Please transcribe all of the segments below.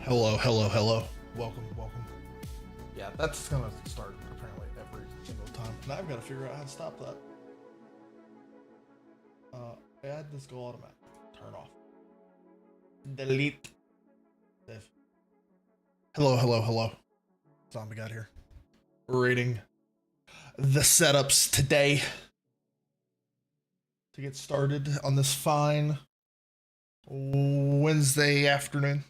Hello, hello, hello. Welcome, welcome. Yeah, that's gonna start apparently every single time. Now I've got to figure out how to stop that. Add this go automatic. Turn off. Delete. Save. Hello, hello, hello. Zombie got here. We're rating the setups today to get started on this fine Wednesday afternoon.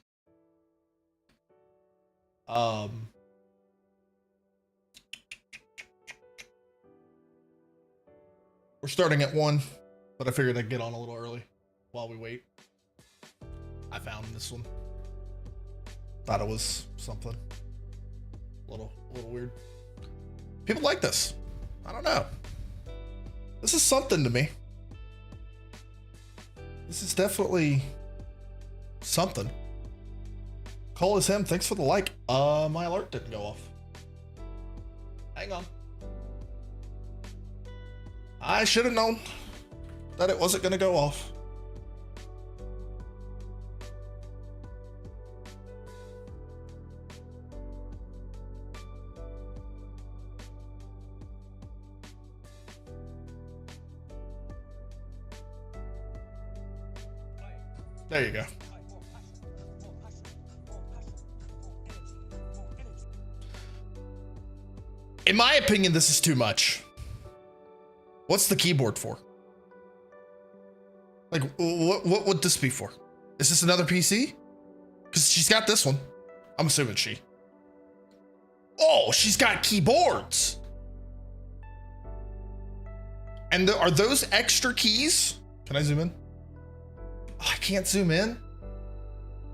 We're starting at 1, but I figured I'd get on a little early while we wait. I found this one. Thought it was something a little weird. People like this. I don't know. This is something to me. This is definitely something. Cole is him. Thanks for the like. My alert didn't go off. Hang on. I should have known that it wasn't going to go off. There you go. In my opinion, this is too much. What's the keyboard for? Like, what would this be for? Is this another PC? Because she's got this one. I'm assuming she. Oh, she's got keyboards. And are those extra keys? Can I zoom in? Oh, I can't zoom in.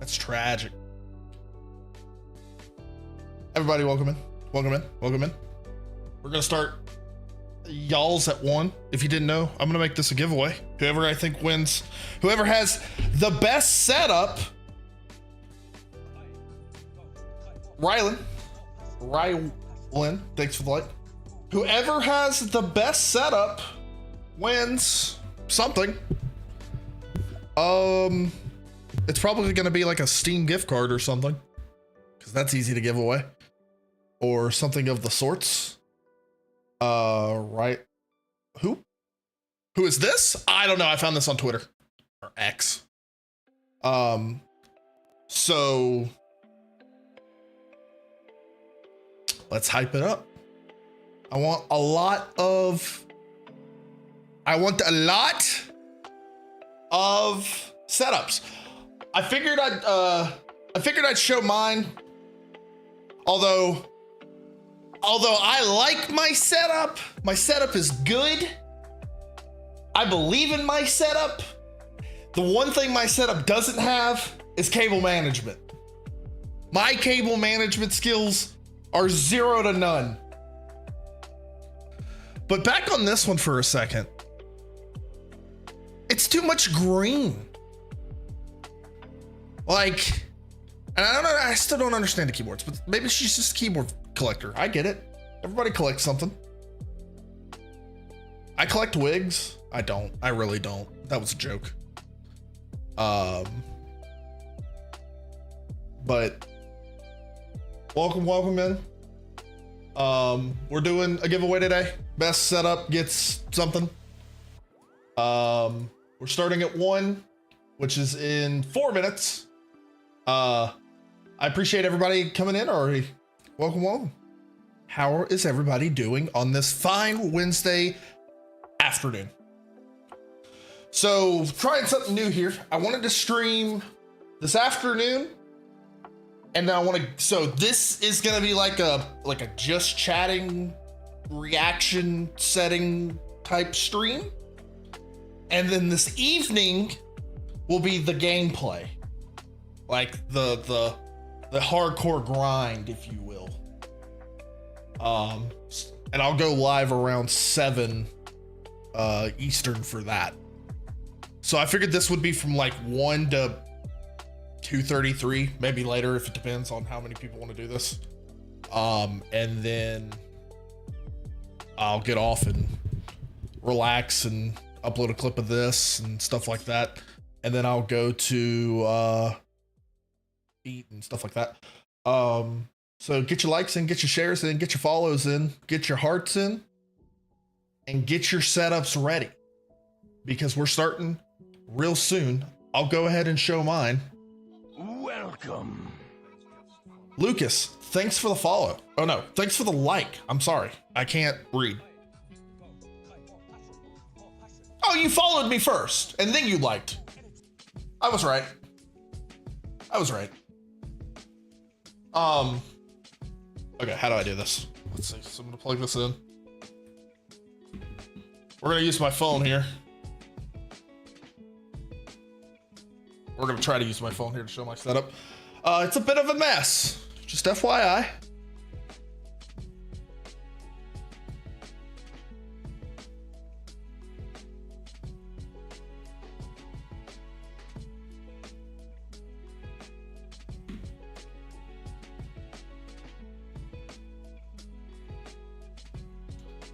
That's tragic. Everybody, welcome in. Welcome in. Welcome in. We're gonna start y'all's at 1. If you didn't know, I'm gonna make this a giveaway. Whoever I think wins, whoever has the best setup. Rylan, thanks for the like. Whoever has the best setup wins something. It's probably gonna be like a Steam gift card or something, because that's easy to give away, or something of the sorts. Right. Who is this? I don't know. I found this on Twitter or X. So let's hype it up. I want a lot of setups. I figured I'd show mine. Although I like my setup is good. I believe in my setup. The one thing my setup doesn't have is cable management. My cable management skills are 0 to none. But back on this one for a second. It's too much green. Like, and I don't know, I still don't understand the keyboards, but maybe she's just a keyboard collector. I get it. Everybody collects something. I collect wigs. I don't. I really don't. That was a joke. But welcome in. We're doing a giveaway today. Best setup gets something. We're starting at 1, which is in 4 minutes. I appreciate everybody coming in already. Welcome. How is everybody doing on this fine Wednesday afternoon? So, trying something new here. I wanted to stream this afternoon, and then so this is gonna be like a just chatting reaction setting type stream. And then this evening will be the gameplay. Like the hardcore grind, if you will. And I'll go live around 7 Eastern for that. So I figured this would be from like 1 to 2:33, maybe later if it depends on how many people want to do this. And then I'll get off and relax and upload a clip of this and stuff like that. And then I'll go to eat and stuff like that. So get your likes in, get your shares in, get your follows in, get your hearts in, and get your setups ready because we're starting real soon. I'll go ahead and show mine. Welcome. Lucas, thanks for the follow. Oh no, thanks for the like. I'm sorry, I can't read. Oh, you followed me first, and then you liked. I was right. Okay, how do I do this? Let's see, so I'm gonna plug this in. We're gonna use my phone here. We're gonna try to use my phone here to show my setup. It's a bit of a mess, just FYI.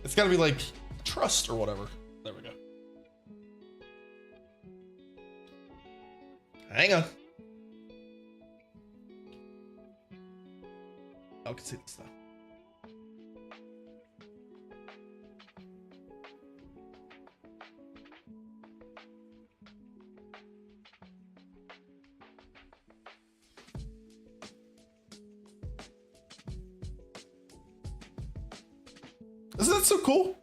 It's gotta be like trust or whatever. There we go. Hang on. I can see this stuff. Isn't that so cool?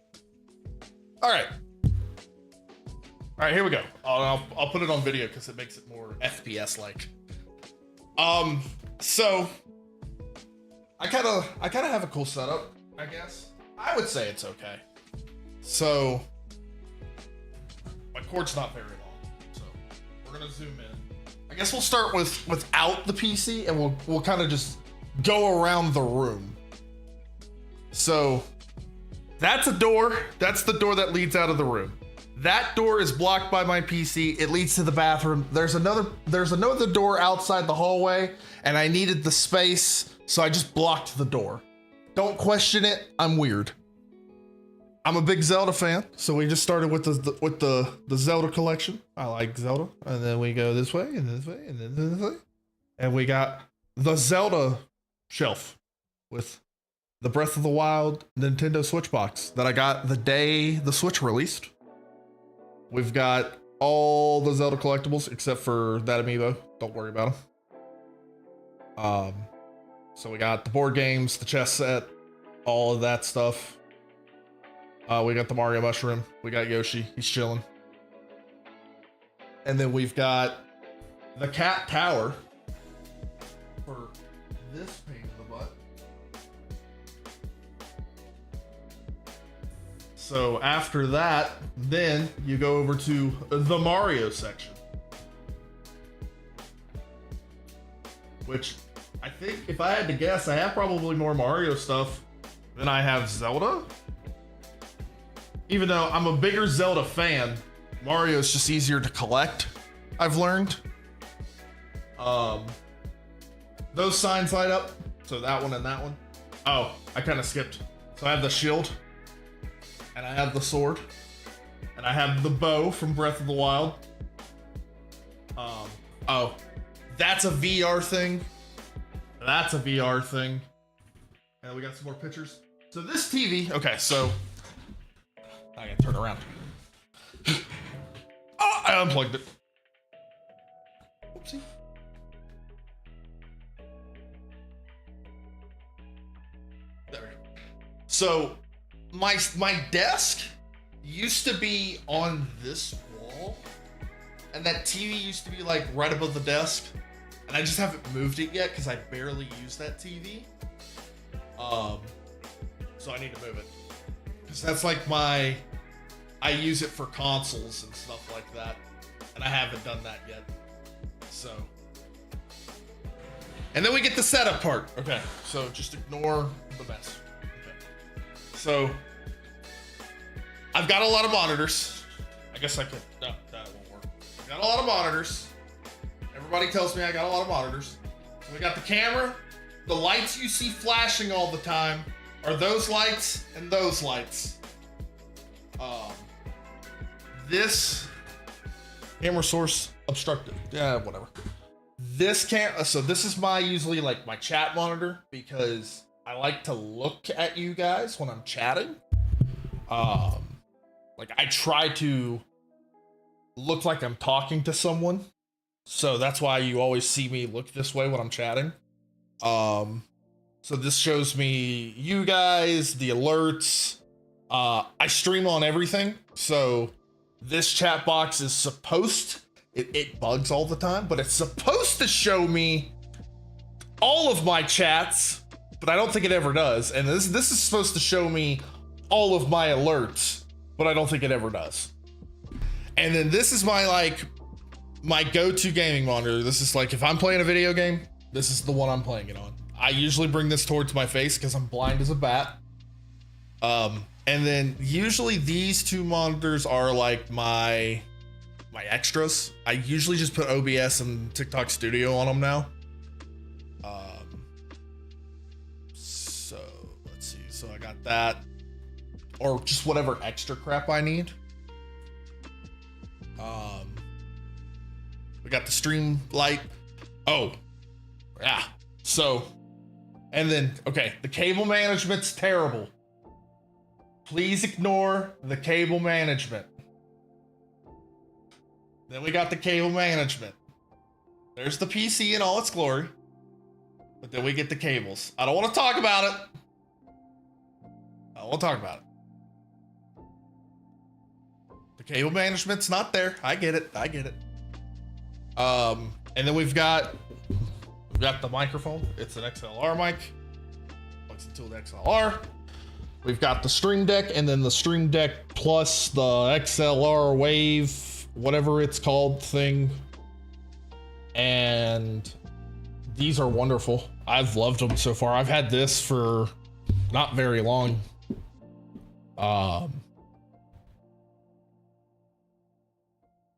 All right. All right, here we go. I'll put it on video because it makes it more FPS like. So I kind of have a cool setup, I guess. I would say it's okay. So my cord's not very long, so we're gonna zoom in. I guess we'll start without the PC, and we'll kind of just go around the room. So that's a door. That's the door that leads out of the room. That door is blocked by my PC. It leads to the bathroom. There's another door outside the hallway, and I needed the space, so I just blocked the door. Don't question it. I'm weird. I'm a big Zelda fan, so we just started with the Zelda collection. I like Zelda, and then we go this way and this way and then this way, and we got the Zelda shelf with the Breath of the Wild Nintendo Switch box that I got the day the Switch released. We've got all the Zelda collectibles except for that amiibo. Don't worry about them. So we got the board games, the chess set, all of that stuff. We got the Mario mushroom. We got Yoshi. He's chilling. And then we've got the cat tower for this pain in the butt. So after that, then you go over to the Mario section, which I think if I had to guess, I have probably more Mario stuff than I have Zelda. Even though I'm a bigger Zelda fan, Mario's just easier to collect, I've learned. Those signs light up, so that one and that one. Oh, I kind of skipped. So I have the shield, and I have the sword, and I have the bow from Breath of the Wild. Oh, that's a VR thing. That's a VR thing. And we got some more pictures. So this TV, okay, so I gotta turn around. Oh, I unplugged it. Oopsie. There we go. So my desk used to be on this wall, and that TV used to be like right above the desk, and I just haven't moved it yet because I barely use that TV. So I need to move it because that's like I use it for consoles and stuff like that, and I haven't done that yet. So, and then we get the setup part. Okay, so just ignore the mess. Okay, so I've got a lot of monitors. I guess I could. No, that won't work. I've got a lot of monitors. Everybody tells me I got a lot of monitors. So we got the camera. The lights you see flashing all the time are those lights and those lights. This camera source obstructed. Yeah, whatever. this can't. So this is my usually like my chat monitor because I like to look at you guys when I'm chatting. Like I try to look like I'm talking to someone, so that's why you always see me look this way when I'm chatting. So this shows me you guys, the alerts. I stream on everything, so this chat box is supposed, it bugs all the time, but it's supposed to show me all of my chats, but I don't think it ever does. And this is supposed to show me all of my alerts, but I don't think it ever does. And then this is my go-to gaming monitor. This is like, if I'm playing a video game, this is the one I'm playing it on. I usually bring this towards my face because I'm blind as a bat. And then usually these two monitors are like my extras. I usually just put OBS and TikTok Studio on them now. So let's see. So I got that, or just whatever extra crap I need. We got the stream light. Oh, yeah. So, and then, okay, the cable management's terrible. Please ignore the cable management. Then we got the cable management. There's the PC in all its glory. But then we get the cables. I don't want to talk about it. I don't want to talk about it. The cable management's not there. I get it. I get it. And then we've got the microphone. It's an XLR mic. Plugs into the XLR. We've got the Stream Deck, and then the Stream Deck plus the XLR Wave, whatever it's called, thing. And these are wonderful. I've loved them so far. I've had this for not very long.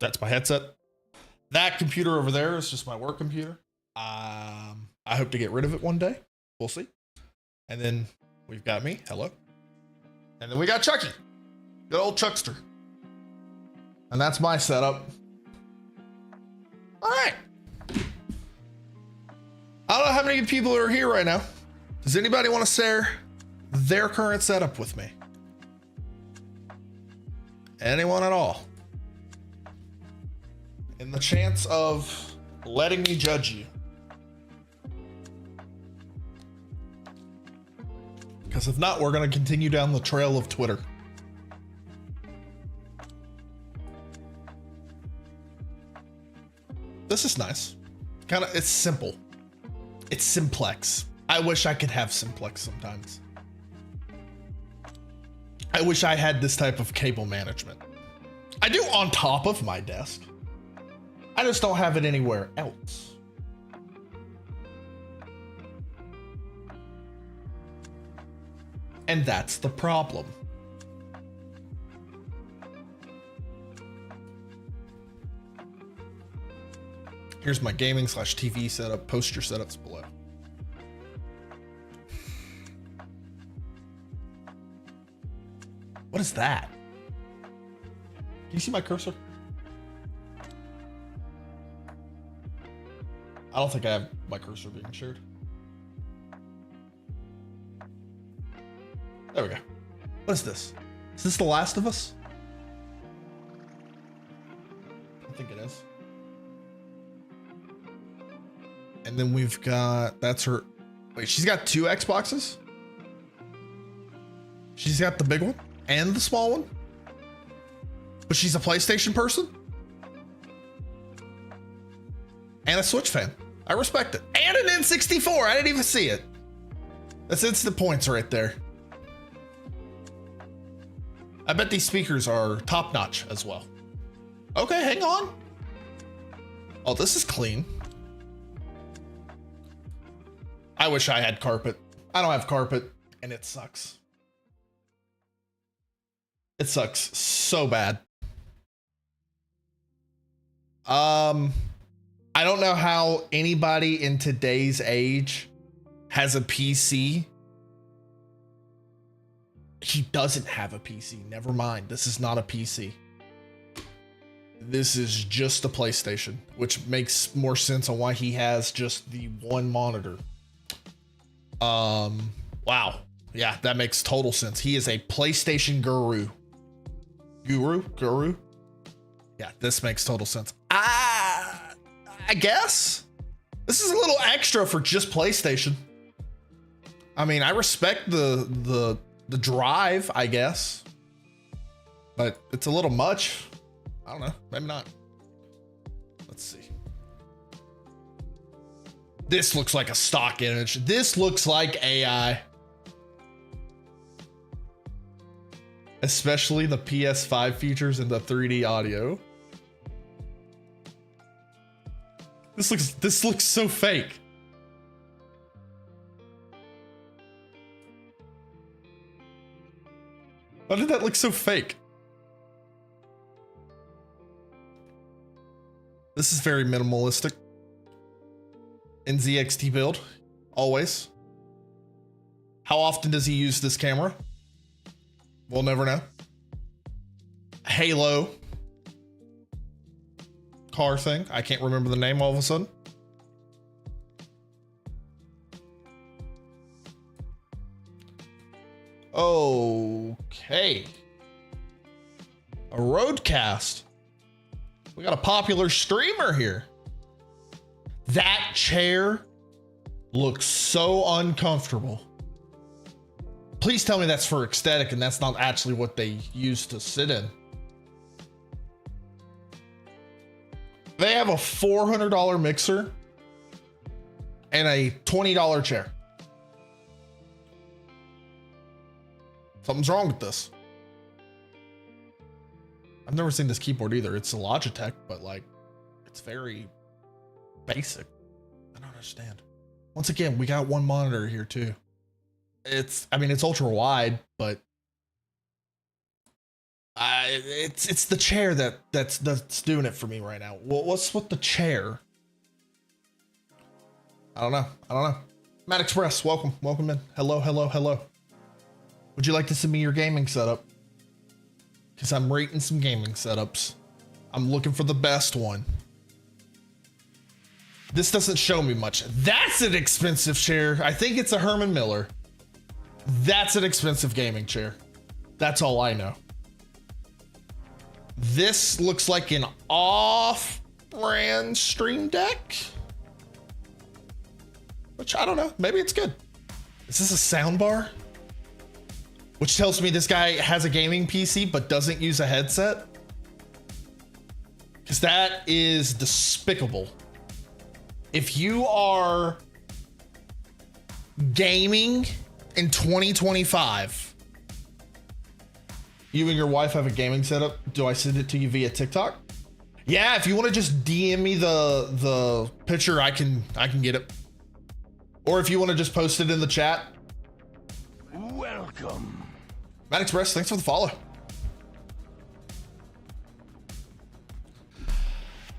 That's my headset. That computer over there is just my work computer. I hope to get rid of it one day. We'll see. And then we've got me. Hello. And then we got Chucky. Good old Chuckster. And that's my setup. All right. I don't know how many people are here right now. Does anybody want to share their current setup with me? Anyone at all? In the chance of letting me judge you. Because if not, we're going to continue down the trail of Twitter. This is nice. It's simple. It's simplex. I wish I could have simplex sometimes. I wish I had this type of cable management. I do on top of my desk. I just don't have it anywhere else. And that's the problem. Here's my gaming / TV setup. Post your setups below. What is that? Can you see my cursor? I don't think I have my cursor being shared. There we go. What is this? Is this The Last of Us? I think it is. And then we've got, that's her. Wait, she's got 2 Xboxes? She's got the big one and the small one? But she's a PlayStation person? And a Switch fan. I respect it. And an N64. I didn't even see it. That's instant points right there. I bet these speakers are top notch as well. Okay, hang on. Oh, this is clean. I wish I had carpet. I don't have carpet, and it sucks. It sucks so bad. I don't know how anybody in today's age has a PC. He doesn't have a PC. Never mind. This is not a PC. this is just a PlayStation, which makes more sense on why he has just the one monitor. Wow. Yeah, that makes total sense. He is a PlayStation guru. Guru? Yeah, this makes total sense. I guess this is a little extra for just PlayStation. I mean, I respect the drive, I guess, but it's a little much. I don't know, maybe not. Let's see. This looks like a stock image. This looks like AI. Especially the PS5 features and the 3D audio. This looks so fake. Why did that look so fake? This is very minimalistic. NZXT build, always. How often does he use this camera? We'll never know. Halo car thing. I can't remember the name all of a sudden. Okay. A Roadcast. We got a popular streamer here. That chair looks so uncomfortable. Please tell me that's for aesthetic and that's not actually what they used to sit in. They have a $400 mixer and a $20 chair. Something's wrong with this. I've never seen this keyboard either. It's a Logitech, but like, it's very basic. I don't understand. Once again, we got one monitor here too. I mean, it's ultra wide, but it's the chair that's doing it for me right now. What's with the chair? I don't know. Matt Express, welcome in. Hello. Would you like to send me your gaming setup? Because I'm rating some gaming setups. I'm looking for the best one. This doesn't show me much. That's an expensive chair. I think it's a Herman Miller. That's an expensive gaming chair. That's all I know. This looks like an off-brand Stream Deck, which I don't know. Maybe it's good. Is this a sound bar? Which tells me this guy has a gaming PC but doesn't use a headset. Because that is despicable. If you are gaming in 2025, you and your wife have a gaming setup, do I send it to you via TikTok? Yeah, if you want to just DM me the picture, I can get it. Or if you want to just post it in the chat. Welcome. Matt Express, thanks for the follow.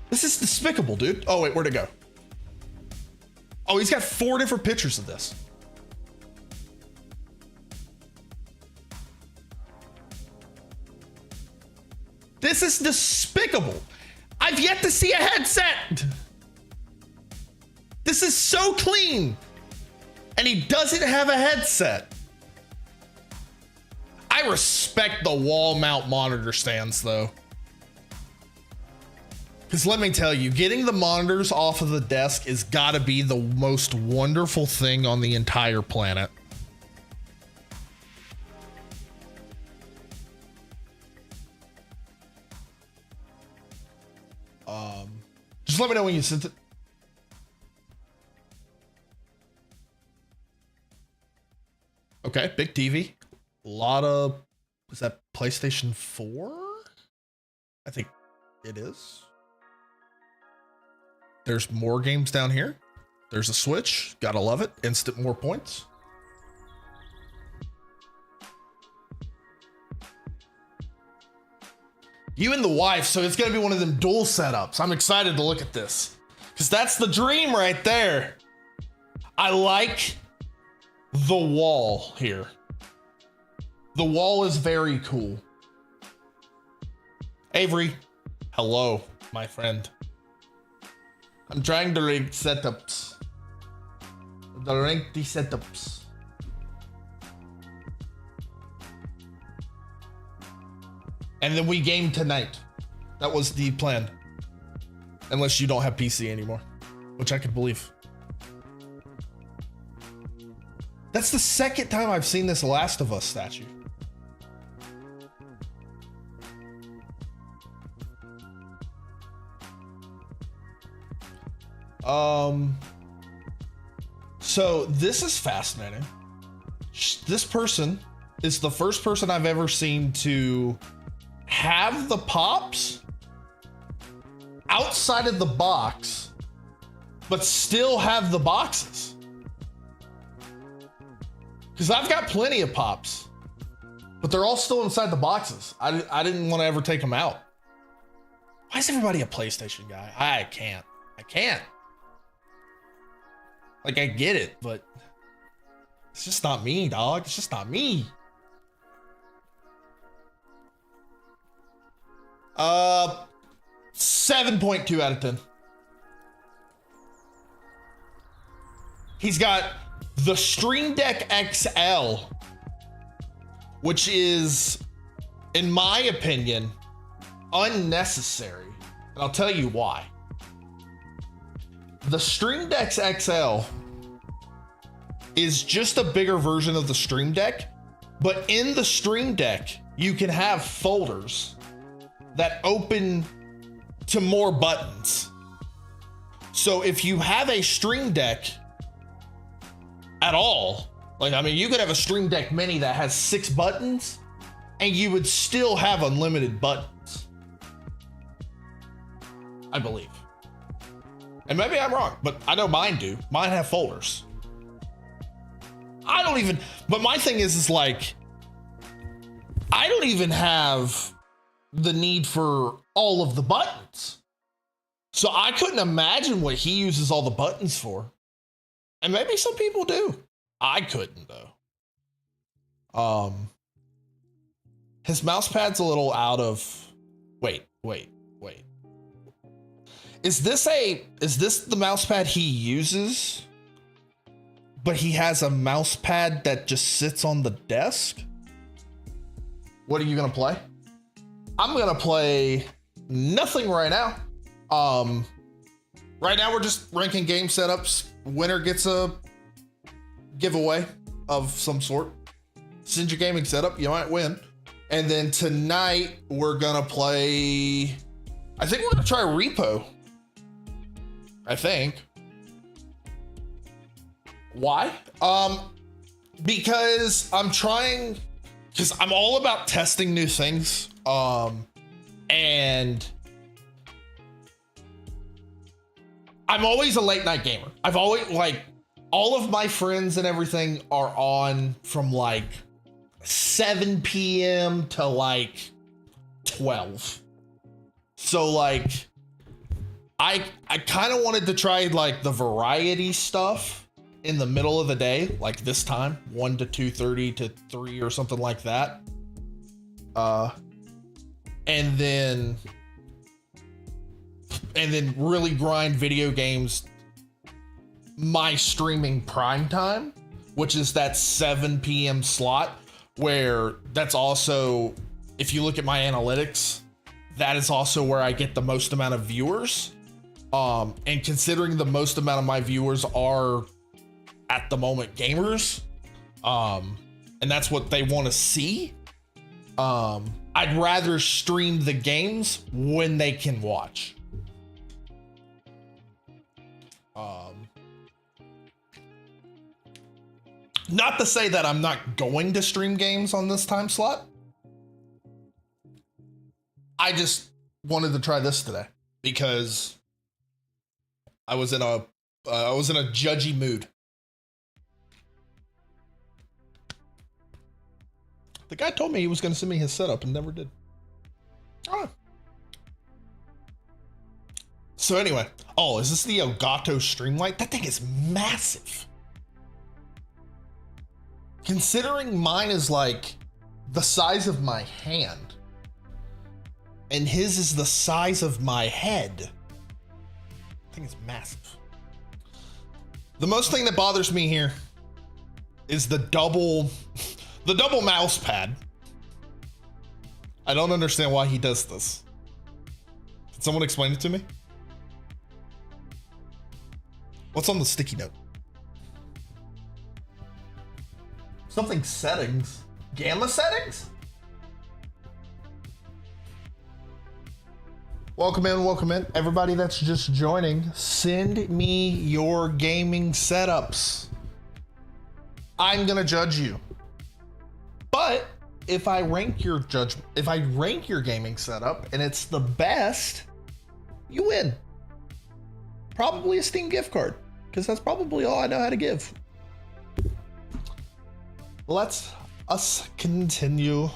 This is despicable, dude. Oh wait, where'd it go? Oh, he's got 4 different pictures of this. This is despicable. I've yet to see a headset. This is so clean. And he doesn't have a headset. I respect the wall mount monitor stands though. Because let me tell you, getting the monitors off of the desk is gotta be the most wonderful thing on the entire planet. Just let me know when you sent it. Okay, big TV. A lot of, is that PlayStation 4? I think it is. There's more games down here. There's a Switch. Gotta love it. Instant more points. You and the wife, so it's gonna be one of them dual setups. I'm excited to look at this because that's the dream right there. I like the wall here. The wall is very cool. Avery, hello. my friend. I'm trying to rank setups. The rank the setups. And then we game tonight. That was the plan. Unless you don't have PC anymore, which I could believe. That's the second time I've seen this Last of Us statue. So this is fascinating. This person is the first person I've ever seen to have the pops outside of the box, but still have the boxes. Because I've got plenty of pops, but they're all still inside the boxes. I didn't want to ever take them out. Why is everybody a PlayStation guy? I can't. Like, I get it, but it's just not me, dog. It's just not me. 7.2 out of 10. He's got the Stream Deck XL, which is, in my opinion, unnecessary. And I'll tell you why. The Stream Deck XL is just a bigger version of the Stream Deck, but in the Stream Deck, you can have folders that open to more buttons. So if you have a Stream Deck at all, like, I mean, you could have a Stream Deck Mini that has 6 buttons and you would still have unlimited buttons, I believe. And maybe I'm wrong, but I know mine do. Mine have folders. But my thing is like, I don't even have the need for all of the buttons. So I couldn't imagine what he uses all the buttons for. And maybe some people do. I couldn't though. His mouse pad's a little out of, wait. Is this the mouse pad he uses, but he has a mouse pad that just sits on the desk? What are you gonna play? I'm gonna play nothing right now. Right now we're just ranking game setups. Winner gets a giveaway of some sort. Send your gaming setup, you might win. And then tonight we're gonna play, I think we're gonna try Repo. I think. Why? Because I'm all about testing new things. And I'm always a late night gamer. I've always, like, all of my friends and everything are on from like 7 p.m. to like 12. So like, I kind of wanted to try like the variety stuff in the middle of the day, like this time, 1 to 2:30 to 3 or something like that. And then really grind video games my streaming prime time, which is that 7 p.m. slot, where that's also, if you look at my analytics, that is also where I get the most amount of viewers. And considering the most amount of my viewers are at the moment gamers, and that's what they want to see, I'd rather stream the games when they can watch. Not to say that I'm not going to stream games on this time slot. I just wanted to try this today because I was in a judgy mood. The guy told me he was going to send me his setup and never did. Oh. So anyway, is this the Elgato Streamlight? That thing is massive. Considering mine is like the size of my hand, and his is the size of my head. I think it's massive. The most thing that bothers me here is the double mouse pad. I don't understand why he does this. Can someone explain it to me? What's on the sticky note? Something settings. Gamma settings? Welcome in. Everybody that's just joining, send me your gaming setups. I'm gonna judge you. But if I rank your gaming setup and it's the best, you win. Probably a Steam gift card, because that's probably all I know how to give. Let's us continue.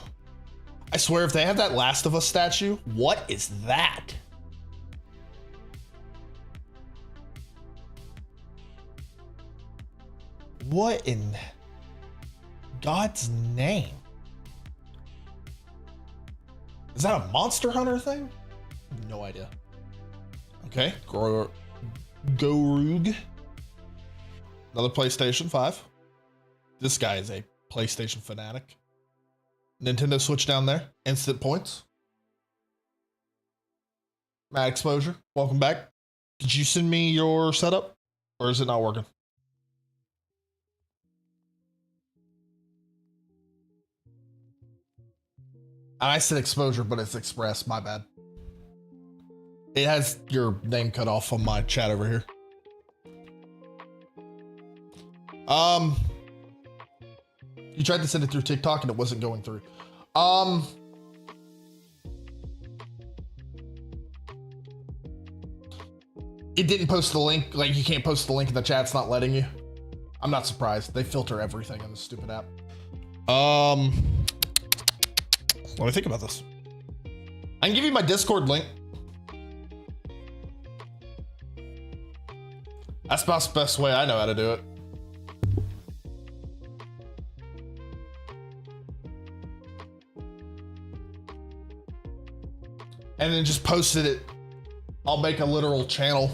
I swear, if they have that Last of Us statue, what is that? What in God's name? Is that a Monster Hunter thing? No idea. Okay, Gorug. Another PlayStation 5. This guy is a PlayStation fanatic. Nintendo Switch down there. Instant points. Mad Exposure, welcome back. Did you send me your setup? Or is it not working? I said Exposure, but it's Express. My bad. It has your name cut off on my chat over here. You tried to send it through TikTok and it wasn't going through. It didn't post the link. Like, you can't post the link in the chat. It's not letting you. I'm not surprised. They filter everything in this stupid app. Let me think about this. I can give you my Discord link. That's about the best way I know how to do it. And then just posted it. I'll make a literal channel.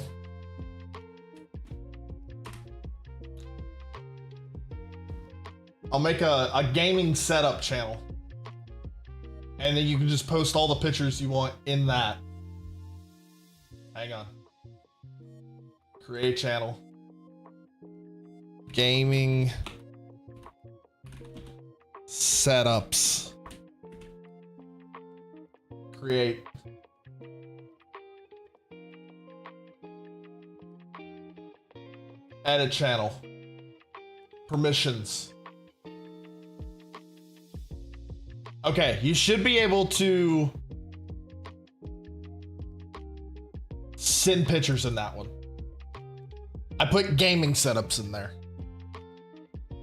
I'll make a gaming setup channel. And then you can just post all the pictures you want in that. Hang on. Create channel. Gaming setups. Create. Edit channel. Permissions. Okay, you should be able to send pictures in that one. I put gaming setups in there.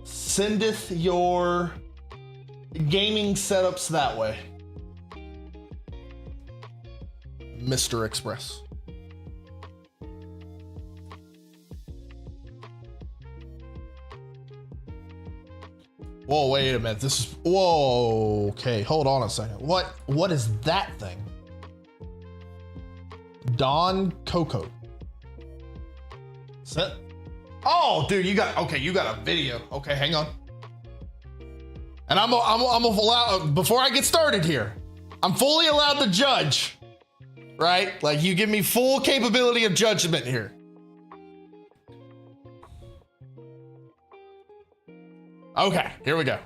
Sendeth your gaming setups that way. Mr. Express. Whoa, wait a minute. This is, whoa, okay, hold on a second. What is that thing? Don Coco. Set. Oh, dude, you got a video. Okay, hang on. And I'm allowed, before I get started here, I'm fully allowed to judge, right? Like, you give me full capability of judgment here. Okay, here we go.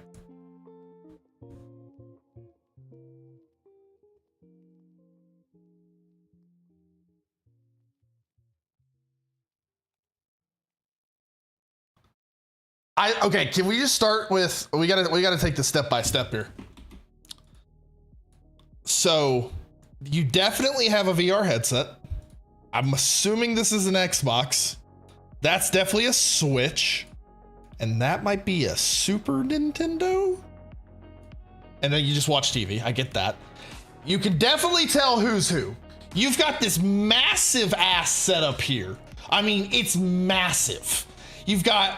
Okay, can we just start with, we gotta take this step by step here. So you definitely have a VR headset. I'm assuming this is an Xbox. That's definitely a Switch. And that might be a Super Nintendo. And then you just watch TV. I get that. You can definitely tell who's who. You've got this massive ass setup here. I mean, it's massive. You've got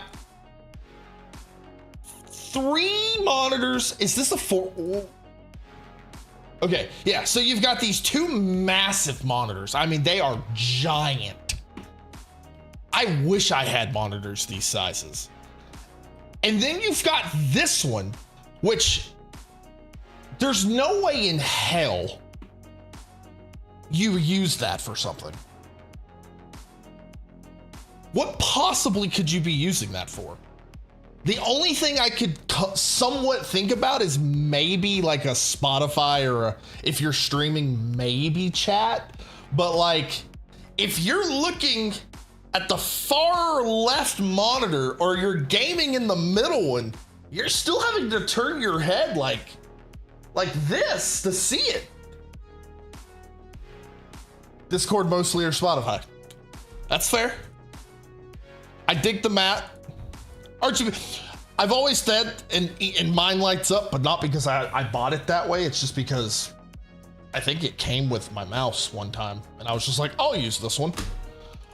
3 monitors. Is this a 4? Okay, yeah, so you've got these two massive monitors. I mean, they are giant. I wish I had monitors these sizes. And then you've got this one, which there's no way in hell you use that for something. What possibly could you be using that for? The only thing I could somewhat think about is maybe like a Spotify or if you're streaming, maybe chat. But like, if you're looking at the far left monitor or you're gaming in the middle one, you're still having to turn your head like this to see it. Discord mostly or Spotify. That's fair. I dig the mat. RGB. I've always said, and mine lights up, but not because I bought it that way. It's just because I think it came with my mouse one time, and I was just like, I'll use this one.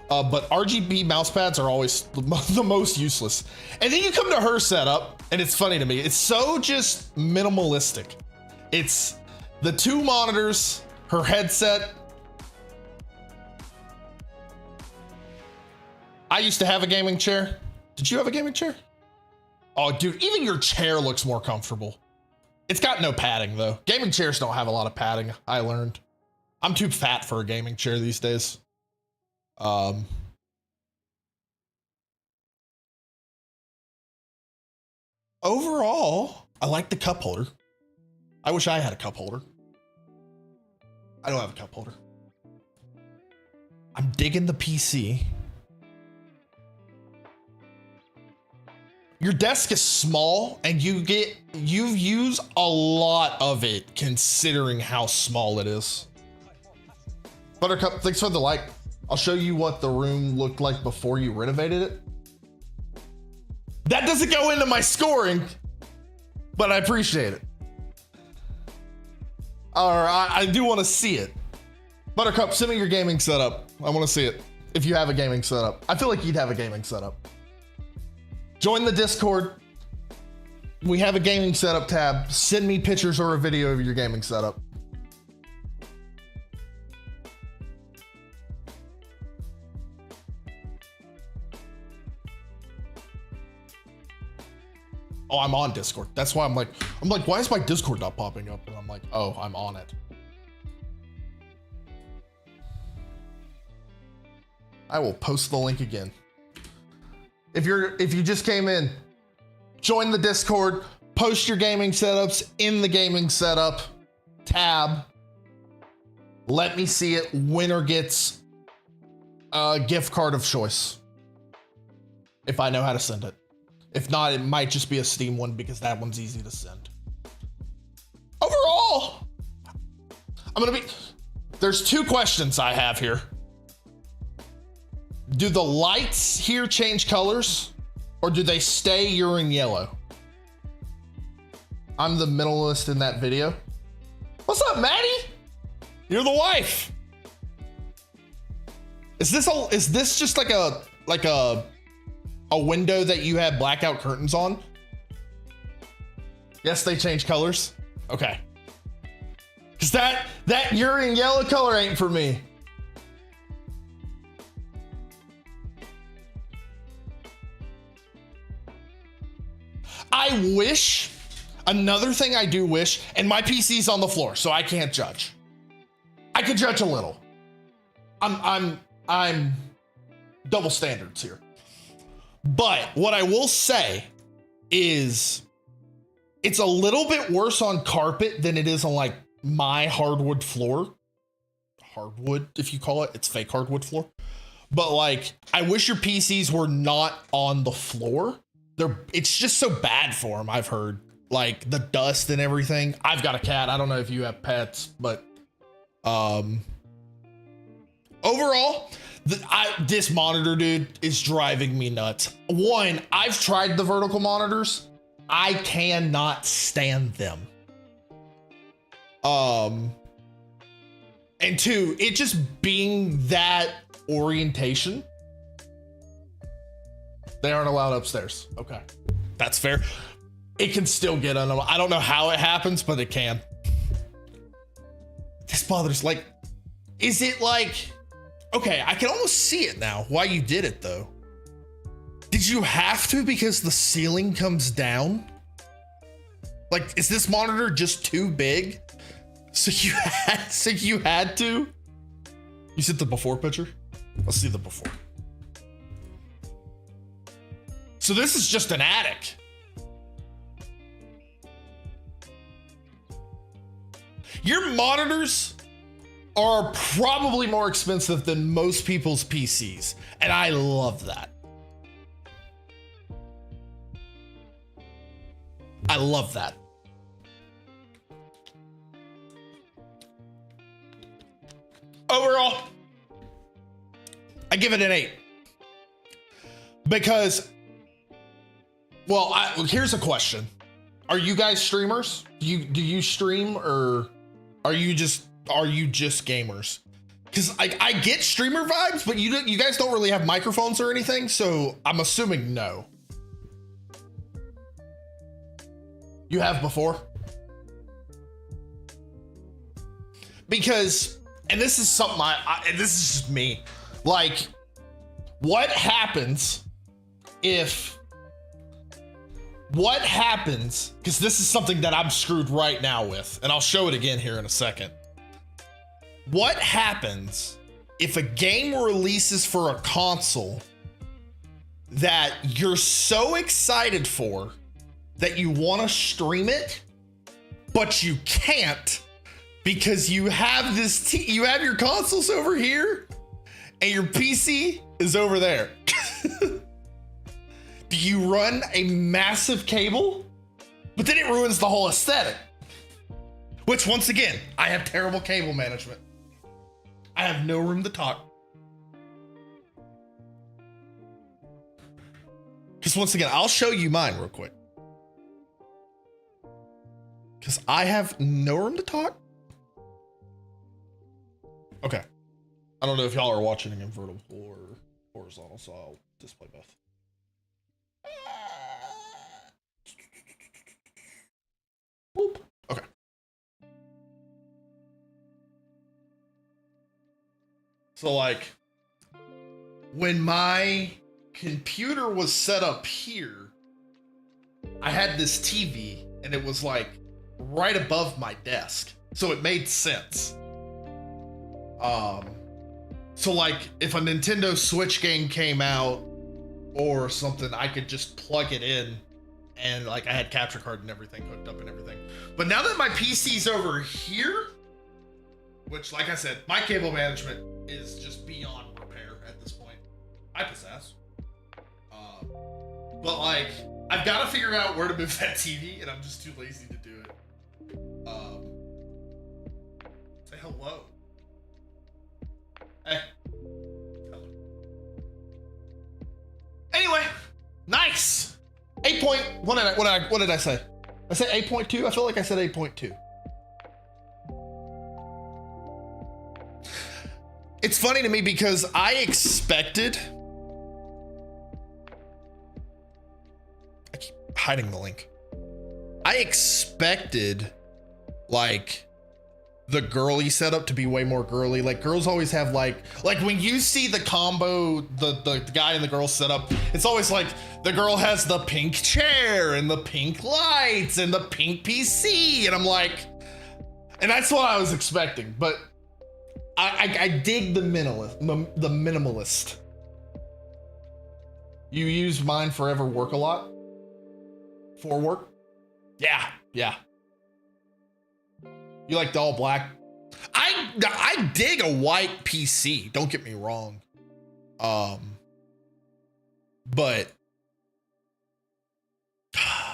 But RGB mouse pads are always the most useless. And then you come to her setup, and it's funny to me. It's so just minimalistic. It's the two monitors, her headset. I used to have a gaming chair. Did you have a gaming chair? Oh, dude, even your chair looks more comfortable. It's got no padding, though. Gaming chairs don't have a lot of padding, I learned. I'm too fat for a gaming chair these days. Overall, I like the cup holder. I wish I had a cup holder. I don't have a cup holder. I'm digging the PC. Your desk is small and you use a lot of it considering how small it is. Buttercup, thanks for the like. I'll show you what the room looked like before you renovated it. That doesn't go into my scoring, but I appreciate it. Or I do want to see it. Buttercup, send me your gaming setup. I want to see it. If you have a gaming setup. I feel like you'd have a gaming setup. Join the Discord. We have a gaming setup tab. Send me pictures or a video of your gaming setup. Oh, I'm on Discord. That's why I'm like, why is my Discord not popping up? And I'm like, oh, I'm on it. I will post the link again. If you just came in, join the Discord, post your gaming setups in the gaming setup tab. Let me see it. Winner gets a gift card of choice. If I know how to send it. If not, it might just be a Steam one because that one's easy to send. Overall, there's two questions I have here. Do the lights here change colors or do they stay urine yellow? I'm the minimalist in that video. What's up, Maddie? You're the wife. Is this just like a window that you have blackout curtains on? Yes, they change colors. Okay. Cause that urine yellow color ain't for me. I wish, another thing I do wish, and my PC's on the floor, so I can't judge. I could judge a little. I'm double standards here. But what I will say is it's a little bit worse on carpet than it is on like my hardwood floor. Hardwood, if you call it, it's fake hardwood floor. But like, I wish your PCs were not on the floor. It's just so bad for them, I've heard. Like the dust and everything. I've got a cat. I don't know if you have pets, but overall, this monitor, dude, is driving me nuts. One, I've tried the vertical monitors. I cannot stand them. And two, it just being that orientation. They aren't allowed upstairs. Okay, that's fair. It can still get on them. I don't know how it happens, but it can. bothers, like, is it like, okay, I can almost see it now why you did it though. Did you have to because the ceiling comes down? Like, is this monitor just too big? So you had to? You said the before picture? Let's see the before. So this is just an attic. Your monitors are probably more expensive than most people's PCs, and I love that. I love that. Overall, I give it an 8. Because, well, here's a question. Are you guys streamers? Do you stream, or are you just gamers? Because I get streamer vibes, but you guys don't really have microphones or anything, so I'm assuming no. You have before? Because, and this is something this is just me. Like, what happens, because this is something that I'm screwed right now with, and I'll show it again here in a second. What happens if a game releases for a console that you're so excited for that you want to stream it, but you can't because you have you have your consoles over here and your PC is over there? Do you run a massive cable? But then it ruins the whole aesthetic. Which, once again, I have terrible cable management. I have no room to talk. Because once again, I'll show you mine real quick. Because I have no room to talk. Okay. I don't know if y'all are watching in vertical or horizontal, so I'll display both. Boop. Okay. So, like, when my computer was set up here, I had this TV and it was like right above my desk. So it made sense. So like if a Nintendo Switch game came out or something, I could just plug it in and like I had capture card and everything hooked up and everything. But now that my PC's over here, which like I said, my cable management is just beyond repair at this point. I possess. But like, I've got to figure out where to move that TV, and I'm just too lazy to do it. Say hello. Hey. Hello. Anyway, nice. 8 point. What did I say? I said 8.2. I feel like I said 8.2. It's funny to me because I expected. I keep hiding the link. I expected like the girly setup to be way more girly. Like girls always have like when you see the combo, the guy and the girl setup, it's always like the girl has the pink chair and the pink lights and the pink PC, and I'm like, and that's what I was expecting, but I dig the minimalist. You use mine forever work a lot? For work? Yeah. You like the all black? I dig a white PC, don't get me wrong. But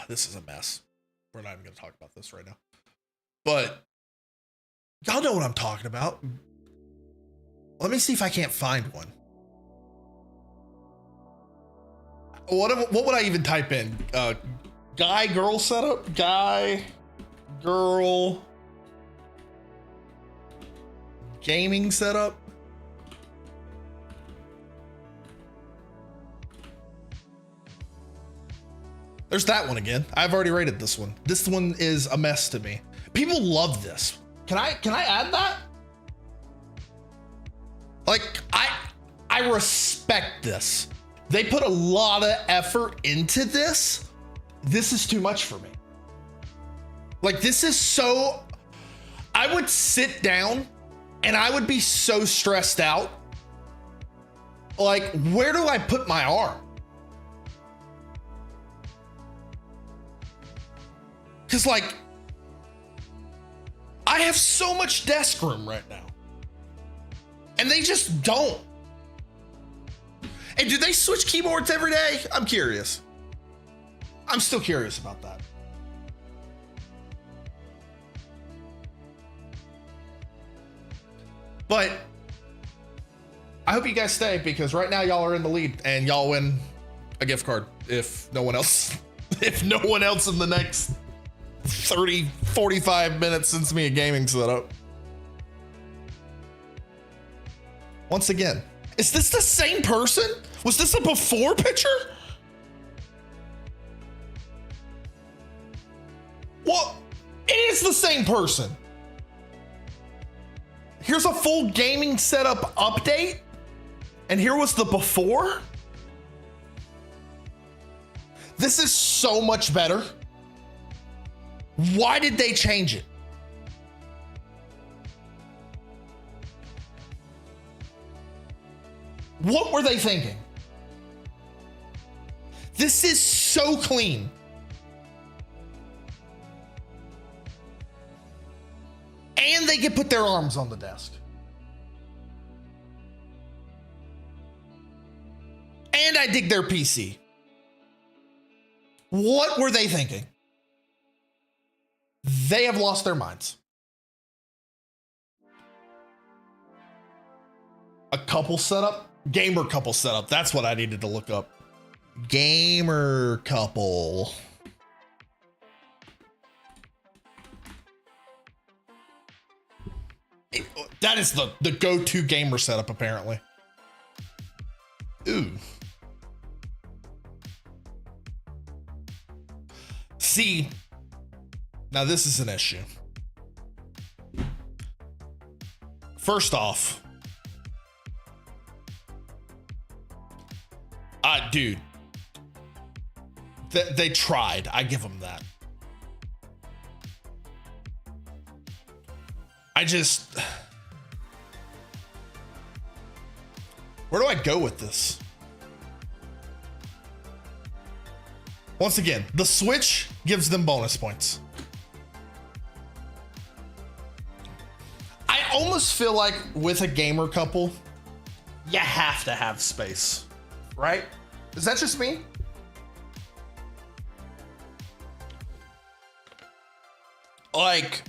this is a mess. We're not even gonna talk about this right now. But y'all know what I'm talking about. Let me see if I can't find one. What would I even type in? Guy girl setup? Guy girl gaming setup? There's that one again. I've already rated this one. This one is a mess to me. People love this. Can I add that? Like, I respect this. They put a lot of effort into this. This is too much for me. Like, this is so, I would sit down and I would be so stressed out. Like, where do I put my arm? Because, like, I have so much desk room right now. And they just don't. And do they switch keyboards every day? I'm curious. I'm still curious about that. But I hope you guys stay, because right now y'all are in the lead and y'all win a gift card if no one else in the next 30, 45 minutes sends me a gaming setup. Once again, is this the same person? Was this a before picture? Well, it is the same person. Here's a full gaming setup update. And here was the before. This is so much better. Why did they change it? What were they thinking? This is so clean. And they can put their arms on the desk. And I dig their PC. What were they thinking? They have lost their minds. A couple setup? Gamer couple setup. That's what I needed to look up. Gamer couple. That is the go-to gamer setup, apparently. Ooh. See, now this is an issue. First off, dude, they tried. I give them that. Where do I go with this? Once again, the Switch gives them bonus points. I almost feel like with a gamer couple, you have to have space, right? Is that just me? Like,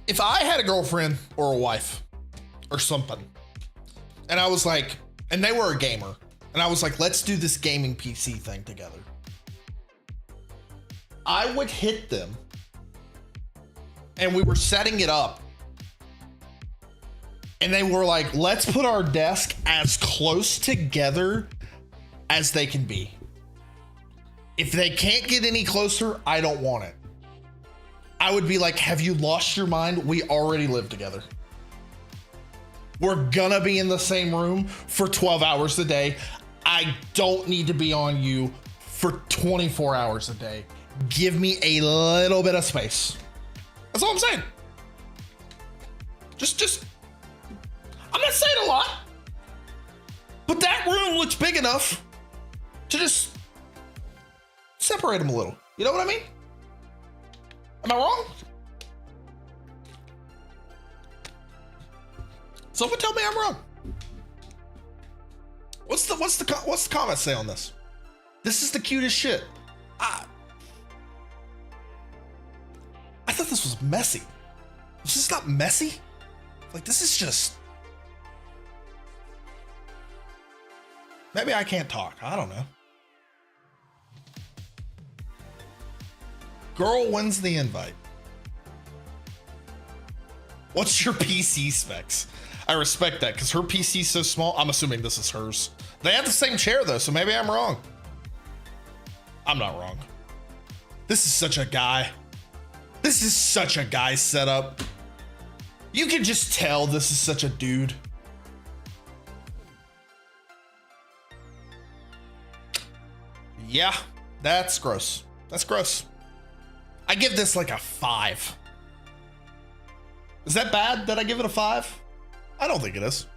if I had a girlfriend or a wife or something, and I was like, and they were a gamer, and I was like, let's do this gaming PC thing together, I would hit them, and we were setting it up, and they were like, let's put our desk as close together as they can be. If they can't get any closer, I don't want it. I would be like, have you lost your mind? We already live together. We're gonna be in the same room for 12 hours a day. I don't need to be on you for 24 hours a day. Give me a little bit of space. That's all I'm saying. Just, I'm not saying a lot, but that room looks big enough to just separate them a little. You know what I mean? Am I wrong? Someone tell me I'm wrong. What's the comment say on this? This is the cutest shit. I thought this was messy. This is not messy. Like, this is just. Maybe I can't talk. I don't know. Girl wins the invite. What's your PC specs? I respect that, because her PC's so small. I'm assuming this is hers. They have the same chair though, so maybe I'm wrong. I'm not wrong. This is such a guy. This is such a guy setup. You can just tell this is such a dude. Yeah, that's gross. That's gross. I give this like a 5. Is that bad that I give it a 5? I don't think it is.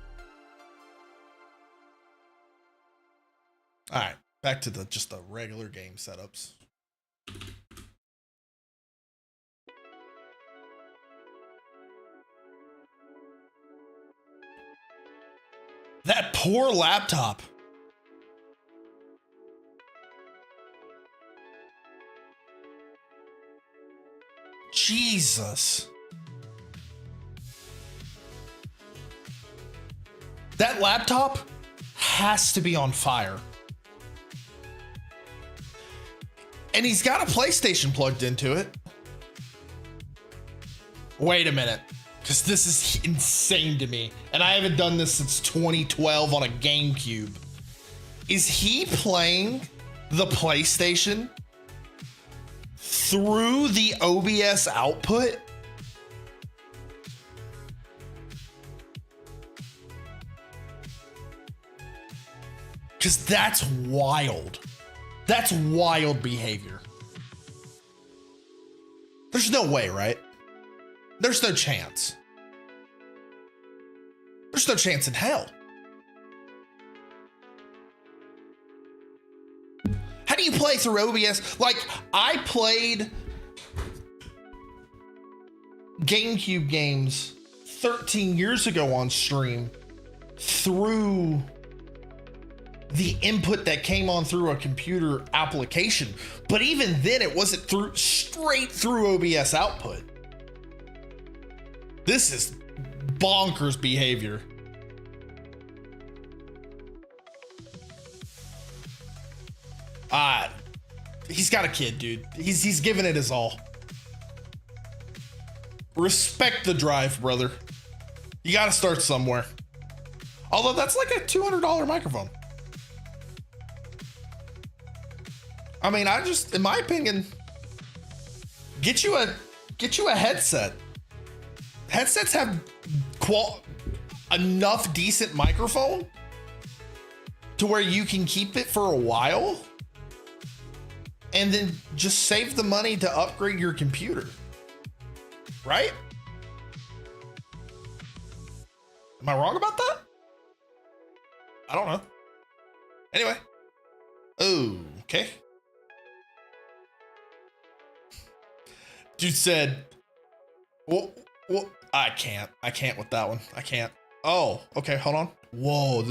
All right, back to just the regular game setups. That poor laptop. Jesus. That laptop has to be on fire. And he's got a PlayStation plugged into it. Wait a minute, because this is insane to me. And I haven't done this since 2012 on a GameCube. Is he playing the PlayStation through the OBS output? Because that's wild. That's wild behavior. There's no way, right? There's no chance. There's no chance in hell. How do you play through OBS? Like, I played GameCube games 13 years ago on stream through the input that came on through a computer application. But even then, it wasn't straight through OBS output. This is bonkers behavior. He's got a kid, dude. He's giving it his all. Respect the drive, brother. You got to start somewhere. Although that's like a $200 microphone. I mean, in my opinion, get you a headset. Headsets have enough decent microphone to where you can keep it for a while and then just save the money to upgrade your computer. Right? Am I wrong about that? I don't know. Anyway. Okay. Dude said, well, I can't with that one. I can't. Oh, okay. Hold on. Whoa,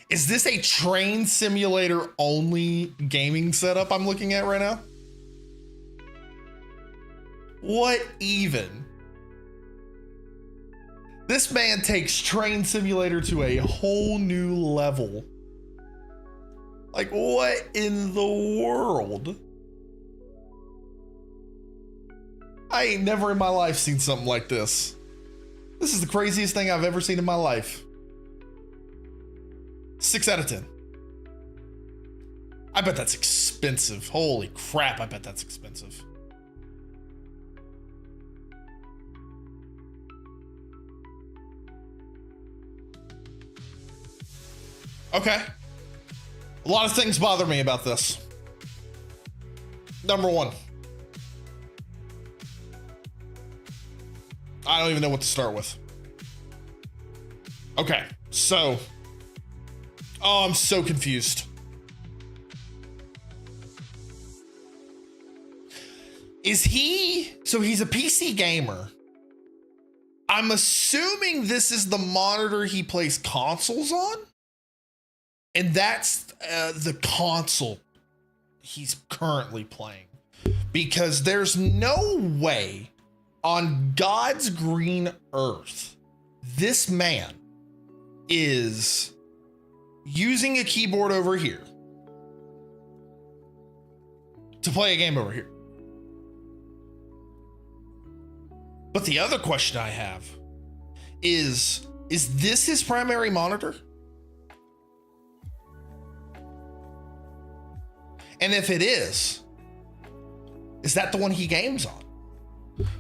is this a train simulator only gaming setup I'm looking at right now? What even? This man takes Train Simulator to a whole new level. Like, what in the world? I ain't never in my life seen something like this. This is the craziest thing I've ever seen in my life. 6 out of 10. I bet that's expensive. Holy crap, I bet that's expensive. Okay. A lot of things bother me about this. Number one, I don't even know what to start with. Okay, so, I'm so confused. So he's a PC gamer. I'm assuming this is the monitor he plays consoles on. And that's the console he's currently playing. Because there's no way on God's green earth this man is using a keyboard over here to play a game over here. But the other question I have is this his primary monitor? And if it is that the one he games on?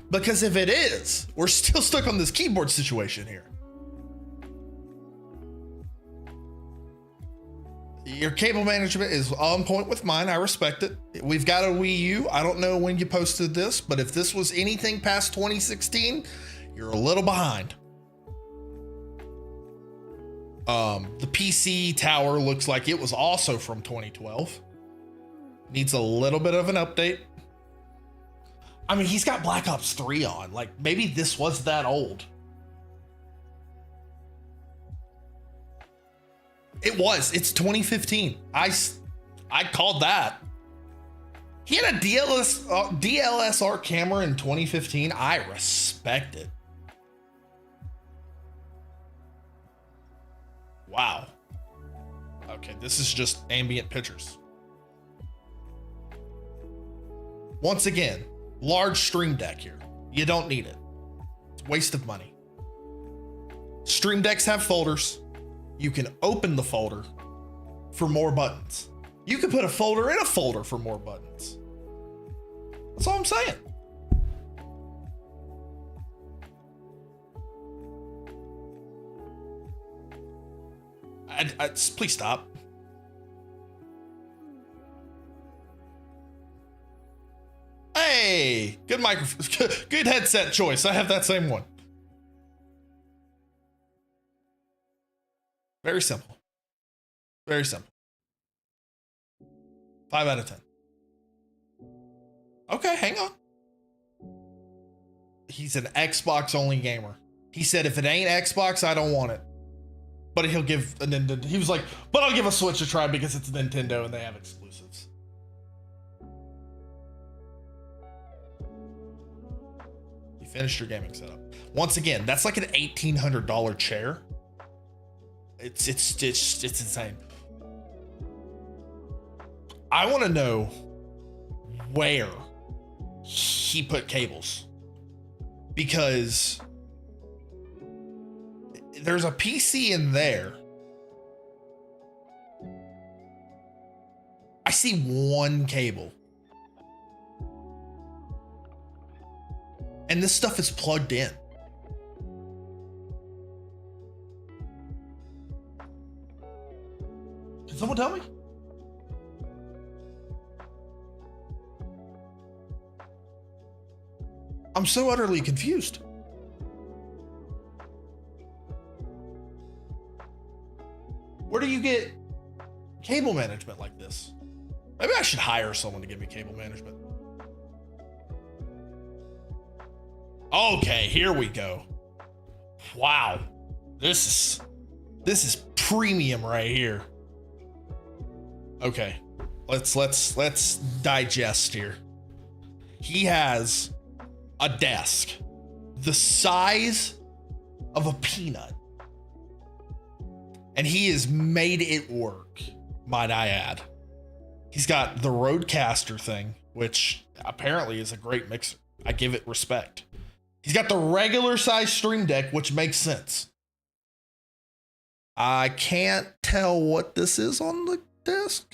Because if it is, we're still stuck on this keyboard situation here. Your cable management is on point with mine. I respect it. We've got a Wii U. I don't know when you posted this, but if this was anything past 2016, you're a little behind. The PC tower looks like it was also from 2012. Needs a little bit of an update. I mean, he's got Black Ops 3 on. Like, maybe this was that old. It was. It's 2015. I called that. He had a DLSR camera in 2015. I respect it. Wow. Okay, this is just ambient pictures. Once again, large Stream Deck here. You don't need it. It's a waste of money. Stream Decks have folders. You can open the folder for more buttons. You can put a folder in a folder for more buttons. That's all I'm saying. Please stop. Hey, good microphone, good headset choice. I have that same one. Very simple. Very simple. 5 out of 10. Okay, hang on. He's an Xbox only gamer. He said, if it ain't Xbox, I don't want it. But he'll give a Nintendo. He was like, but I'll give a Switch a try because it's Nintendo and they have exclusives. You finished your gaming setup. Once again, that's like an $1,800 chair. It's insane. I want to know where he put cables, because there's a PC in there. I see one cable. And this stuff is plugged in. Can someone tell me? I'm so utterly confused. Where do you get cable management like this? Maybe I should hire someone to give me cable management. Okay, here we go. Wow. This is premium right here. Okay. Let's digest here. He has a desk the size of a peanut. And he has made it work, might I add. He's got the Rodecaster thing, which apparently is a great mixer. I give it respect. He's got the regular size Stream Deck, which makes sense. I can't tell what this is on the desk.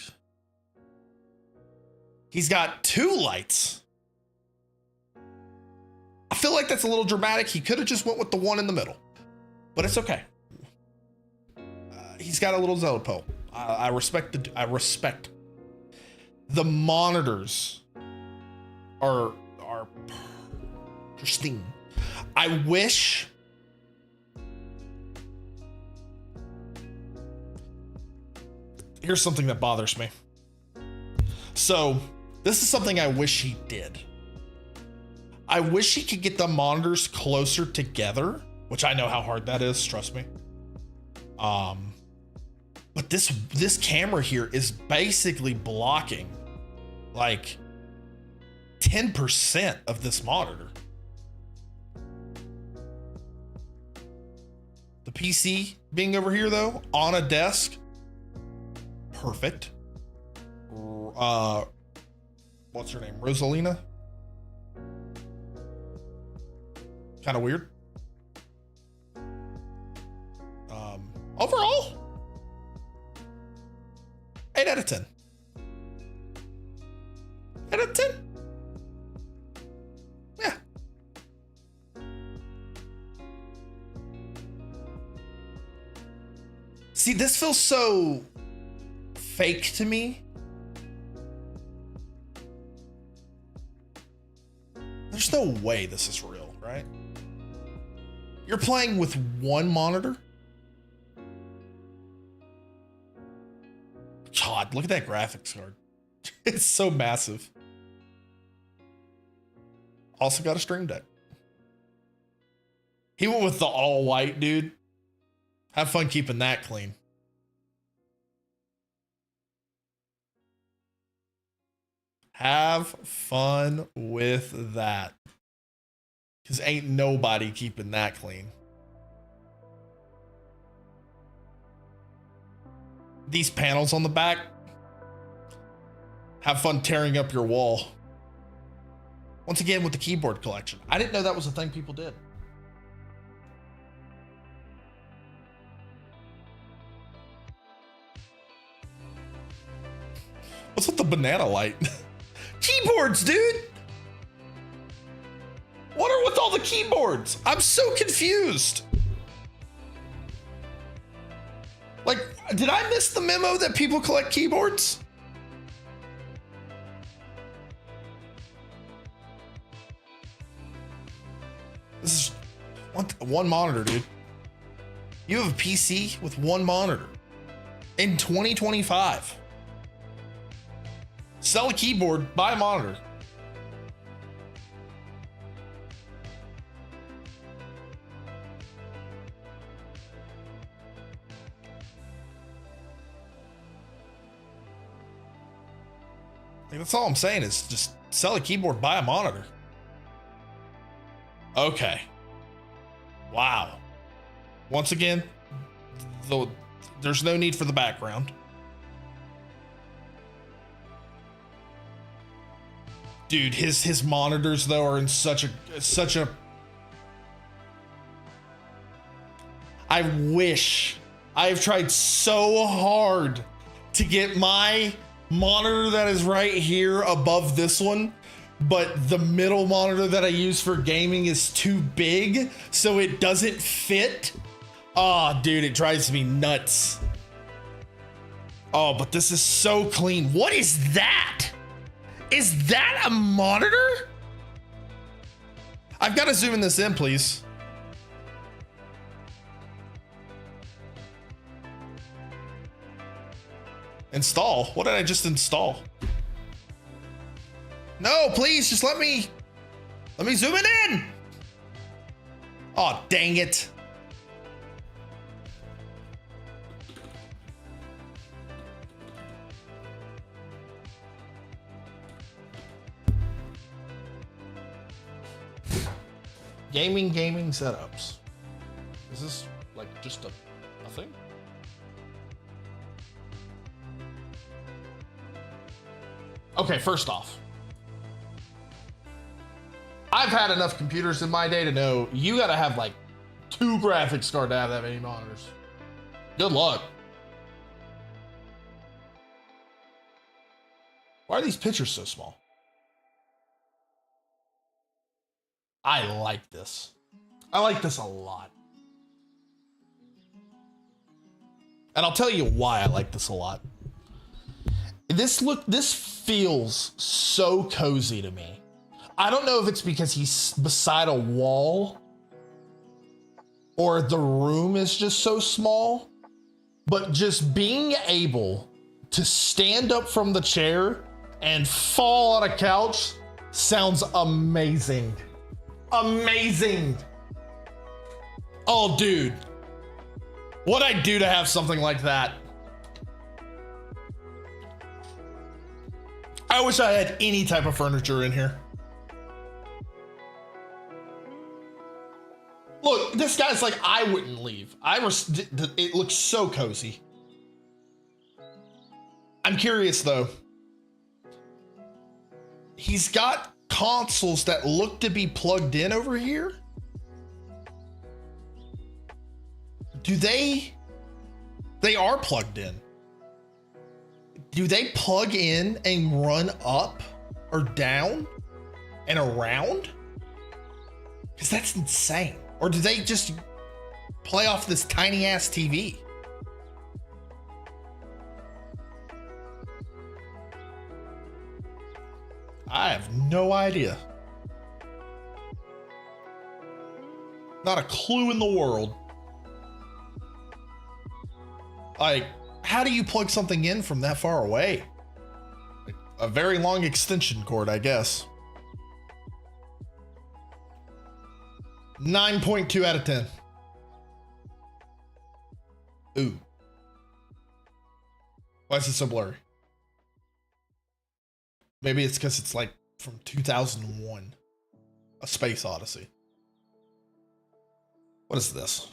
He's got 2 lights. I feel like that's a little dramatic. He could have just went with the one in the middle, but it's okay. He's got a little Zelda pole. I respect the monitors are pristine. I wish here's something that bothers me. So this is something I wish he did. I wish he could get the monitors closer together, which I know how hard that is, trust me. But this camera here is basically blocking like 10% of this monitor. The PC being over here though, on a desk, perfect. What's her name? Rosalina? Kind of weird. Overall, 8 out of 10. 8 out of 10. Yeah. See, this feels so fake to me. There's no way this is real, right? You're playing with one monitor? God, look at that graphics card. It's so massive. Also got a Stream Deck. He went with the all white, dude. Have fun keeping that clean. Have fun with that. Because ain't nobody keeping that clean. These panels on the back. Have fun tearing up your wall. Once again with the keyboard collection. I didn't know that was a thing people did. What's with the banana light? Keyboards, dude! What are with all the keyboards? I'm so confused. Like, did I miss the memo that people collect keyboards? This is one monitor, dude. You have a PC with one monitor in 2025. Sell a keyboard, buy a monitor. Like, that's all I'm saying is just sell a keyboard, buy a monitor. Okay. Wow. Once again, there's no need for the background. Dude, his monitors though are in such a I wish I've tried so hard to get my monitor that is right here above this one, but the middle monitor that I use for gaming is too big, so it doesn't fit. Oh, dude, it drives me nuts. Oh, but this is so clean. What is that? Is that a monitor? I've got to zoom in this in, please. Install? What did I just install? No, please, just let me zoom it in. Oh, dang it. Gaming setups. Is this like just a thing? Okay, first off, I've had enough computers in my day to know you gotta have like 2 graphics cards to have that many monitors. Good luck. Why are these pictures so small? I like this. I like this a lot. And I'll tell you why I like this a lot. This feels so cozy to me. I don't know if it's because he's beside a wall or the room is just so small, but just being able to stand up from the chair and fall on a couch sounds amazing. Amazing. Oh, dude. What'd I do to have something like that? I wish I had any type of furniture in here. Look, this guy's like, I wouldn't leave. It looks so cozy. I'm curious though. He's got consoles that look to be plugged in over here. Do they are plugged in. Do they plug in and run up or down and around? Because that's insane. Or do they just play off this tiny ass TV? I have no idea. Not a clue in the world. Like, how do you plug something in from that far away? Like, a very long extension cord, I guess. 9.2 out of 10. Ooh. Why is it so blurry? Maybe it's because it's like from 2001. A Space Odyssey. What is this?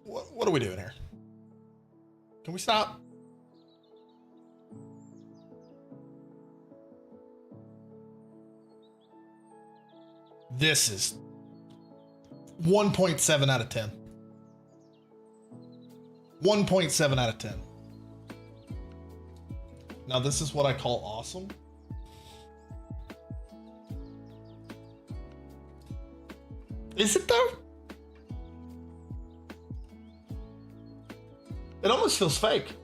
What are we doing here? Can we stop? This is 1.7 out of 10. 1.7 out of 10. Now this is what I call awesome. Is it though? It almost feels fake.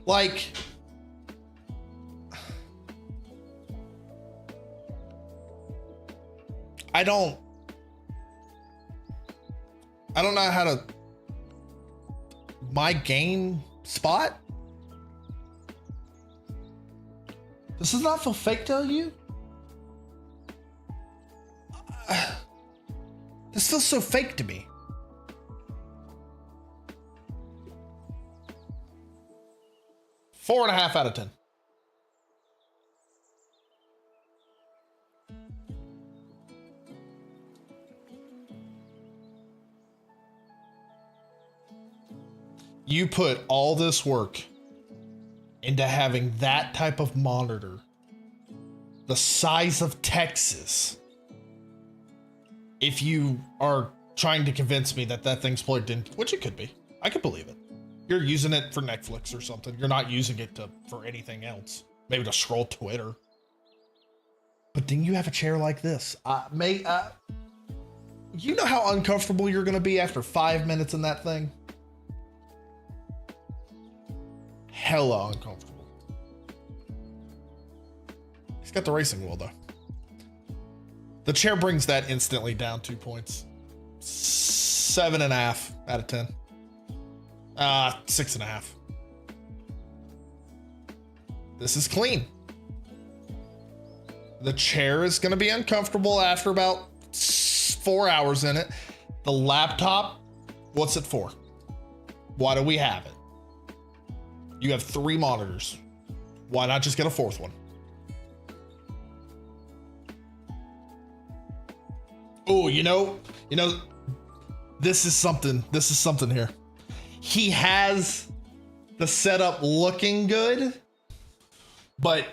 Like, I don't know how to, my game spot. This does not feel fake to you? This feels so fake to me. Four and a half out of 10. You put all this work into having that type of monitor, the size of Texas. If you are trying to convince me that that thing's plugged in, which it could be, I could believe it. You're using it for Netflix or something. You're not using it for anything else. Maybe to scroll Twitter. But then you have a chair like this. You know how uncomfortable you're going to be after 5 minutes in that thing? Hella uncomfortable. He's got the racing wheel though. The chair brings that instantly down 2 points. 7.5 out of 10. 6.5. This is clean. The chair is going to be uncomfortable after about 4 hours in it. The laptop, what's it for? Why do we have it? You have 3 monitors. Why not just get a 4th one? Oh, you know, this is something here. He has the setup looking good, but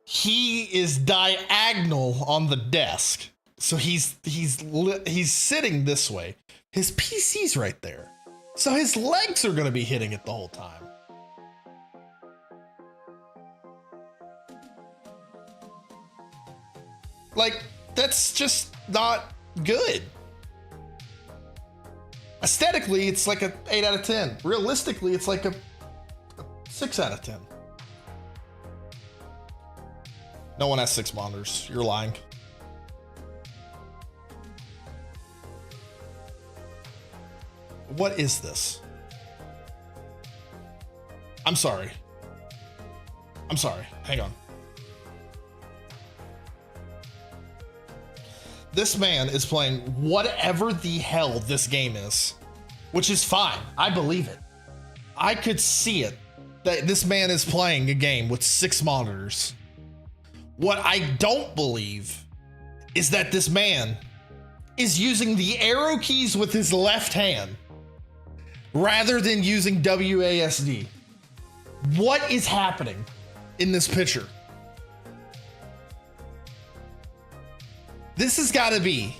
he is diagonal on the desk. So he's sitting this way. His PC's right there. So his legs are going to be hitting it the whole time. Like, that's just not good. Aesthetically, it's like a 8 out of 10. Realistically, it's like a 6 out of 10. No one has 6 monitors. You're lying. What is this? I'm sorry. Hang on. This man is playing whatever the hell this game is, which is fine. I believe it. I could see it, that this man is playing a game with 6 monitors. What I don't believe is that this man is using the arrow keys with his left hand rather than using WASD. What is happening in this picture? This has got to be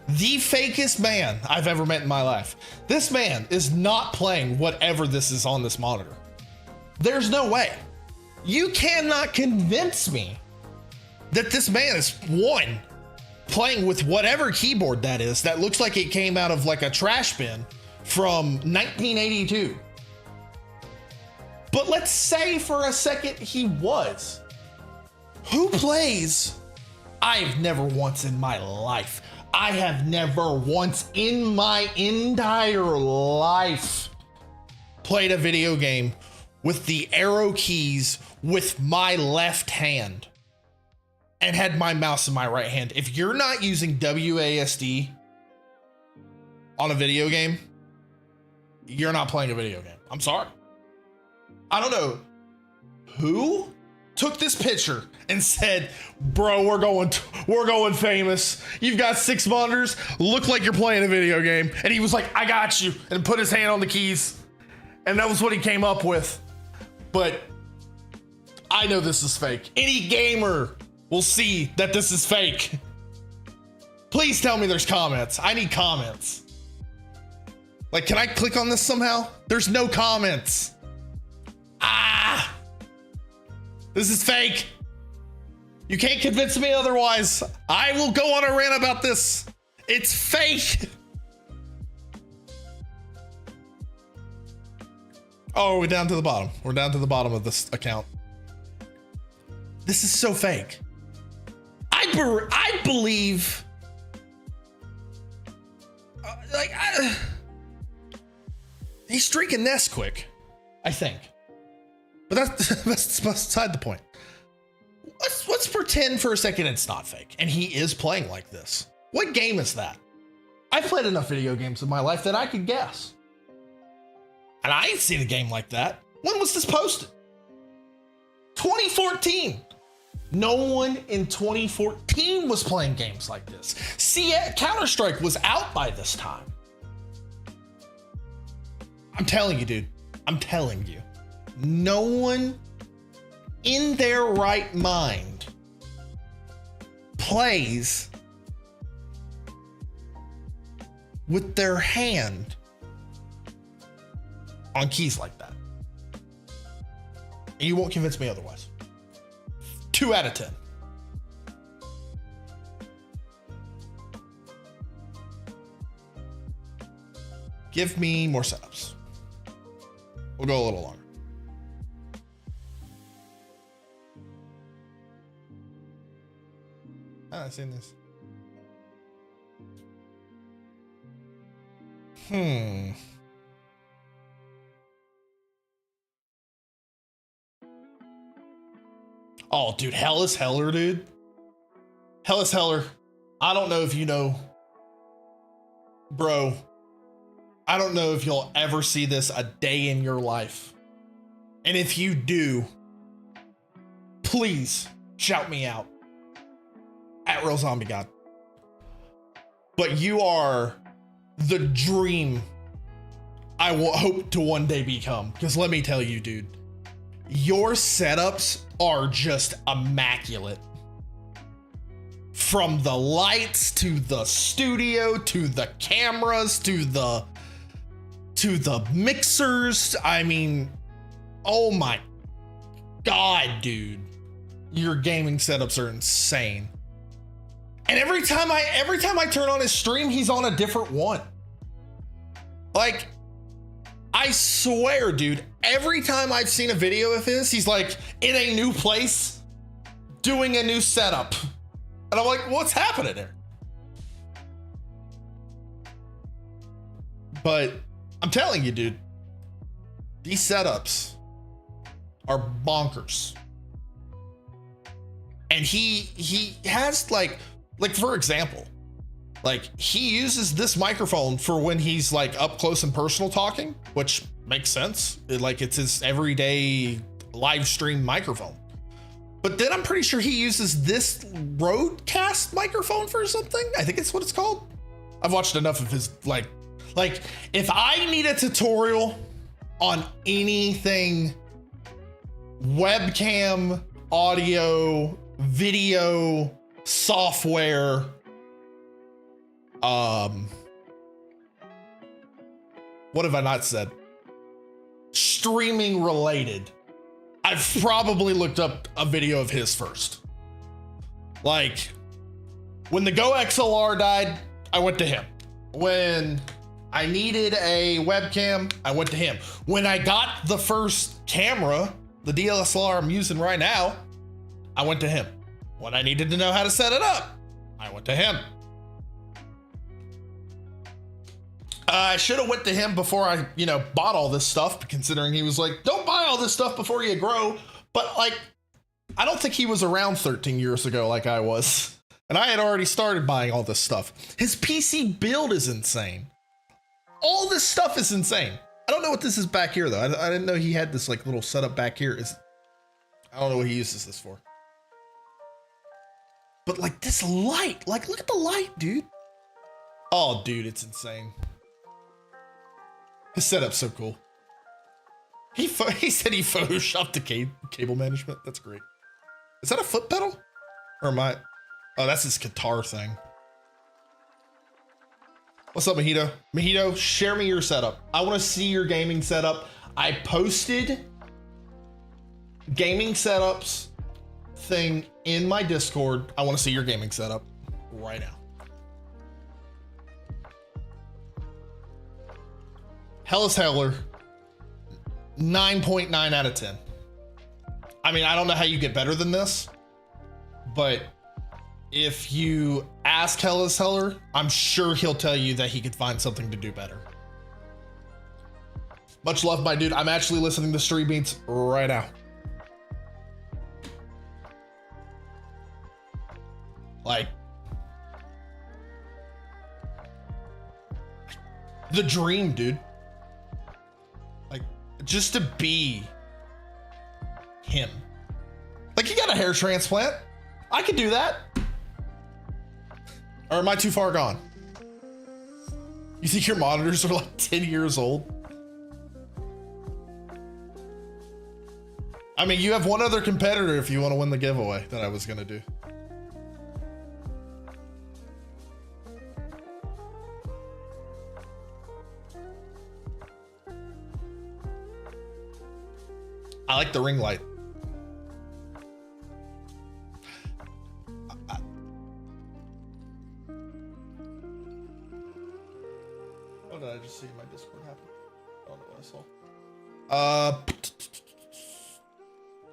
the fakest man I've ever met in my life. This man is not playing whatever this is on this monitor. There's no way. You cannot convince me that this man is, one, playing with whatever keyboard that is, that looks like it came out of like a trash bin, from 1982. But let's say for a second he was. Who plays? I've never once in my life, I have never once in my entire life played a video game with the arrow keys with my left hand and had my mouse in my right hand. If you're not using WASD on a video game, you're not playing a video game. I'm sorry. I don't know who took this picture and said, bro, we're going famous. You've got 6 monitors, look like you're playing a video game. And he was like, I got you, and put his hand on the keys. And that was what he came up with. But I know this is fake. Any gamer will see that this is fake. Please tell me there's comments. I need comments. Like, can I click on this somehow? There's no comments. This is fake. You can't convince me otherwise. I will go on a rant about this. It's fake. Oh, we're down to the bottom. We're down to the bottom of this account. This is so fake. I believe. He's drinking Nesquik, I think. But that's beside the point. Let's pretend for a second it's not fake and he is playing like this. What game is that? I've played enough video games in my life that I could guess. And I ain't seen a game like that. When was this posted? 2014. No one in 2014 was playing games like this. See, Counter-Strike was out by this time. I'm telling you, dude. I'm telling you. No one in their right mind plays with their hand on keys like that. And you won't convince me otherwise. 2 out of 10. Give me more setups. We'll go a little longer. I've seen this. Oh, dude, Hell is Heller, dude. Hell is Heller. I don't know if you know, bro. I don't know if you'll ever see this a day in your life. And if you do, please shout me out at Real Zombie God. But you are the dream I will hope to one day become. Because let me tell you, dude, your setups are just immaculate. From the lights to the studio to the cameras to the mixers. I mean, oh my God, dude, your gaming setups are insane. And every time I turn on his stream, he's on a different one. Like, I swear, dude, every time I've seen a video of his, he's like in a new place doing a new setup. And I'm like, what's happening there? But I'm telling you, dude, these setups are bonkers. And he has like for example, like he uses this microphone for when he's like up close and personal talking, which makes sense. It's his everyday live stream microphone. But then I'm pretty sure he uses this Rodecaster microphone for something. I think it's what it's called. I've watched enough of his like if I need a tutorial on anything webcam, audio, video, software, what have I not said? Streaming related. I've probably looked up a video of his first. Like when the Go XLR died, I went to him. When I needed a webcam. I went to him. When I got the first camera, the DSLR I'm using right now, I went to him. When I needed to know how to set it up, I went to him. I should have went to him before I, bought all this stuff, considering he was like, don't buy all this stuff before you grow. But like, I don't think he was around 13 years ago like I was. And I had already started buying all this stuff. His PC build is insane. All this stuff is insane. I don't know what this is back here though. I didn't know he had this like little setup back here. I don't know what he uses this for. But like this light, like look at the light, dude. Oh, dude, it's insane. His setup's so cool. He said he photoshopped the cable management. That's great. Is that a foot pedal? Or am I? Oh, that's his guitar thing. What's up, Mojito? Mojito, share me your setup. I want to see your gaming setup. I posted gaming setups thing in my Discord. I want to see your gaming setup right now. Hellas Heller, 9.9 out of 10. I mean, I don't know how you get better than this, but if you ask Hellas Heller, I'm sure he'll tell you that he could find something to do better. Much love, my dude. I'm actually listening to Street Beats right now. Like, the dream, dude. Like, just to be him. Like, you got a hair transplant. I could do that. Or am I too far gone? You think your monitors are like 10 years old? I mean, you have one other competitor if you want to win the giveaway that I was going to do. I like the ring light. What did I just see in my Discord happen? I don't know what I saw.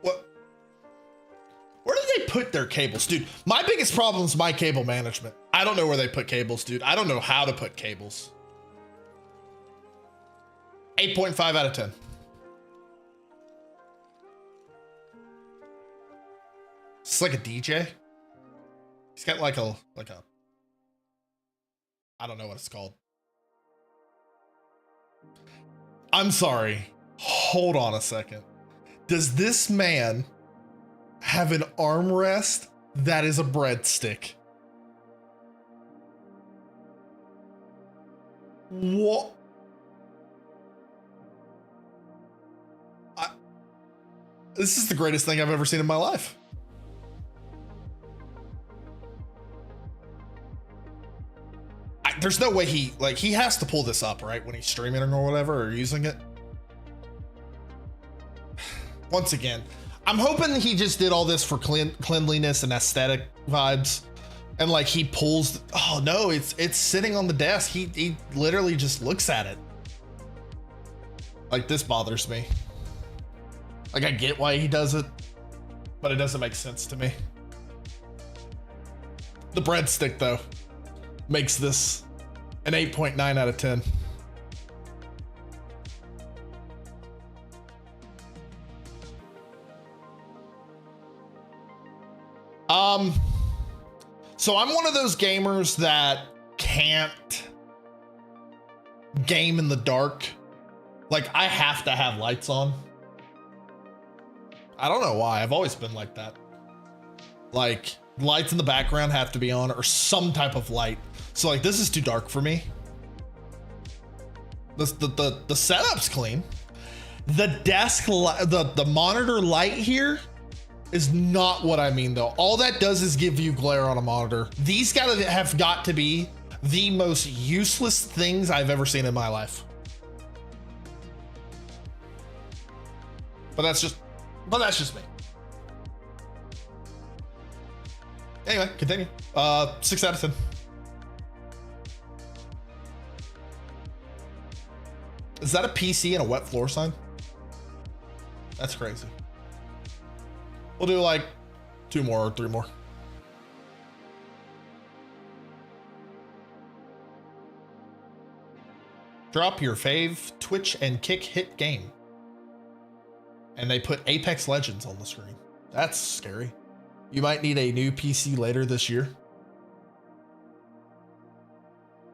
What? Where do they put their cables, dude? My biggest problem is my cable management. I don't know where they put cables, dude. I don't know how to put cables. 8.5 out of 10. It's like a DJ. He's got like a, I don't know what it's called. I'm sorry. Hold on a second. Does this man have an armrest that is a breadstick? What? This is the greatest thing I've ever seen in my life. There's no way he has to pull this up, right? When he's streaming or whatever, or using it. Once again, I'm hoping he just did all this for cleanliness and aesthetic vibes. And like he pulls, oh no, it's sitting on the desk. He literally just looks at it. Like this bothers me. Like I get why he does it, but it doesn't make sense to me. The breadstick though makes this an 8.9 out of 10. So I'm one of those gamers that can't game in the dark. Like I have to have lights on. I don't know why. I've always been like that. Like lights in the background have to be on or some type of light. So like this is too dark for me. The setup's clean. The desk, the monitor light here is not what I mean though. All that does is give you glare on a monitor. These have got to be the most useless things I've ever seen in my life. But that's just me. Anyway, continue. 6 out of 10. Is that a PC and a wet floor sign? That's crazy. We'll do like 2 more or 3 more. Drop your fave Twitch and Kick hit game. And they put Apex Legends on the screen. That's scary. You might need a new PC later this year.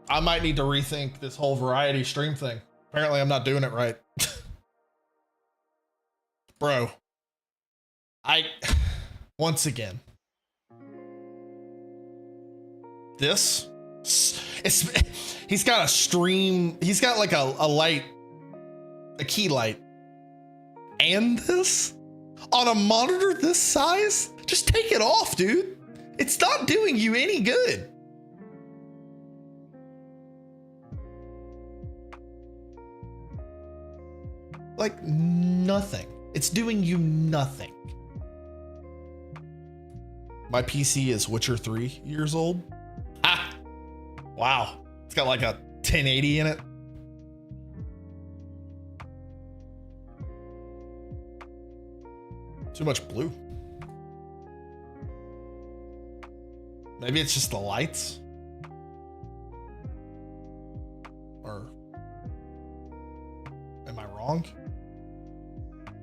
I might need to rethink this whole variety stream thing. Apparently I'm not doing it right. Bro. Once again. This, he's got a stream, he's got like a light, a key light. And this? On a monitor this size? Just take it off, dude. It's not doing you any good. Like nothing. It's doing you nothing. My PC is Witcher 3 years old. Ah, wow. It's got like a 1080 in it. Too much blue. Maybe it's just the lights. Or am I wrong?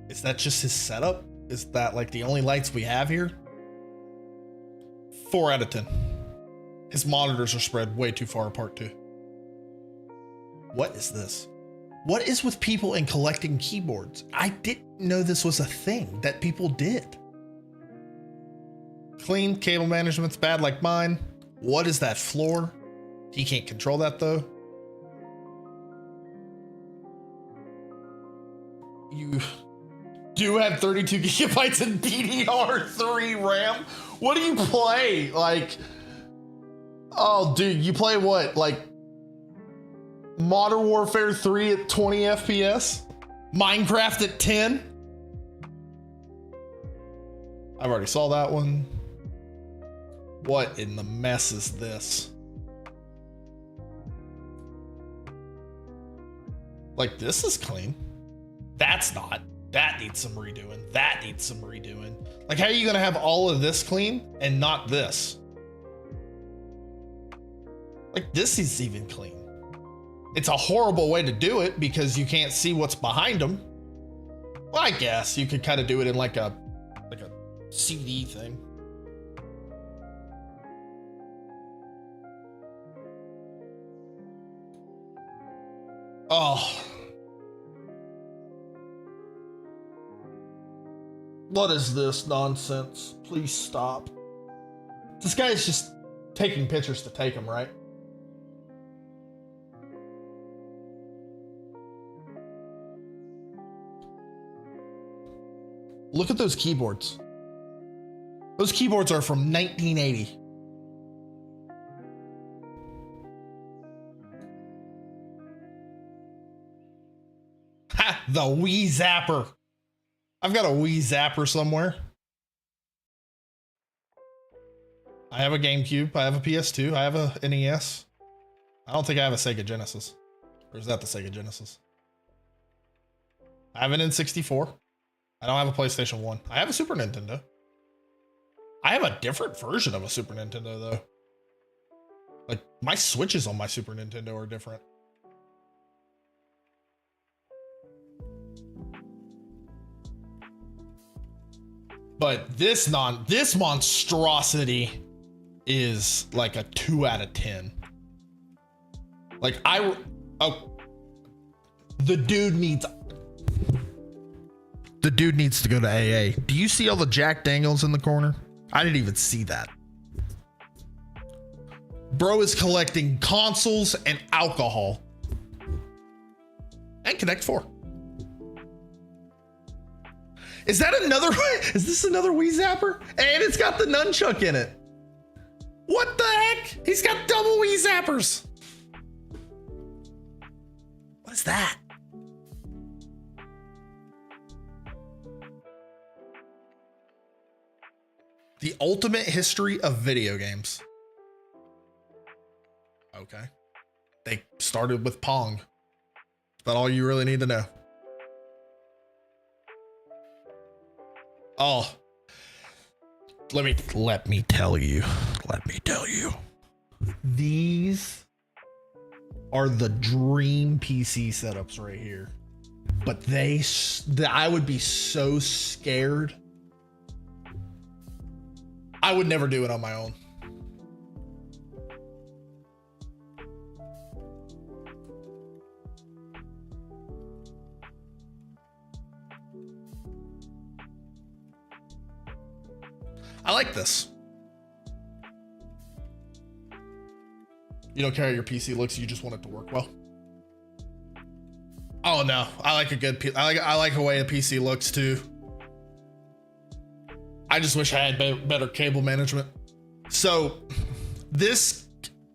Is that just his setup? Is that like the only lights we have here? 4 out of 10. His monitors are spread way too far apart too. What is this? What is with people and collecting keyboards? I didn't know this was a thing that people did. Clean cable management's bad like mine. What is that floor? He can't control that though. You do have 32 gigabytes of DDR3 RAM. What do you play? Like, oh dude, you play what? Like Modern Warfare 3 at 20 FPS? Minecraft at 10? I've already saw that one. What in the mess is this? Like, this is clean. That's not. That needs some redoing. That needs some redoing. Like, how are you gonna have all of this clean and not this? Like, this is even clean. It's a horrible way to do it because you can't see what's behind them. Well, I guess you could kind of do it in like a CD thing. Oh. What is this nonsense? Please stop. This guy is just taking pictures to take them, right? Look at those keyboards. Those keyboards are from 1980. Ha! The Wii Zapper. I've got a Wii Zapper somewhere. I have a GameCube. I have a PS2. I have a NES. I don't think I have a Sega Genesis. Or is that the Sega Genesis? I have an N64. I don't have a PlayStation 1. I have a Super Nintendo. I have a different version of a Super Nintendo though. Like my switches on my Super Nintendo are different. But this monstrosity is like a 2 out of 10. Like the dude needs to go to AA. Do you see all the Jack Daniels in the corner? I didn't even see that. Bro is collecting consoles and alcohol. And Connect 4. Is this another Wii Zapper? And it's got the nunchuck in it. What the heck? He's got double Wii Zappers. What is that? The ultimate history of video games. Okay. They started with Pong. that all you really need to know? Oh, let me tell you. These are the dream PC setups right here. But I would be so scared. I would never do it on my own. I like this. You don't care how your PC looks, you just want it to work well. Oh no, I like a good I like the way a PC looks too. I just wish I had better cable management. So this,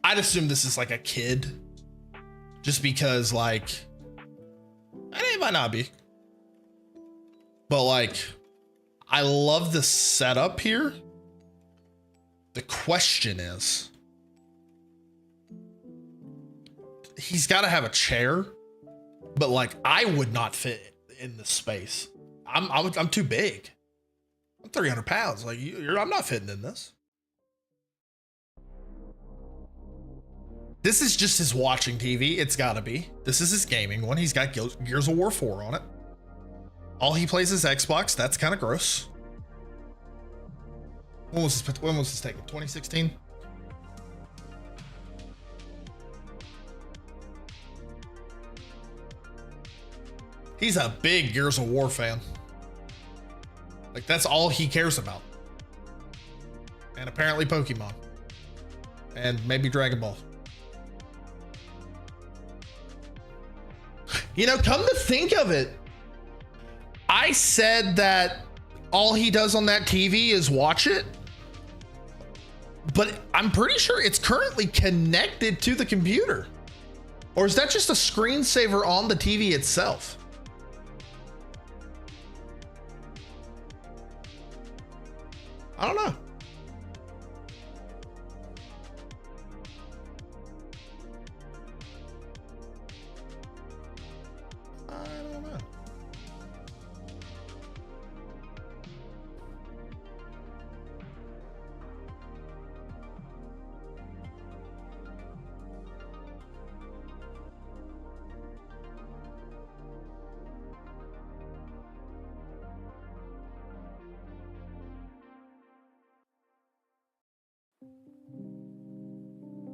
I'd assume this is like a kid, just because like, and it might not be, but like, I love the setup here. The question is, he's got to have a chair, but like, I would not fit in this space. I'm too big. I'm 300 pounds. Like I'm not fitting in this. This is just his watching TV. It's gotta be. This is his gaming one. He's got Gears of War 4 on it. All he plays is Xbox. That's kind of gross. When was this taken? 2016? He's a big Gears of War fan. Like that's all he cares about. And apparently Pokemon. And maybe Dragon Ball. You know, come to think of it, I said that all he does on that TV is watch it, but I'm pretty sure it's currently connected to the computer. Or is that just a screensaver on the TV itself? I don't know. I don't know.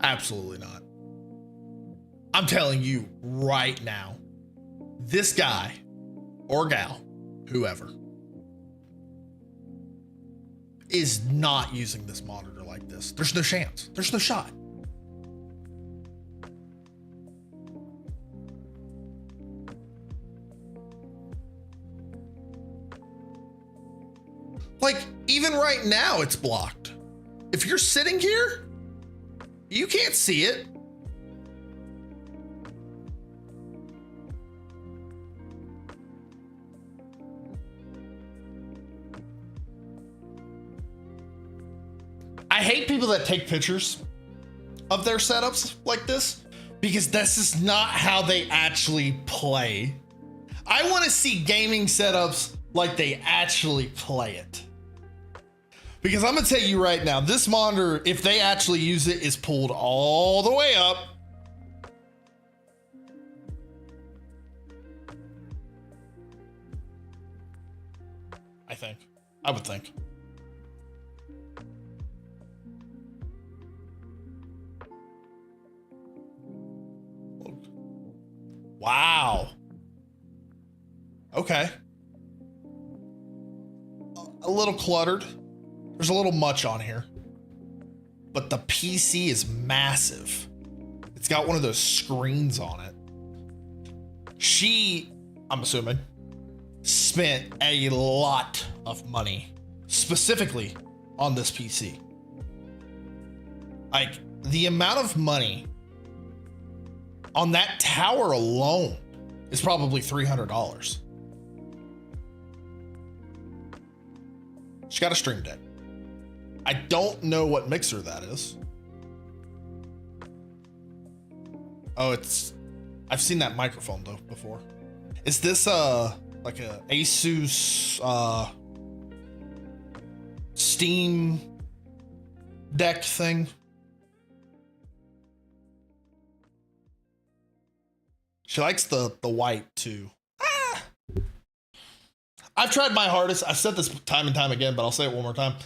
Absolutely not. I'm telling you right now, this guy or gal, whoever, is not using this monitor like this. There's no chance. There's no shot. Like, even right now, it's blocked. If you're sitting here, you can't see it. I hate people that take pictures of their setups like this, because this is not how they actually play. I want to see gaming setups like they actually play it. Because I'm gonna tell you right now, this monitor, if they actually use it, is pulled all the way up. I would think. Wow. Okay. A little cluttered. There's a little much on here. But the PC is massive. It's got one of those screens on it. She, I'm assuming, spent a lot of money specifically on this PC. Like, the amount of money on that tower alone is probably $300. She got a Stream Deck. I don't know what mixer that is. Oh, it's I've seen that microphone though before. Is this like a Asus Steam Deck thing? She likes the white too. I've tried my hardest. I've said this time and time again, but I'll say it one more time.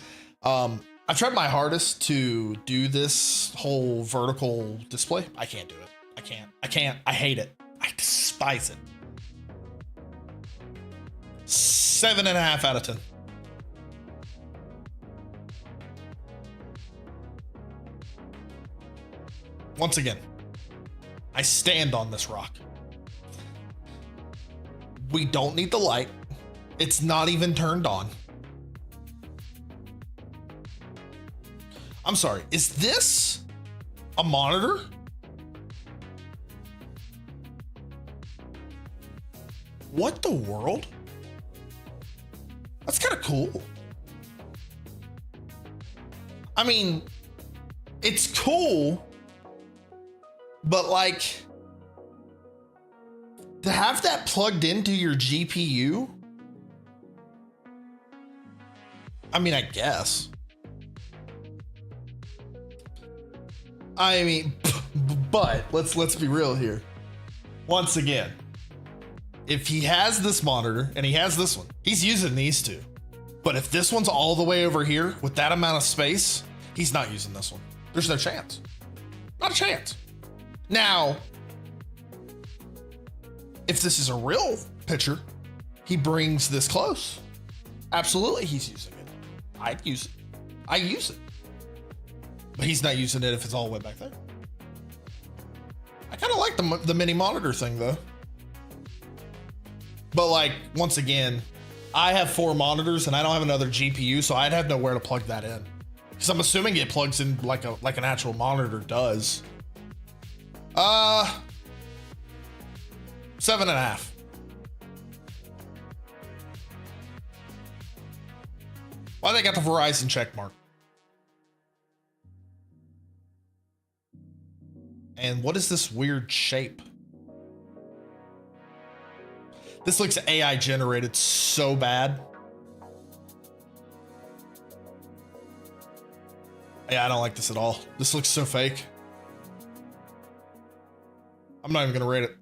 I've tried my hardest to do this whole vertical display. I can't do it. I can't. I hate it. I despise it. 7.5 out of 10. Once again, I stand on this rock. We don't need the light. It's not even turned on. I'm sorry, is this a monitor? What the world? That's kind of cool. I mean, it's cool, but like, to have that plugged into your GPU? I mean, I guess. I mean, but let's be real here. Once again, if he has this monitor and he has this one, he's using these two. But if this one's all the way over here with that amount of space, he's not using this one. There's no chance. Not a chance. Now, if this is a real picture, he brings this close. Absolutely, he's using it. I'd use it. I use it. But he's not using it if it's all the way back there. I kind of like the mini monitor thing though. But like, once again, I have 4 monitors and I don't have another GPU, so I'd have nowhere to plug that in. Because I'm assuming it plugs in like an actual monitor does. 7.5. Why they got the Verizon check mark? And what is this weird shape? This looks AI generated so bad. Yeah, I don't like this at all. This looks so fake. I'm not even gonna rate it.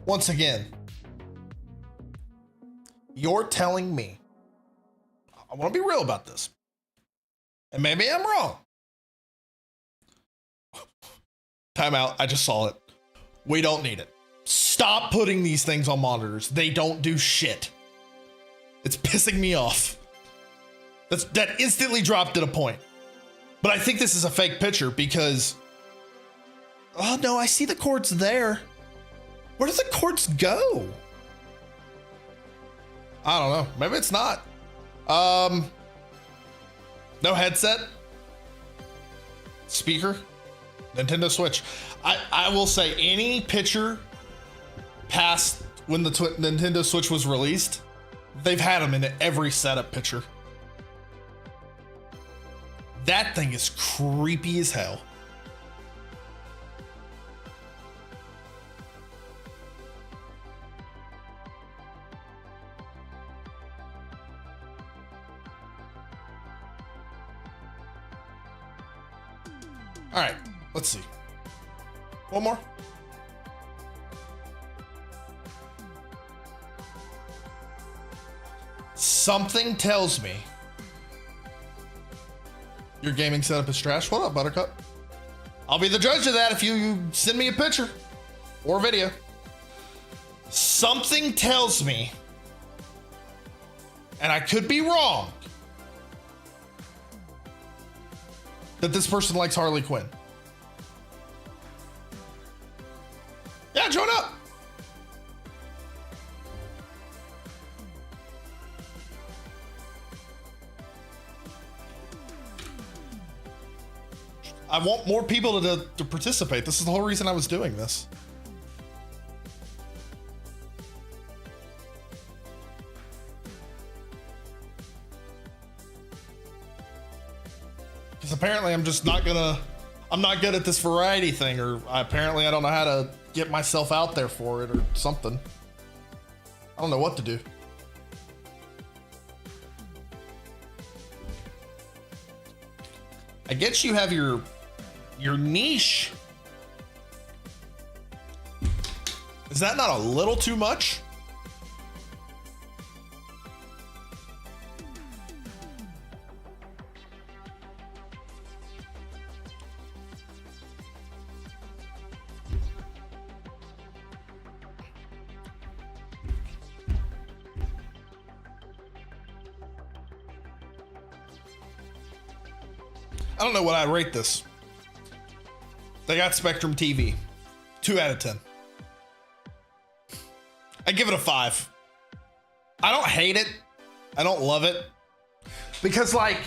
Once again, you're telling me, I want to be real about this, and maybe I'm wrong. Time out. I just saw it. We don't need it. Stop putting these things on monitors. They don't do shit. It's pissing me off. That instantly dropped at a point. But I think this is a fake picture because, oh no, I see the cords there. Where do the cords go? I don't know. Maybe it's not. No headset. Speaker. Nintendo Switch. I will say any picture past when the Nintendo Switch was released, they've had them in every setup picture. That thing is creepy as hell. All right, let's see. One more. Something tells me your gaming setup is trash. What up, Buttercup? I'll be the judge of that if you send me a picture or video. Something tells me, and I could be wrong, that this person likes Harley Quinn. Yeah, join up. I want more people to participate. This is the whole reason I was doing this. Because apparently I'm just not gonna, I'm not good at this variety thing, or apparently I don't know how to get myself out there for it or something. I don't know what to do. I guess you have your niche. Is that not a little too much? I don't know what I rate this. They got Spectrum TV. 2 out of 10. I give it a 5. I don't hate it. I don't love it. Because like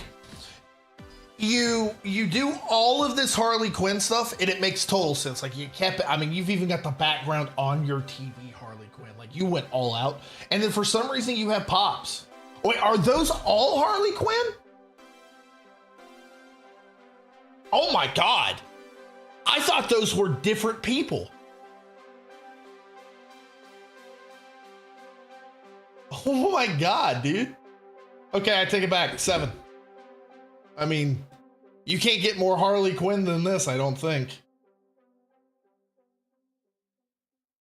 you do all of this Harley Quinn stuff and it makes total sense. Like you kept, I mean, you've even got the background on your TV Harley Quinn. Like you went all out. And then for some reason you have Pops. Wait, are those all Harley Quinn? Oh my God. I thought those were different people. Oh my God, dude. Okay, I take it back. 7. I mean, you can't get more Harley Quinn than this, I don't think.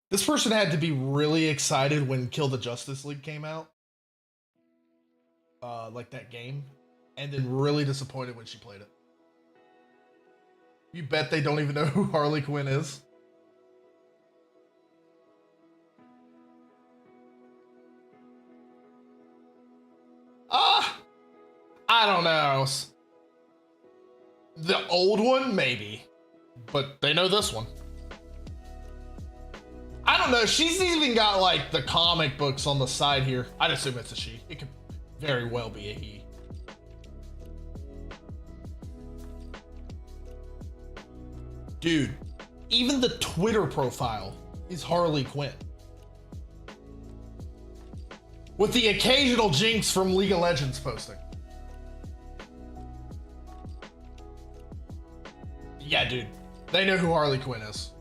This person had to be really excited when Kill the Justice League came out. Like that game. And then really disappointed when she played it. You bet they don't even know who Harley Quinn is. I don't know. The old one, maybe. But they know this one. I don't know. She's even got like the comic books on the side here. I'd assume it's a she. It could very well be a he. Dude, even the Twitter profile is Harley Quinn. With the occasional Jinx from League of Legends posting. Yeah, dude. They know who Harley Quinn is.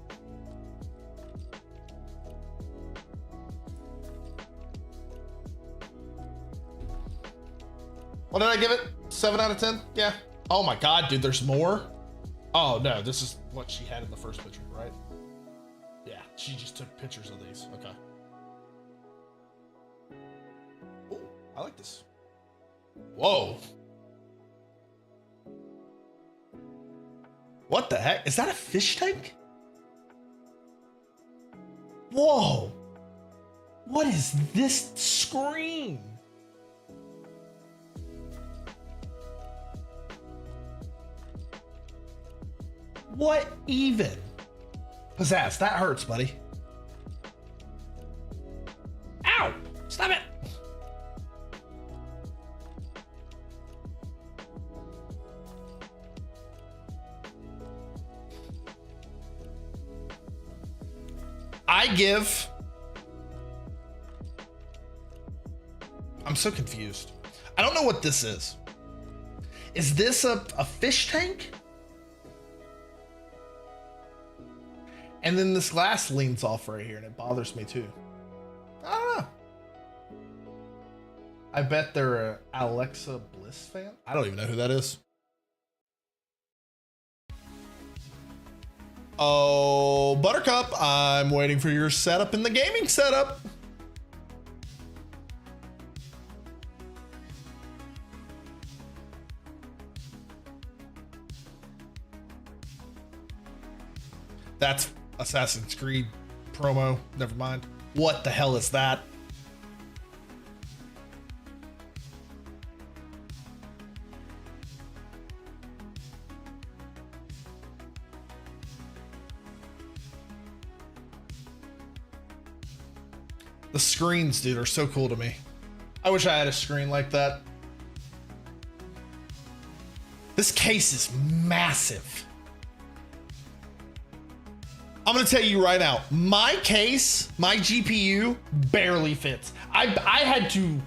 What did I give it? 7 out of 10? Yeah. Oh my God, dude, there's more? Oh no, this is what she had in the first picture, right? Yeah, she just took pictures of these. Okay. Oh, I like this. Whoa. What the heck? Is that a fish tank? Whoa. What is this screen? What even? Pizzazz, that hurts, buddy. Ow! Stop it! I'm so confused. I don't know what this is. Is this a fish tank? And then this glass leans off right here and it bothers me too. I don't know. I bet they're a Alexa Bliss fan. I don't even know who that is. Oh, Buttercup, I'm waiting for your setup in the gaming setup. That's Assassin's Creed promo. Never mind. What the hell is that? The screens, dude, are so cool to me. I wish I had a screen like that. This case is massive. I'm gonna tell you right now, my case, my GPU barely fits. I had to,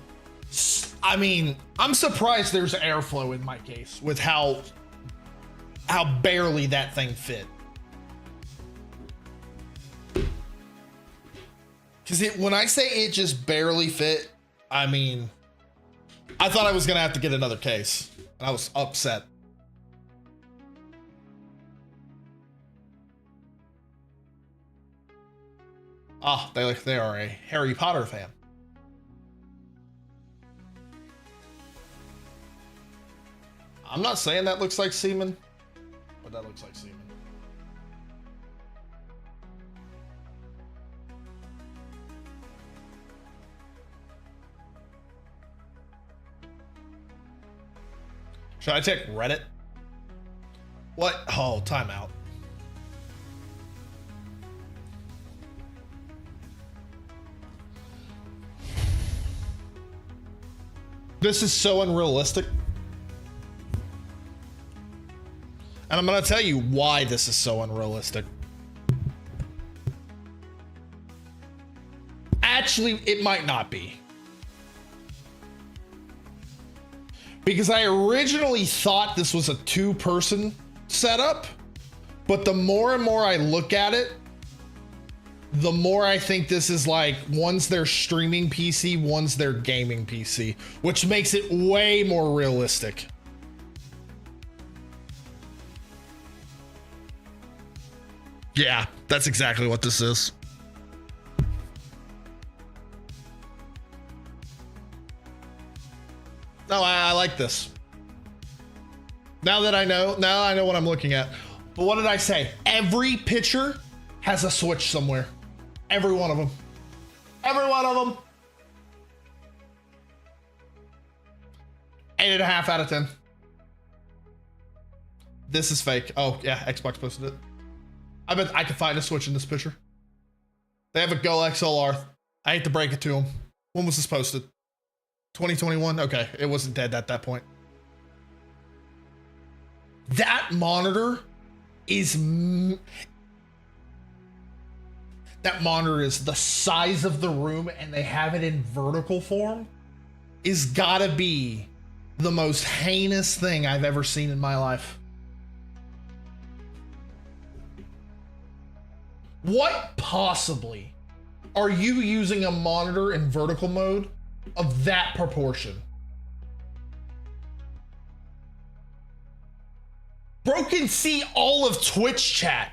I mean, I'm surprised there's airflow in my case with how how barely that thing fit. Because when I say it just barely fit, I mean, I thought I was going to have to get another case. And I was upset. Ah, they are a Harry Potter fan. I'm not saying that looks like semen, but that looks like semen. Should I check Reddit? What? Oh, timeout. This is so unrealistic. And I'm going to tell you why this is so unrealistic. Actually, it might not be. Because I originally thought this was a two-person setup, but the more and more I look at it, the more I think this is like, one's their streaming PC, one's their gaming PC, which makes it way more realistic. Yeah, that's exactly what this is. No, I like this. Now I know what I'm looking at. But what did I say? Every picture has a switch somewhere. Every one of them. Every one of them. 8.5 out of 10. This is fake. Oh, yeah, Xbox posted it. I bet I could find a switch in this picture. They have a Go XLR. I hate to break it to them. When was this posted? 2021? Okay, it wasn't dead at that point. That monitor is... That monitor is the size of the room and they have it in vertical form is gotta be the most heinous thing I've ever seen in my life. What possibly are you using a monitor in vertical mode of that proportion? Bro can see all of Twitch chat.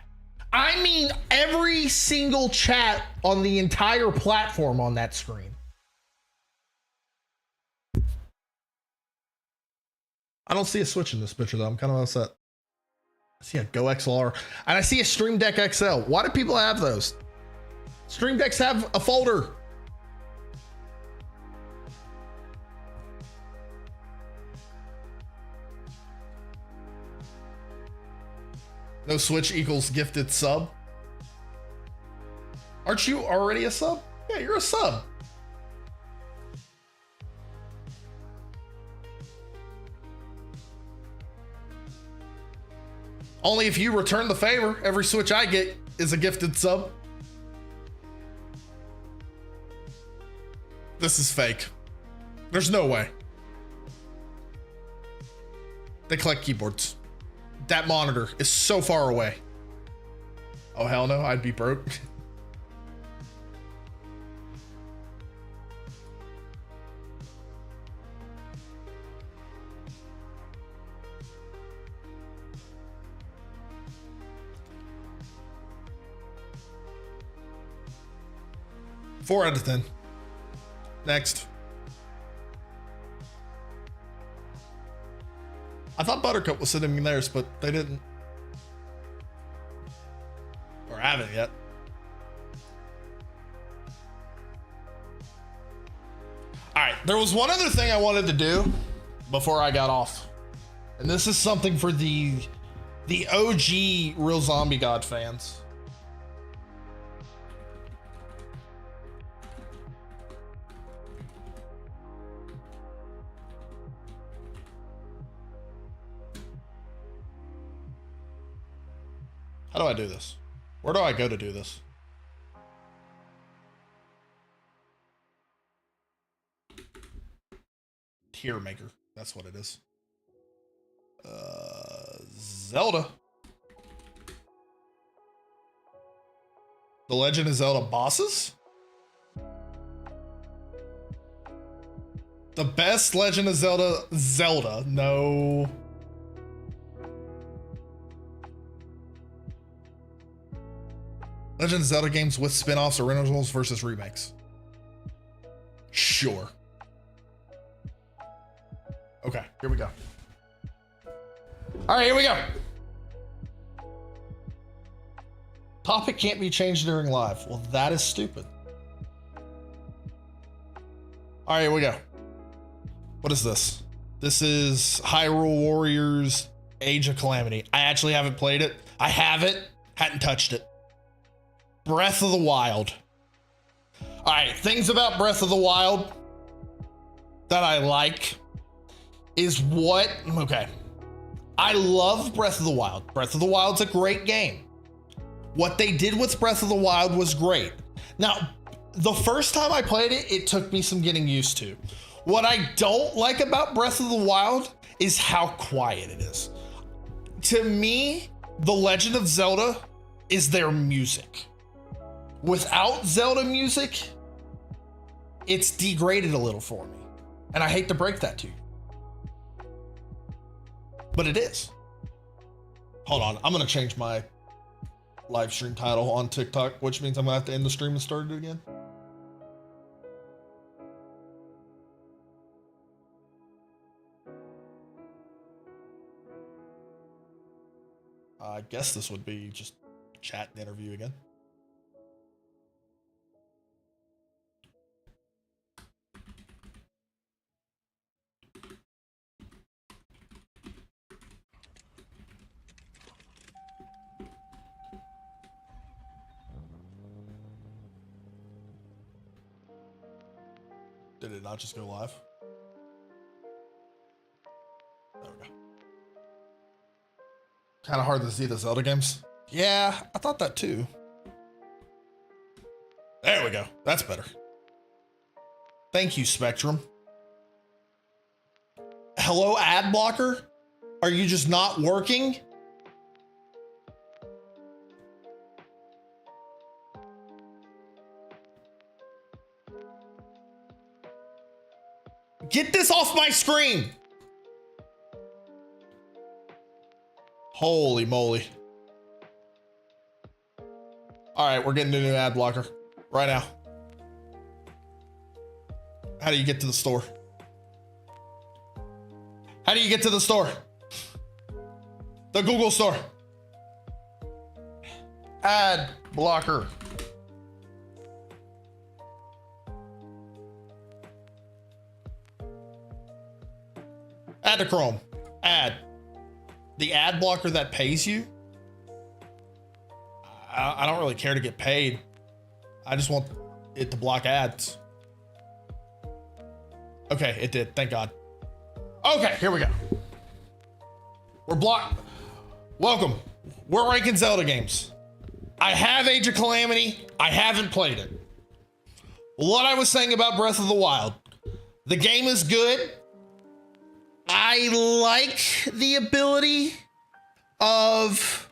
I mean, every single chat on the entire platform on that screen. I don't see a switch in this picture though. I'm kind of upset. I see a Go XLR and I see a Stream Deck XL. Why do people have those? Stream Decks have a folder. No switch equals gifted sub. Aren't you already a sub? Yeah, you're a sub. Only if you return the favor, every switch I get is a gifted sub. This is fake. There's no way. They collect keyboards. That monitor is so far away. Oh, hell no, I'd be broke. Four out of 10. Next. I thought Buttercup was sitting in theirs, but they didn't. Or haven't yet. All right, there was one other thing I wanted to do before I got off. And this is something for the OG Real Zombie God fans. How do I do this? Where do I go to do this? Tier maker. That's what it is. Zelda. The Legend of Zelda bosses? The best Legend of Zelda. No. Legend of Zelda games with spin-offs, originals versus remakes. Sure. Okay, here we go. All right, here we go. Topic can't be changed during live. Well, that is stupid. All right, here we go. What is this? This is Hyrule Warriors Age of Calamity. I actually haven't played it. I have it, hadn't touched it. Breath of the Wild. All right, things about Breath of the Wild that I like is okay. I love Breath of the Wild. Breath of the Wild's a great game. What they did with Breath of the Wild was great. Now, the first time I played it, it took me some getting used to. What I don't like about Breath of the Wild is how quiet it is. To me, The Legend of Zelda is their music. Without Zelda music, it's degraded a little for me. And I hate to break that to you. But it is. Hold on, I'm gonna change my live stream title on TikTok, which means I'm gonna have to end the stream and start it again. I guess this would be just chat and interview again. Did it not just go live? There we go. Kind of hard to see the Zelda games. Yeah, I thought that too. There we go. That's better. Thank you, Spectrum. Hello, ad blocker? Are you just not working? Get this off my screen. Holy moly. All right, we're getting a new ad blocker right now. How do you get to the store? How do you get to the store? The Google store. Ad blocker. Add to Chrome. Add. The ad blocker that pays you. I don't really care to get paid. I just want it to block ads. Okay, it did. Thank God. Okay, here we go. We're blocked. Welcome. We're ranking Zelda games. I have Age of Calamity. I haven't played it. What I was saying about Breath of the Wild. The game is good. I like the ability of...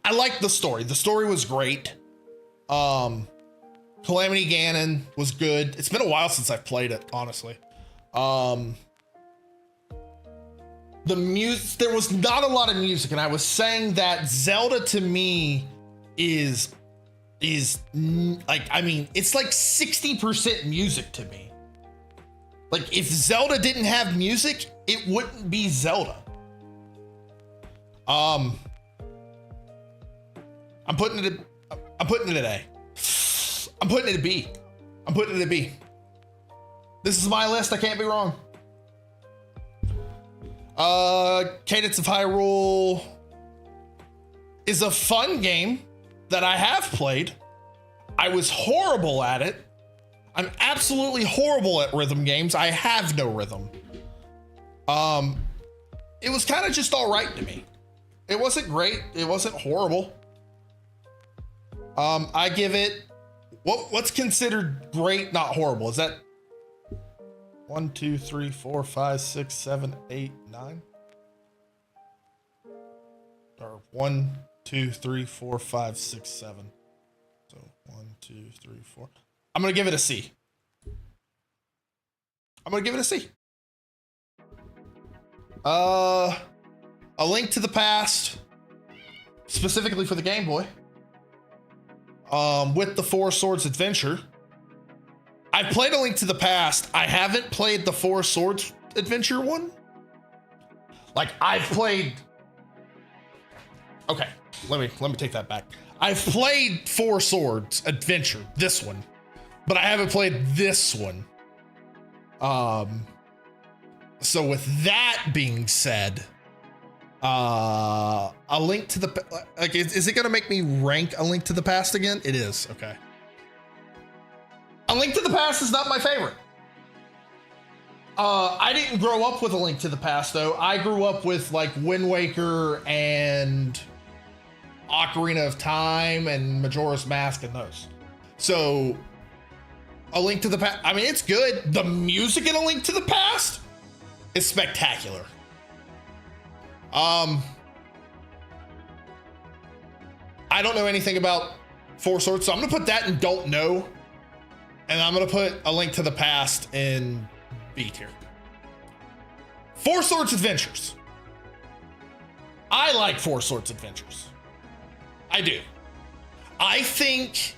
I like the story. The story was great. Calamity Ganon was good. It's been a while since I've played it, honestly. The music, there was not a lot of music, and I was saying that Zelda to me is like, I mean, it's like 60% music to me. Like, if Zelda didn't have music, it wouldn't be Zelda. I'm putting it an A. I'm putting it a B. I'm putting it a B. This is my list. I can't be wrong. Cadence of Hyrule is a fun game that I have played. I was horrible at it. I'm absolutely horrible at rhythm games. I have no rhythm. It was kind of just all right to me. It wasn't great. It wasn't horrible. I give it, what's considered great, not horrible? Is that 1, 2, 3, 4, 5, 6, 7, 8, 9? or 1, 2, 3, 4, 5, 6, 7. So 1, 2, 3, 4. I'm gonna give it a C. I'm gonna give it a C. A Link to the Past, specifically for the Game Boy, with the Four Swords Adventure. I've played A Link to the Past. I haven't played the Four Swords Adventure one. Like I've played. Okay, let me take that back. I've played Four Swords Adventure, this one, but I haven't played this one. So with that being said, A Link to the, like, is it gonna make me rank A Link to the Past again? It is. Okay. A Link to the Past is not my favorite. I didn't grow up with A Link to the Past though. I grew up with like Wind Waker and Ocarina of Time and Majora's Mask and those. So A Link to the Past, I mean, it's good. The music in A Link to the Past is spectacular. I don't know anything about Four Swords, so I'm gonna put that in don't know. And I'm gonna put A Link to the Past in B tier. Four Swords Adventures. I like Four Swords Adventures. I do. I think,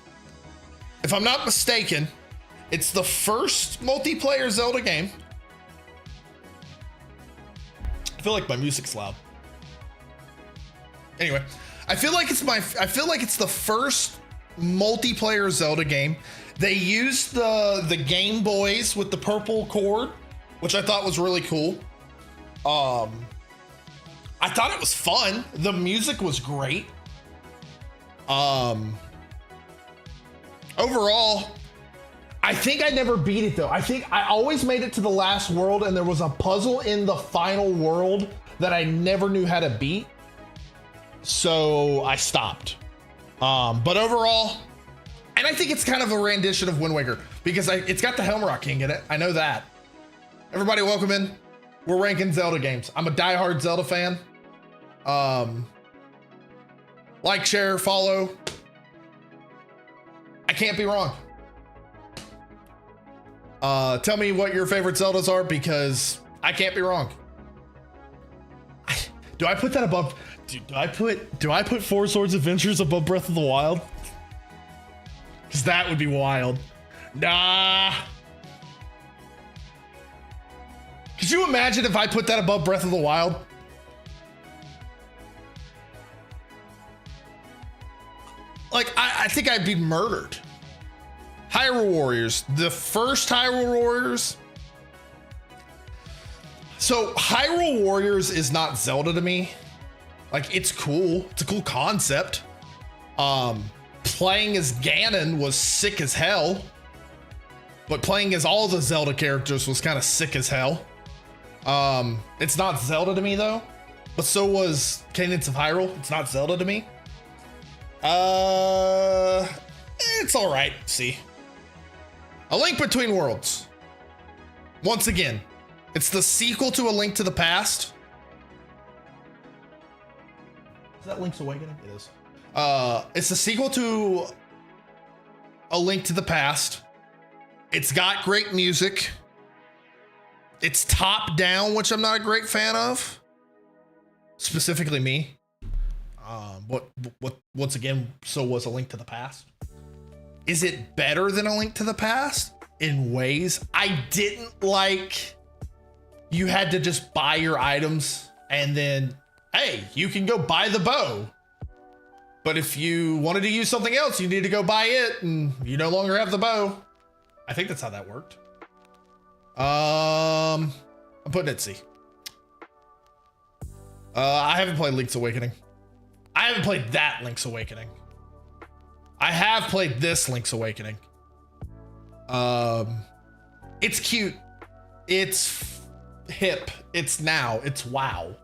if I'm not mistaken, it's the first multiplayer Zelda game. I feel like my music's loud. Anyway, I feel like it's the first multiplayer Zelda game. They used the Game Boys with the purple cord, which I thought was really cool. I thought it was fun. The music was great. Overall, I think I never beat it though. I think I always made it to the last world and there was a puzzle in the final world that I never knew how to beat. So I stopped. But overall, and I think it's kind of a rendition of Wind Waker because it's got the Helm Rock King in it. I know that. Everybody welcome in. We're ranking Zelda games. I'm a diehard Zelda fan. Like, share, follow. I can't be wrong. Tell me what your favorite Zeldas are because I can't be wrong. Do I put that above? Do I put Four Swords Adventures above Breath of the Wild? Because that would be wild. Nah. Could you imagine if I put that above Breath of the Wild? Like, I think I'd be murdered. Hyrule Warriors, the first Hyrule Warriors. So Hyrule Warriors is not Zelda to me. Like, it's cool. It's a cool concept. Playing as Ganon was sick as hell. But playing as all the Zelda characters was kind of sick as hell. It's not Zelda to me though. But so was Cadence of Hyrule. It's not Zelda to me. It's all right. See, A Link Between Worlds. Once again, it's the sequel to A Link to the Past. Is that Link's Awakening? It is. It's the sequel to A Link to the Past. It's got great music. It's top down, which I'm not a great fan of. Specifically me. Once again, so was A Link to the Past. Is it better than A Link to the Past? In ways. I didn't like you had to just buy your items and then, hey, you can go buy the bow. But if you wanted to use something else, you need to go buy it and you no longer have the bow. I think that's how that worked. I'm putting it C. I haven't played Link's Awakening. I haven't played that Link's Awakening. I have played this Link's Awakening. It's cute. It's hip. It's now. It's wow.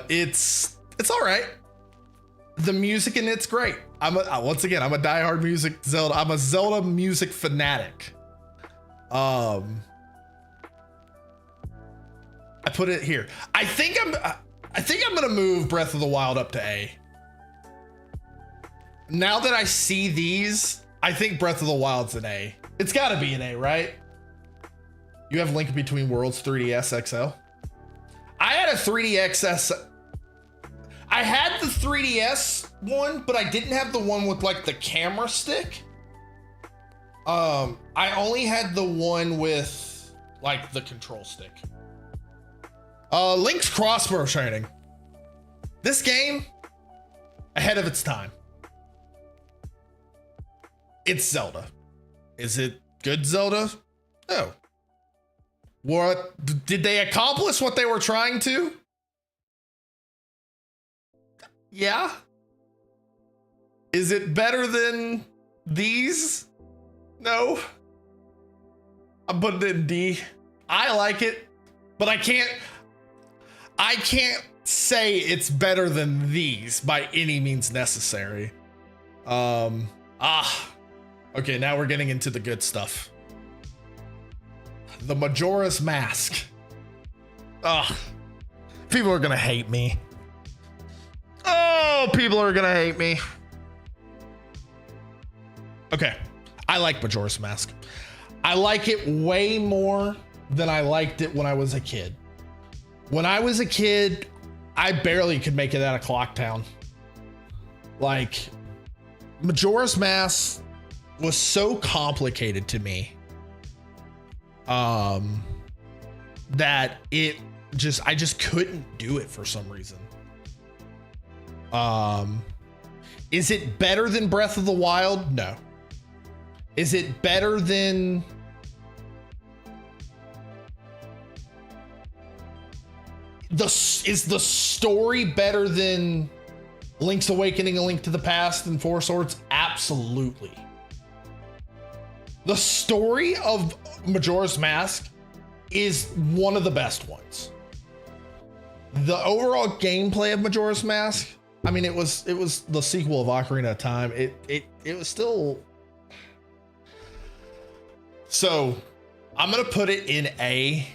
It's all right. The music in it's great. Once again, I'm a diehard music Zelda. I'm a Zelda music fanatic. I put it here. I think I think I'm gonna move Breath of the Wild up to A. Now that I see these, I think Breath of the Wild's an A. It's gotta be an A, right? You have Link Between Worlds 3DS XL. I had a 3DS. I had the 3DS one, but I didn't have the one with like the camera stick. I only had the one with like the control stick. Link's crossbow training. This game, ahead of its time. It's Zelda. Is it good Zelda? No. What did they accomplish what they were trying to? Yeah. Is it better than these? No. I'm putting it in D. I like it, but I can't say it's better than these by any means necessary. Okay, now we're getting into the good stuff. The Majora's Mask. People are gonna hate me. Oh, people are gonna hate me. Okay, I like Majora's Mask. I like it way more than I liked it when I was a kid. When I was a kid, I barely could make it out of Clock Town. Like, Majora's Mask was so complicated to me that I just couldn't do it for some reason. Is it better than Breath of the Wild? No. Is it better than is the story better than Link's Awakening, A Link to the Past, and Four Swords? Absolutely. The story of Majora's Mask is one of the best ones. The overall gameplay of Majora's Mask, I mean, it was the sequel of Ocarina of Time. It was still. So I'm gonna put it in A,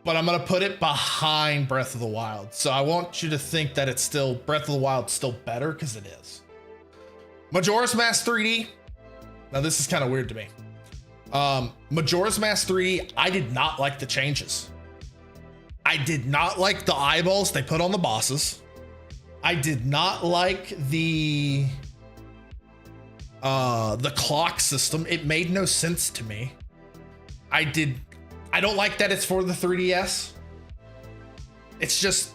but I'm gonna put it behind Breath of the Wild. So I want you to think that it's still Breath of the Wild's still better, because it is. Majora's Mask 3D. Now this is kind of weird to me. Majora's Mask 3D, I did not like the changes. I did not like the eyeballs they put on the bosses. I did not like the clock system. It made no sense to me. I don't like that it's for the 3DS. It's just,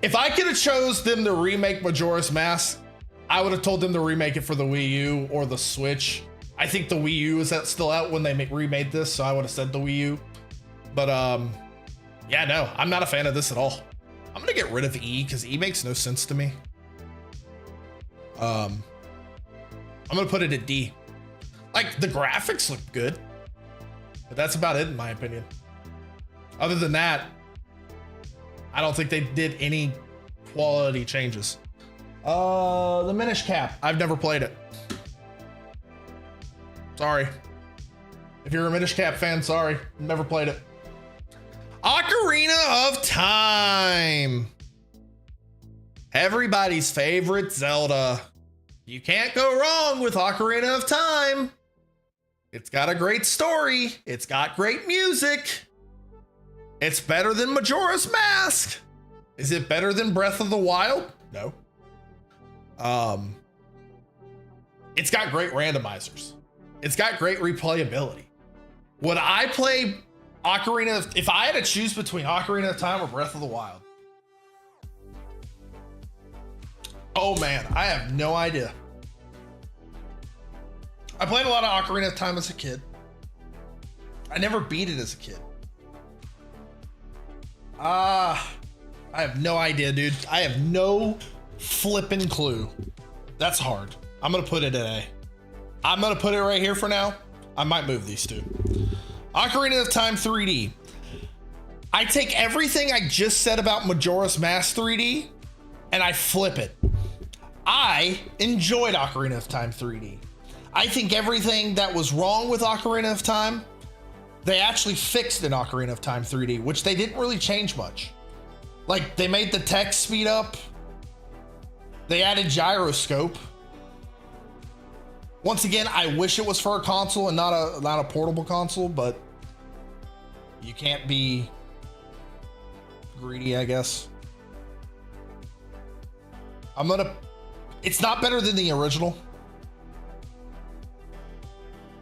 if I could have chose them to remake Majora's Mask, I would have told them to remake it for the Wii U or the Switch. I think the Wii U is still out when they remade this, so I would have said the Wii U. But yeah, no, I'm not a fan of this at all. I'm gonna get rid of E because E makes no sense to me. I'm gonna put it at D. Like, the graphics look good, but that's about it in my opinion. Other than that, I don't think they did any quality changes. The Minish Cap, I've never played it. Sorry. If you're a Minish Cap fan, sorry. Never played it. Ocarina of Time. Everybody's favorite Zelda. You can't go wrong with Ocarina of Time. It's got a great story. It's got great music. It's better than Majora's Mask. Is it better than Breath of the Wild? No. It's got great randomizers. It's got great replayability. Would I play if I had to choose between Ocarina of Time or Breath of the Wild? Oh man, I have no idea. I played a lot of Ocarina of Time as a kid. I never beat it as a kid. I have no idea, dude. I have no flipping clue. That's hard. I'm gonna put it at A. I'm gonna put it right here for now. I might move these two. Ocarina of Time 3D. I take everything I just said about Majora's Mask 3D and I flip it. I enjoyed Ocarina of Time 3D. I think everything that was wrong with Ocarina of Time, they actually fixed in Ocarina of Time 3D, which they didn't really change much. Like, they made the text speed up. They added gyroscope. Once again, I wish it was for a console and not a portable console, but you can't be greedy, I guess. It's not better than the original.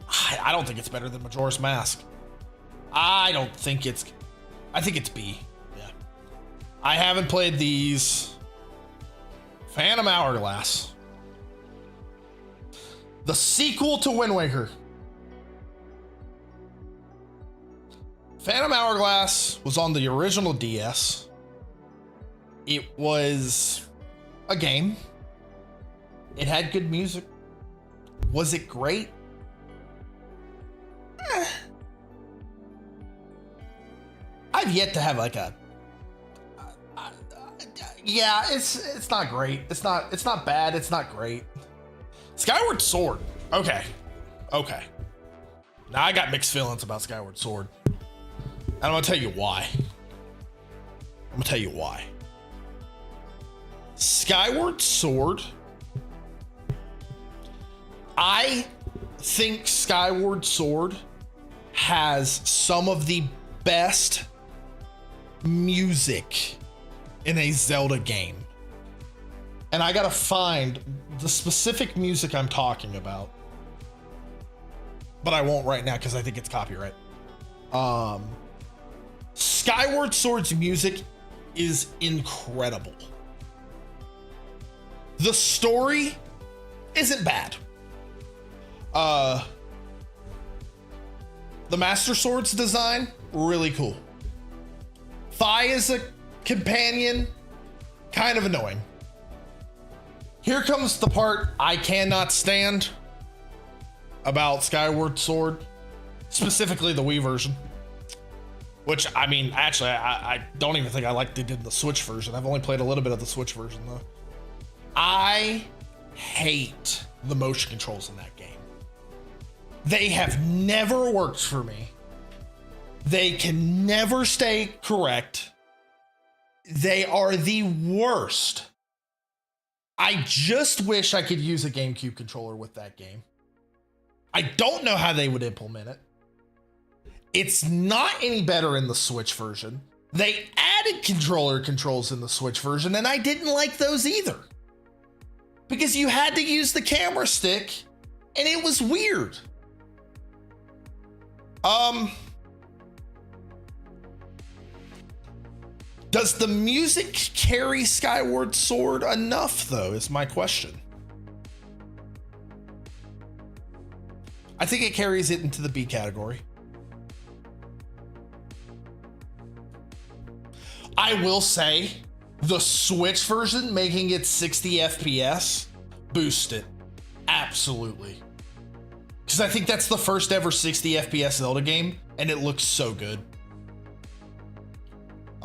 I don't think it's better than Majora's Mask. I think it's B. Yeah. I haven't played these. Phantom Hourglass. The sequel to Wind Waker. Phantom Hourglass was on the original DS. It was a game. It had good music. Was it great? I've yet to have like yeah, it's not great. It's not bad. It's not great. Skyward Sword. Okay. Now I got mixed feelings about Skyward Sword. And I'm gonna tell you why. Skyward Sword. I think Skyward Sword has some of the best music in a Zelda game. And I gotta find the specific music I'm talking about. But I won't right now because I think it's copyright. Skyward Sword's music is incredible. The story isn't bad. The Master Sword's design, really cool. Fi is a companion, kind of annoying. Here comes the part I cannot stand about Skyward Sword, specifically the Wii version. Which, I mean, actually, I don't even think I like they did the Switch version. I've only played a little bit of the Switch version, though. I hate the motion controls in that game. They have never worked for me. They can never stay correct. They are the worst. I just wish I could use a GameCube controller with that game. I don't know how they would implement it. It's not any better in the Switch version. They added controller controls in the Switch version, and I didn't like those either. Because you had to use the camera stick, and it was weird. Does the music carry Skyward Sword enough, though, is my question. I think it carries it into the B category. I will say, the Switch version making it 60 FPS boost it. Absolutely. Because I think that's the first ever 60 FPS Zelda game, and it looks so good.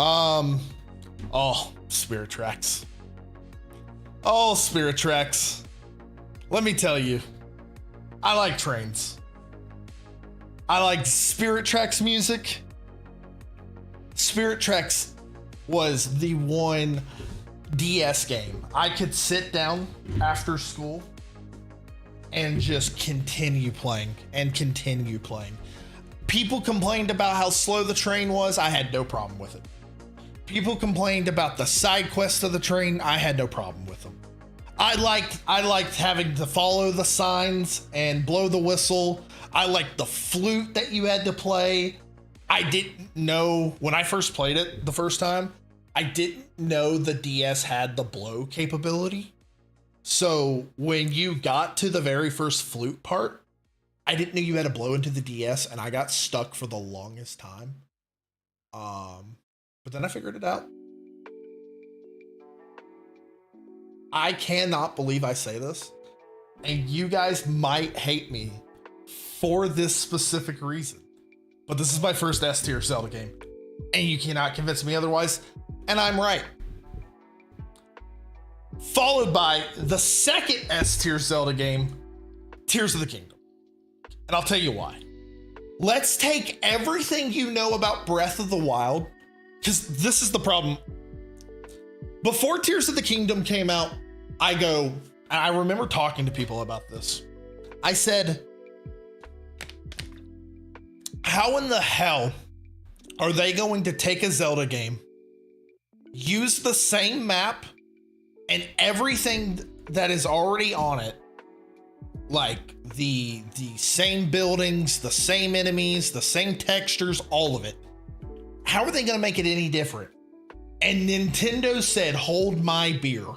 Oh, Spirit Tracks. Oh, Spirit Tracks. Let me tell you, I like trains. I like Spirit Tracks music. Spirit Tracks was the one DS game I could sit down after school and just continue playing and continue playing. People complained about how slow the train was. I had no problem with it. People complained about the side quest of the train. I had no problem with them. I liked having to follow the signs and blow the whistle. I liked the flute that you had to play. I didn't know when I first played it the first time, I didn't know the DS had the blow capability. So when you got to the very first flute part, I didn't know you had to blow into the DS, and I got stuck for the longest time. But then I figured it out. I cannot believe I say this, and you guys might hate me for this specific reason, but this is my first S tier Zelda game, and you cannot convince me otherwise, and I'm right. Followed by the second S tier Zelda game, Tears of the Kingdom. And I'll tell you why. Let's take everything you know about Breath of the Wild, because this is the problem Before Tears of the Kingdom came out, I remember talking to people about this. I said, how in the hell are they going to take a Zelda game, use the same map and everything that is already on it, like the same buildings, the same enemies, the same textures, all of it. How are they going to make it any different? And Nintendo said, hold my beer.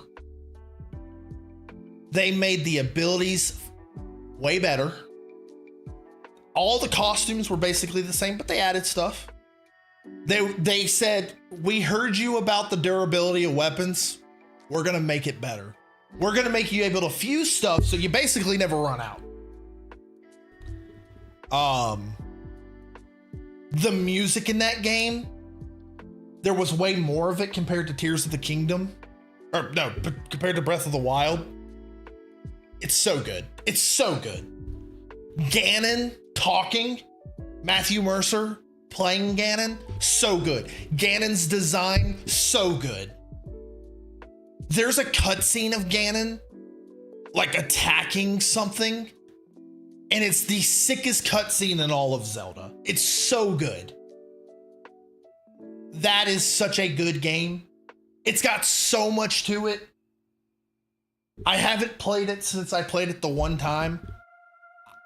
They made the abilities way better. All the costumes were basically the same, but they added stuff. They said, we heard you about the durability of weapons. We're going to make it better. We're going to make you able to fuse stuff so you basically never run out. The music in that game, there was way more of it compared to Tears of the Kingdom. Or no, compared to Breath of the Wild. It's so good. It's so good. Ganon talking, Matthew Mercer playing Ganon, so good. Ganon's design, so good. There's a cutscene of Ganon like attacking something, and it's the sickest cutscene in all of Zelda. It's so good. That is such a good game. It's got so much to it. I haven't played it since I played it the one time.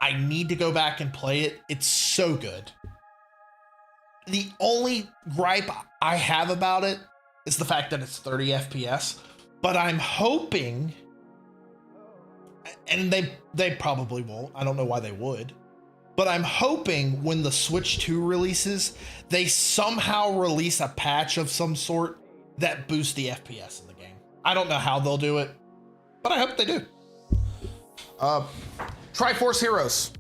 I need to go back and play it. It's so good. The only gripe I have about it is the fact that it's 30 FPS, but I'm hoping, and they probably won't. I don't know why they would, but I'm hoping when the Switch 2 releases, they somehow release a patch of some sort that boosts the FPS in the game. I don't know how they'll do it, but I hope they do. Triforce Heroes.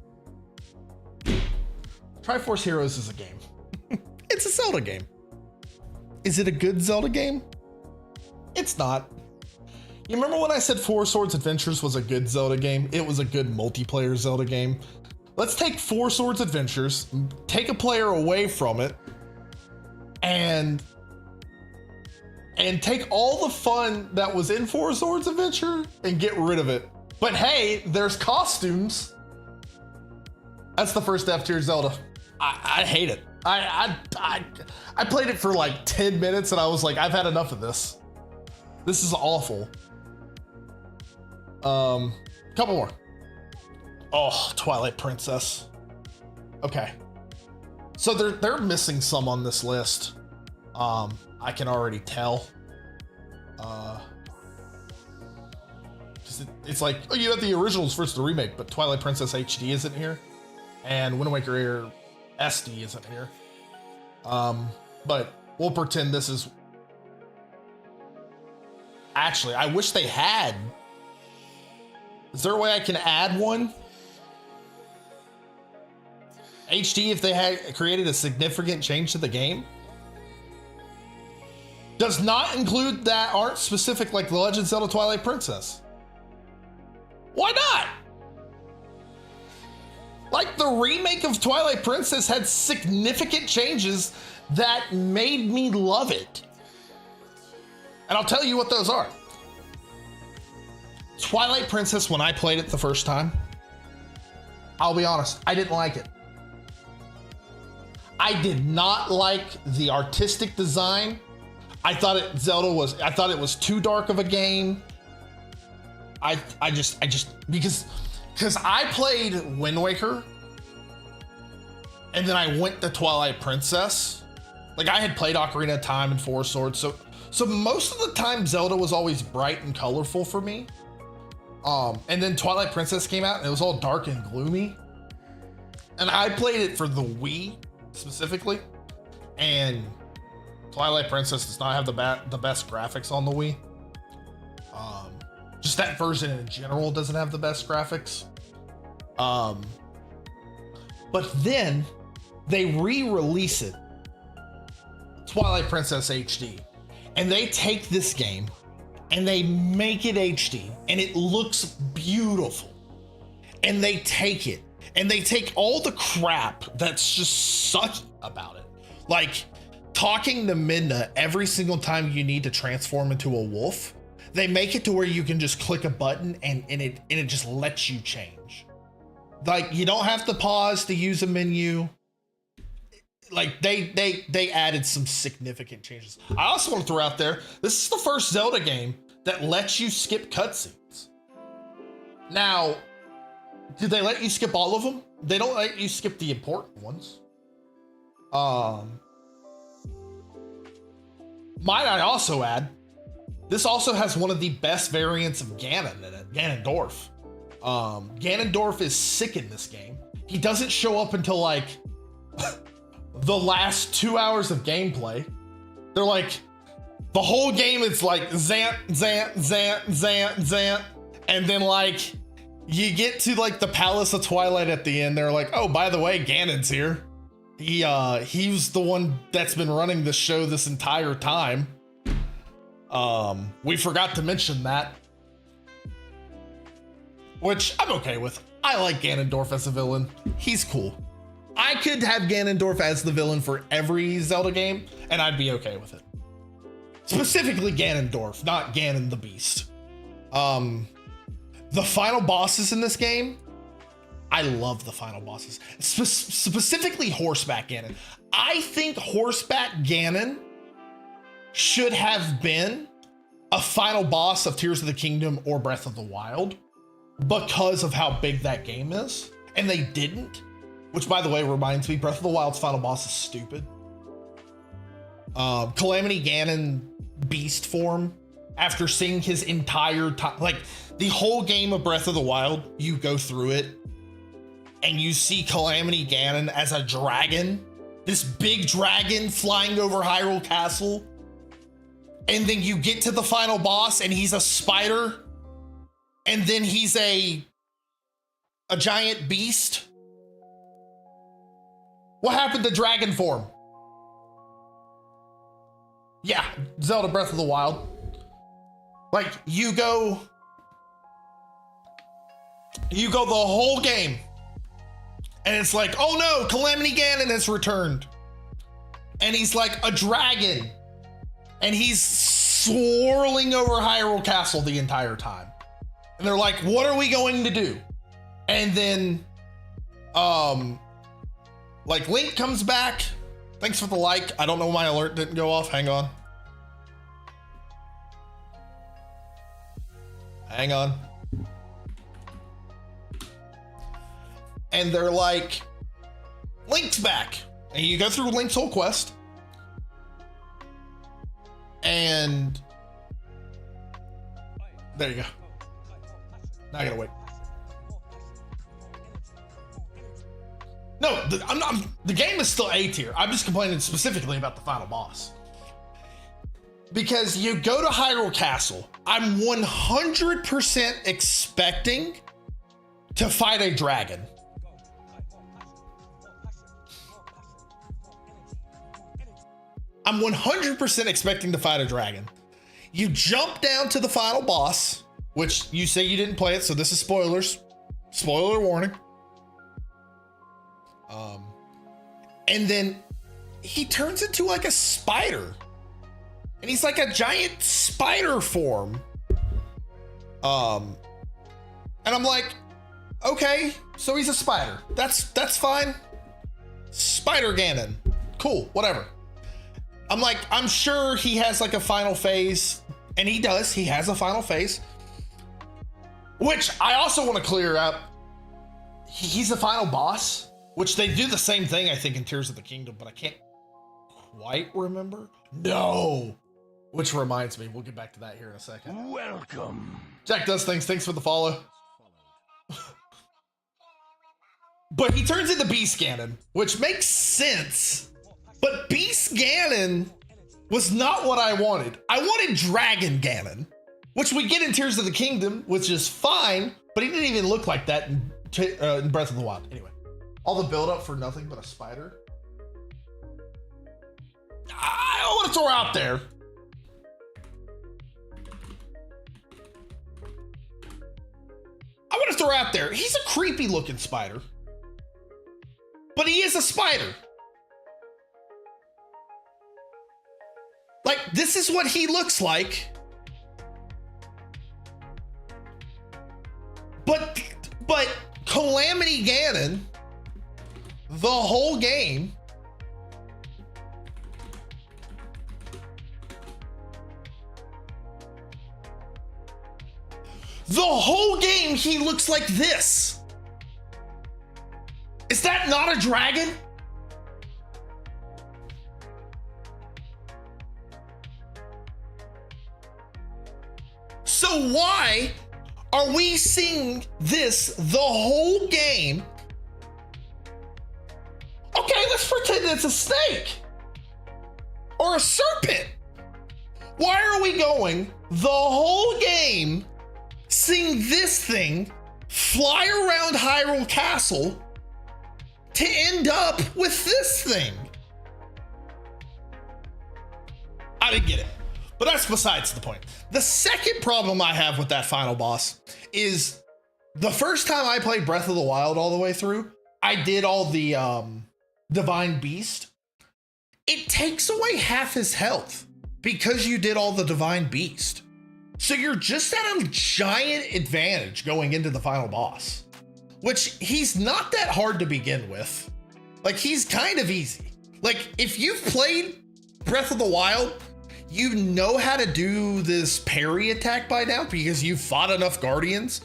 Triforce Heroes is a game. It's a Zelda game. Is it a good Zelda game? It's not. You remember when I said Four Swords Adventures was a good Zelda game? It was a good multiplayer Zelda game. Let's take Four Swords Adventures, take a player away from it, and take all the fun that was in Four Swords Adventure and get rid of it. But hey, there's costumes. That's the first F-tier Zelda. I hate it. I played it for like 10 minutes and I was like, I've had enough of this. This is awful. Couple more. Oh, Twilight Princess. Okay. So they're missing some on this list. I can already tell. It's like, oh, you have the originals versus the remake, but Twilight Princess HD isn't here, and Wind Waker Air SD isn't here. But we'll pretend this is. Actually, I wish they had. Is there a way I can add one? HD if they had created a significant change to the game? Does not include that aren't specific like The Legend of Zelda Twilight Princess. Why not? Like the remake of Twilight Princess had significant changes that made me love it. And I'll tell you what those are. Twilight Princess, when I played it the first time, I'll be honest, I didn't like it. I did not like the artistic design. I thought it was too dark of a game. I just because I played Wind Waker and then I went to Twilight Princess. Like I had played Ocarina of Time and Four Swords, so most of the time Zelda was always bright and colorful for me. And then Twilight Princess came out and it was all dark and gloomy. And I played it for the Wii specifically, and Twilight Princess does not have the best graphics on the Wii. Just that version in general doesn't have the best graphics. But then they re-release it, Twilight Princess HD, and they take this game and they make it HD and it looks beautiful. And they take it and they take all the crap that's just sucky about it. Like talking to Midna every single time you need to transform into a wolf. They make it to where you can just click a button and it just lets you change. Like, you don't have to pause to use a menu. Like, they added some significant changes. I also want to throw out there, this is the first Zelda game that lets you skip cutscenes. Now, did they let you skip all of them? They don't let you skip the important ones. Might I also add, this also has one of the best variants of Ganon in it, Ganondorf. Ganondorf is sick in this game. He doesn't show up until like the last 2 hours of gameplay. They're like, the whole game it's like zant, zant, zant, zant, zant. And then like, you get to like the Palace of Twilight at the end. They're like, oh, by the way, Ganon's here. He's the one that's been running the show this entire time. We forgot to mention that, which I'm okay with. I like Ganondorf as a villain. He's cool. I could have Ganondorf as the villain for every Zelda game, and I'd be okay with it. Specifically Ganondorf, not Ganon the Beast. The final bosses in this game, I love the final bosses. Specifically Horseback Ganon. I think Horseback Ganon should have been a final boss of Tears of the Kingdom or Breath of the Wild because of how big that game is. And they didn't, which by the way reminds me, Breath of the Wild's final boss is stupid. Calamity Ganon beast form, after seeing his entire time, like the whole game of Breath of the Wild, you go through it and you see Calamity Ganon as a dragon, this big dragon flying over Hyrule Castle. And then you get to the final boss and he's a spider. And then he's a giant beast. What happened to dragon form? Yeah, Zelda Breath of the Wild. Like, you go the whole game and it's like, oh no, Calamity Ganon has returned. And he's like a dragon and he's swirling over Hyrule Castle the entire time. And they're like, what are we going to do? And then, like Link comes back. Thanks for the like. I don't know why my alert didn't go off. Hang on. Hang on. And they're like, Link's back. And you go through Link's whole quest. And there you go. Now I gotta wait. No, the game is still A tier. I'm just complaining specifically about the final boss. Because you go to Hyrule Castle, I'm 100% expecting to fight a dragon. I'm 100% expecting to fight a dragon. You jump down to the final boss, which you say you didn't play it, so this is spoilers. Spoiler warning. And then he turns into like a spider. And he's like a giant spider form. And I'm like, okay, so he's a spider. That's fine. Spider Ganon. Cool, whatever. I'm like, I'm sure he has like a final phase, and he does. He has a final phase, which I also want to clear up. He's the final boss, which they do the same thing, I think, in Tears of the Kingdom, but I can't quite remember. No, which reminds me, we'll get back to that here in a second. Welcome. Jack Does Things, thanks for the follow. But he turns into Beast Ganon, which makes sense. But Beast Ganon was not what I wanted. I wanted Dragon Ganon, which we get in Tears of the Kingdom, which is fine, but he didn't even look like that in Breath of the Wild. Anyway, all the build up for nothing but a spider. I want to throw out there. He's a creepy looking spider, but he is a spider. this is what he looks like. But Calamity Ganon, the whole game, he looks like this. Is that not a dragon? So why are we seeing this the whole game? Okay, let's pretend it's a snake or a serpent. Why are we going the whole game seeing this thing fly around Hyrule Castle to end up with this thing? I didn't get it. But that's besides the point. The second problem I have with that final boss is the first time I played Breath of the Wild all the way through, I did all the Divine Beast. It takes away half his health because you did all the Divine Beast. So you're just at a giant advantage going into the final boss, which he's not that hard to begin with. Like, he's kind of easy. Like, if you've played Breath of the Wild, you know how to do this parry attack by now because you've fought enough Guardians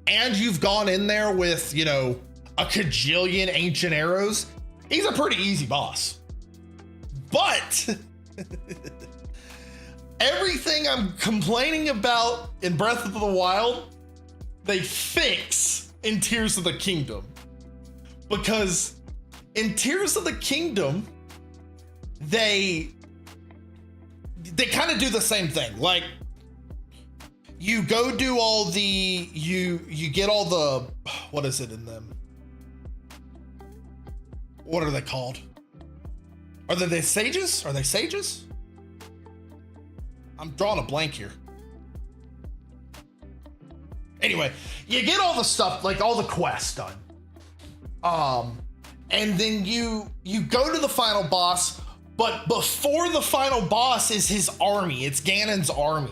and you've gone in there with, you know, a kajillion ancient arrows. He's a pretty easy boss. But everything I'm complaining about in Breath of the Wild, they fix in Tears of the Kingdom. Because in Tears of the Kingdom, they kind of do the same thing. Like, you go do all the, you get all the, what is it in them? What are they called? Are they sages? Are they sages? I'm drawing a blank here. Anyway, you get all the stuff, like all the quests done. And then you go to the final boss, but before the final boss is his army. It's Ganon's army.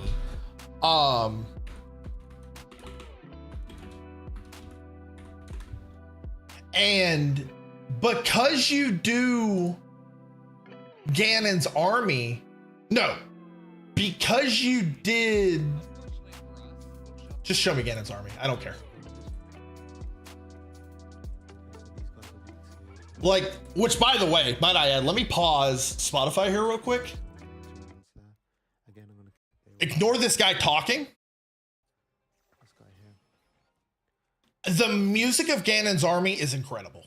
And because you do Ganon's army, no, because you did, just show me Ganon's army. I don't care. Like, which, by the way, might I add, let me pause Spotify here real quick. Ignore this guy talking. The music of Ganon's army is incredible.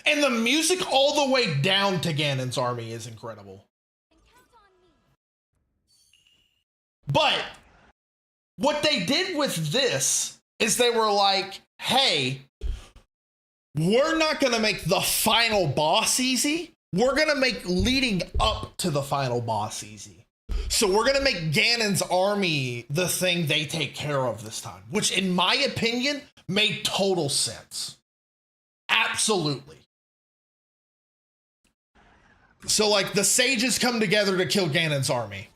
And the music all the way down to Ganon's army is incredible. But what they did with this is they were like, hey, we're not going to make the final boss easy. We're going to make leading up to the final boss easy. So we're going to make Ganon's army the thing they take care of this time, which in my opinion made total sense. Absolutely. So like the sages come together to kill Ganon's army.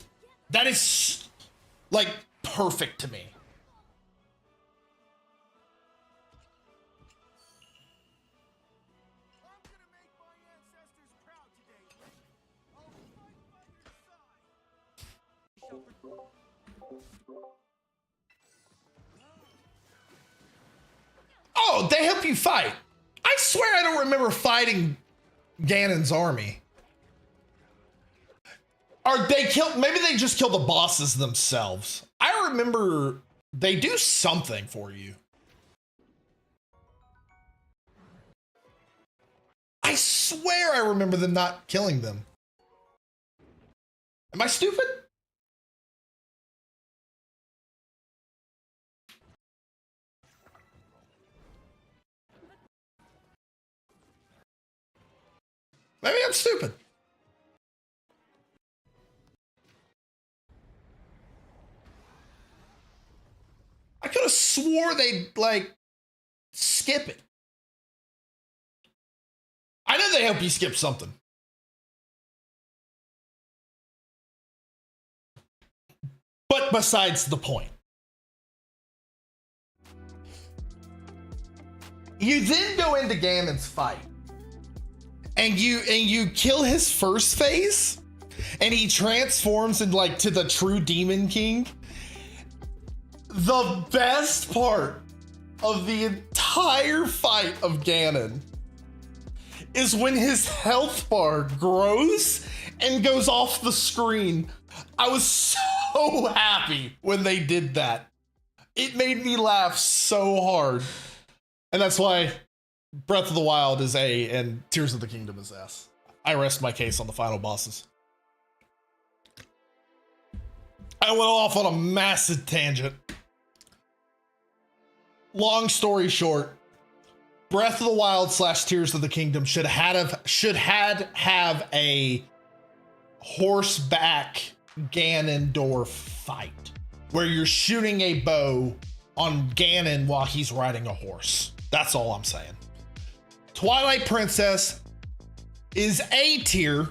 That is like perfect to me. Oh, they help you fight. I swear I don't remember fighting Ganon's army. Or they kill, maybe they just kill the bosses themselves. I remember they do something for you. I swear I remember them not killing them. Am I stupid? Maybe I'm stupid. I could have swore they'd like skip it. I know they hope you skip something. But besides the point. You then go into Ganon's fight. And you kill his first phase. And he transforms into like to the true Demon King. The best part of the entire fight of Ganon is when his health bar grows and goes off the screen. I was so happy when they did that. It made me laugh so hard. And that's why Breath of the Wild is A and Tears of the Kingdom is S. I rest my case on the final bosses. I went off on a massive tangent. Long story short, Breath of the Wild / Tears of the Kingdom should have a horseback Ganondorf fight where you're shooting a bow on Ganon while he's riding a horse. That's all I'm saying. Twilight Princess is A tier.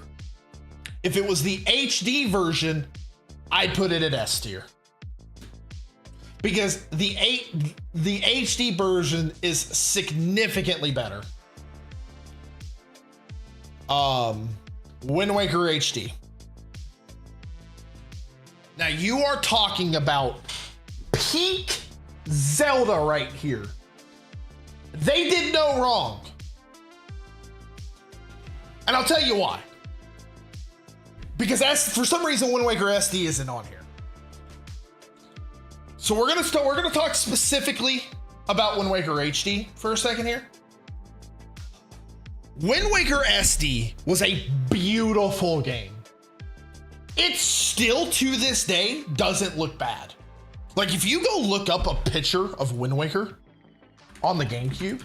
If it was the HD version, I'd put it at S tier. Because the HD version is significantly better. Wind Waker HD. Now you are talking about peak Zelda right here. They did no wrong. And I'll tell you why. Because for some reason Wind Waker SD isn't on here. So we're gonna talk specifically about Wind Waker HD for a second here. Wind Waker SD was a beautiful game. It still to this day doesn't look bad. Like if you go look up a picture of Wind Waker on the GameCube,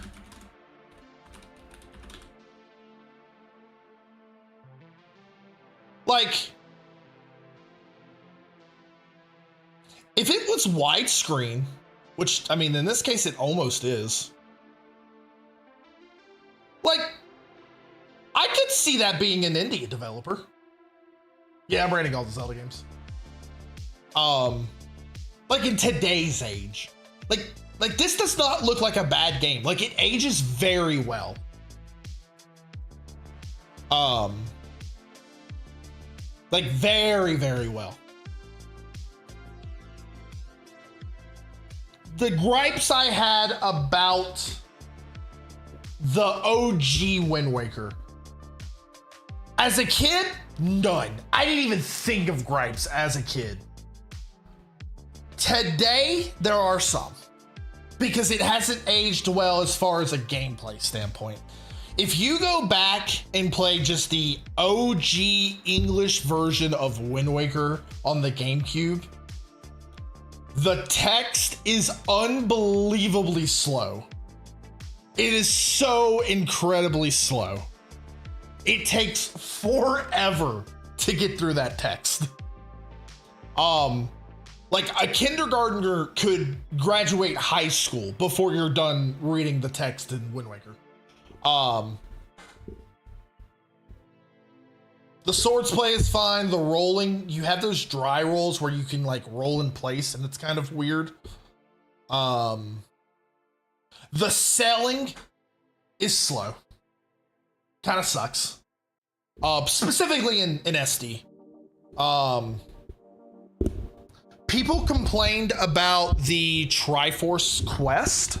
like if it was widescreen, which I mean in this case it almost is, like I could see that being an indie developer. Yeah, I'm rating all the Zelda games. Like in today's age, like this does not look like a bad game. Like it ages very well. Like very, very well. The gripes I had about the OG Wind Waker, as a kid, none. I didn't even think of gripes as a kid. Today, there are some, because it hasn't aged well as far as a gameplay standpoint. If you go back and play just the OG English version of Wind Waker on the GameCube, the text is unbelievably slow. It is so incredibly slow. It takes forever to get through that text. Like a kindergartner could graduate high school before you're done reading the text in Wind Waker. The swords play is fine. The rolling, you have those dry rolls where you can like roll in place and it's kind of weird. The selling is slow. Kind of sucks. Specifically in SD. People complained about the Triforce quest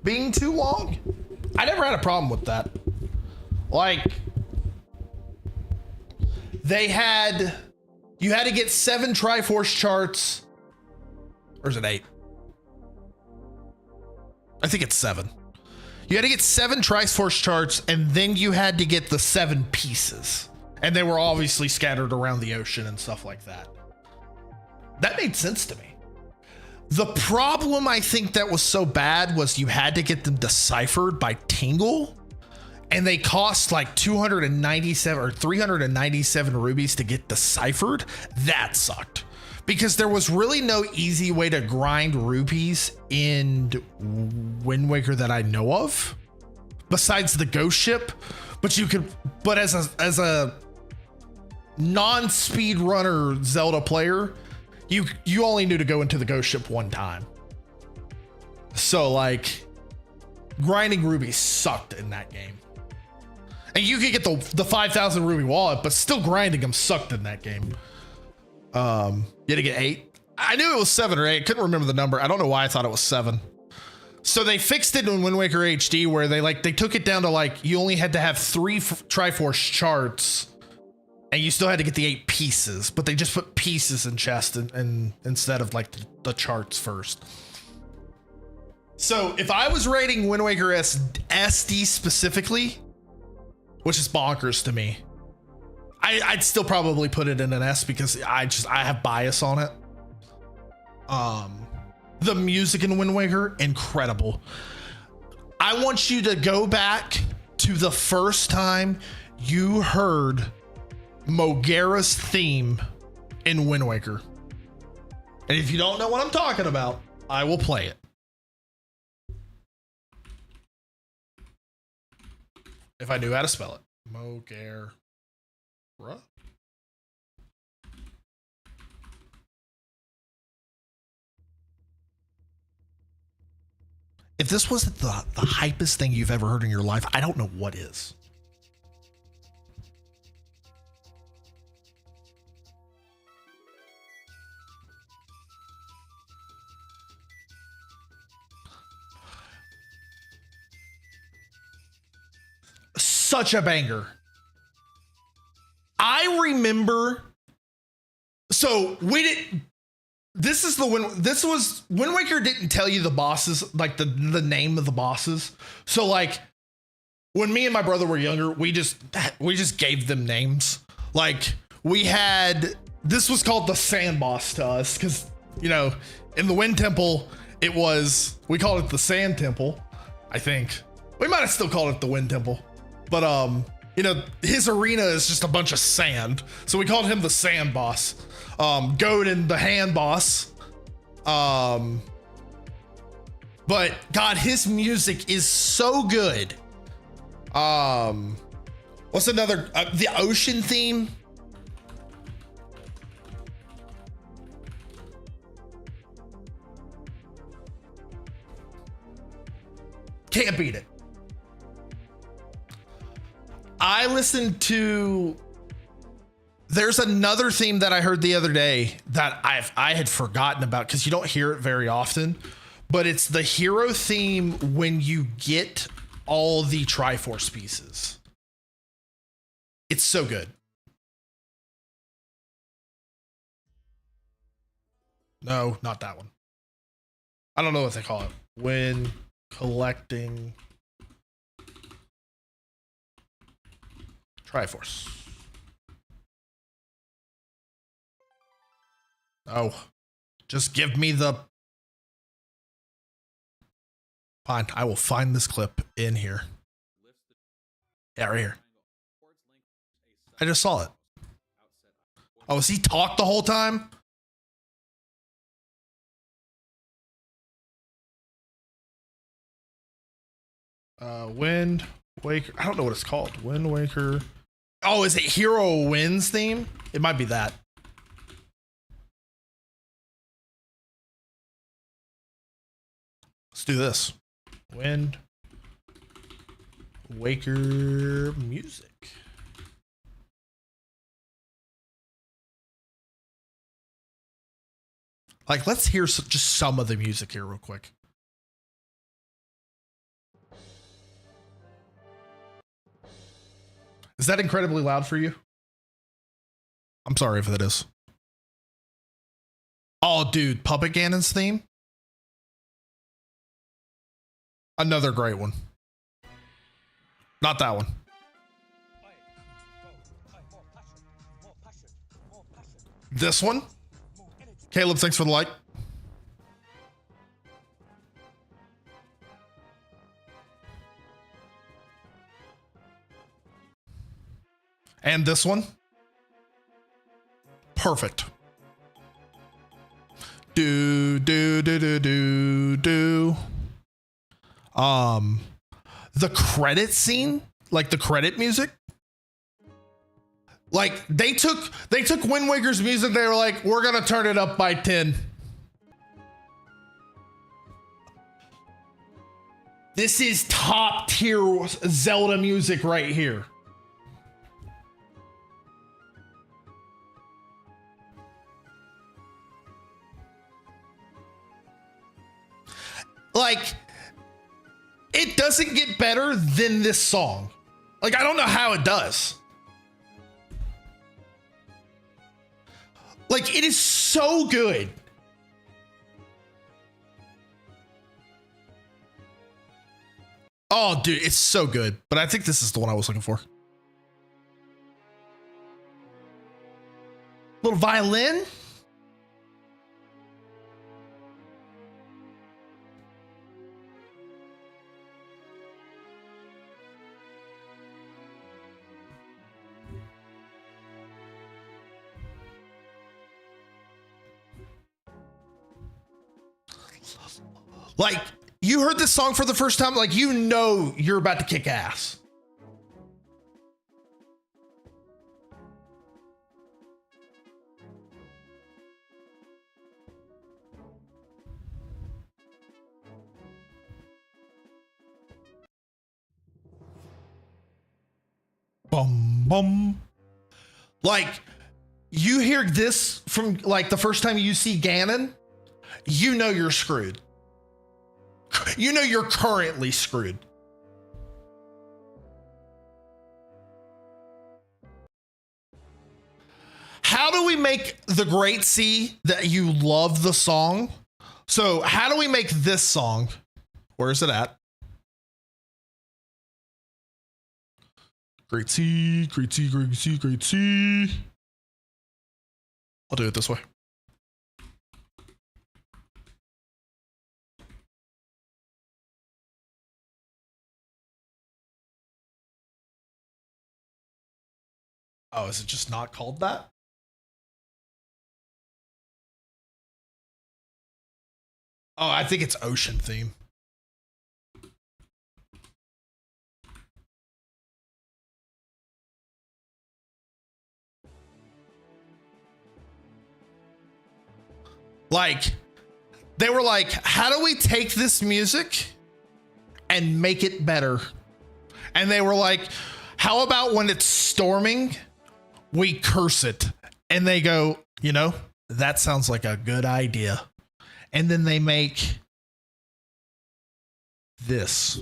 being too long. I never had a problem with that. Like, you had to get 7 Triforce charts. Or is it 8? I think it's 7. You had to get 7 Triforce charts, and then you had to get the 7 pieces. And they were obviously scattered around the ocean and stuff like that. That made sense to me. The problem I think that was so bad was you had to get them deciphered by Tingle, and they cost like 297 or 397 rubies to get deciphered. That sucked because there was really no easy way to grind rupees in Wind Waker that I know of, besides the ghost ship. But you could, but as a non-speed runner Zelda player, you only knew to go into the ghost ship one time. So like grinding rubies sucked in that game. And you could get the 5,000 ruby wallet, but still grinding them sucked in that game. You had to get 8. I knew it was 7 or 8. Couldn't remember the number. I don't know why I thought it was 7. So they fixed it in Wind Waker HD where they took it down to like you only had to have 3 Triforce charts, and you still had to get the 8 pieces, but they just put pieces in chest and instead of like the charts first. So if I was rating Wind Waker SD specifically, which is bonkers to me, I'd still probably put it in an S because I have bias on it. The music in Wind Waker, incredible. I want you to go back to the first time you heard Mogera's theme in Wind Waker. And if you don't know what I'm talking about, I will play it. If I knew how to spell it. Mogera. If this wasn't the hypest thing you've ever heard in your life, I don't know what is. Such a banger. I remember. So we didn't. This was Wind Waker didn't tell you the bosses, like the name of the bosses. So like when me and my brother were younger, we just gave them names. Like this was called the Sand Boss to us because, you know, in the Wind Temple, we called it the Sand Temple. I think we might have still called it the Wind Temple, but you know, his arena is just a bunch of sand. So we called him the Sand Boss. Godin, the Hand Boss. But God, his music is so good. What's another? The Ocean theme. Can't beat it. I listened to. There's another theme that I heard the other day that I had forgotten about because you don't hear it very often, but it's the hero theme when you get all the Triforce pieces. It's so good. No, not that one. I don't know what they call it. When collecting Triforce. Oh, just give me the. Fine, I will find this clip in here. Yeah, right here. I just saw it. Oh, has he talked the whole time? Wind Waker. I don't know what it's called. Wind Waker. Oh, is it Hero Wins theme? It might be that. Let's do this. Wind Waker music. Like, let's hear just some of the music here real quick. Is that incredibly loud for you? I'm sorry if that is. Oh, dude, Puppet Ganon's theme. Another great one. Not that one. This one. Caleb, thanks for the like. And this one. Perfect. Do. The credit scene, like the credit music. Like they took Wind Waker's music. They were like, we're gonna turn it up by 10. This is top tier Zelda music right here. Like, it doesn't get better than this song. Like, I don't know how it does. Like, it is so good. Oh, dude, it's so good. But I think this is the one I was looking for. Little violin. Like, you heard this song for the first time, like, you know you're about to kick ass. Bum, bum. Like, you hear this from, like, the first time you see Ganon, you know you're screwed. You know you're currently screwed. How do we make the Great Sea that you love the song? So how do we make this song? Where is it at? Great Sea, Great Sea, Great Sea, Great Sea. I'll do it this way. Oh, is it just not called that? Oh, I think it's Ocean Theme. Like, they were like, how do we take this music and make it better? And they were like, how about when it's storming, we curse it? And they go, you know, that sounds like a good idea. And then they make this.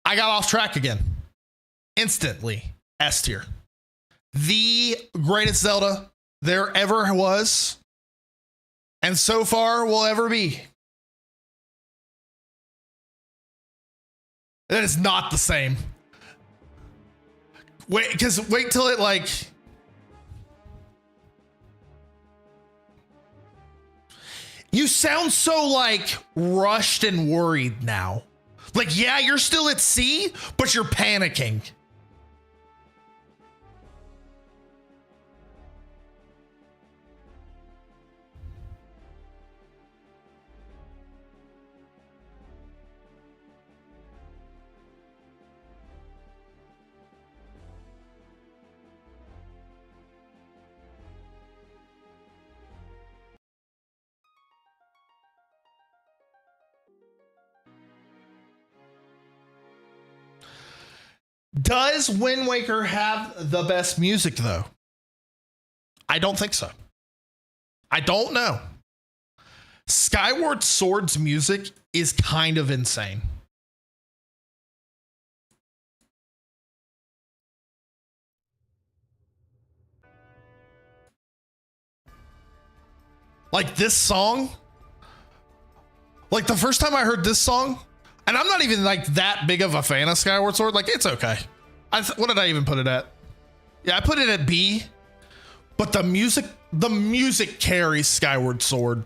I got off track again. Instantly. S tier. The greatest Zelda there ever was. And so far will ever be. That is not the same. Wait till it like. You sound so like rushed and worried now. Like, yeah, you're still at sea, but you're panicking. Does Wind Waker have the best music, though? I don't think so. I don't know. Skyward Sword's music is kind of insane. Like this song, like the first time I heard this song, and I'm not even like that big of a fan of Skyward Sword. Like, it's okay. What did I even put it at? Yeah, I put it at B. But the music carries Skyward Sword.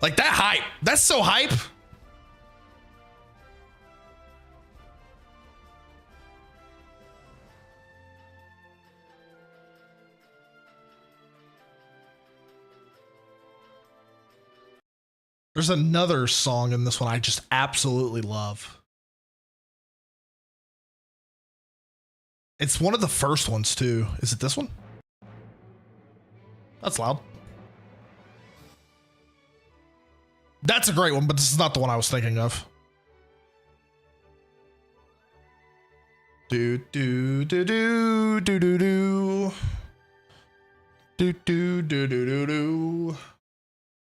Like that hype. That's so hype. There's another song in this one I just absolutely love. It's one of the first ones too. Is it this one? That's loud. That's a great one, but this is not the one I was thinking of. Do do do do do do do do do do do do do.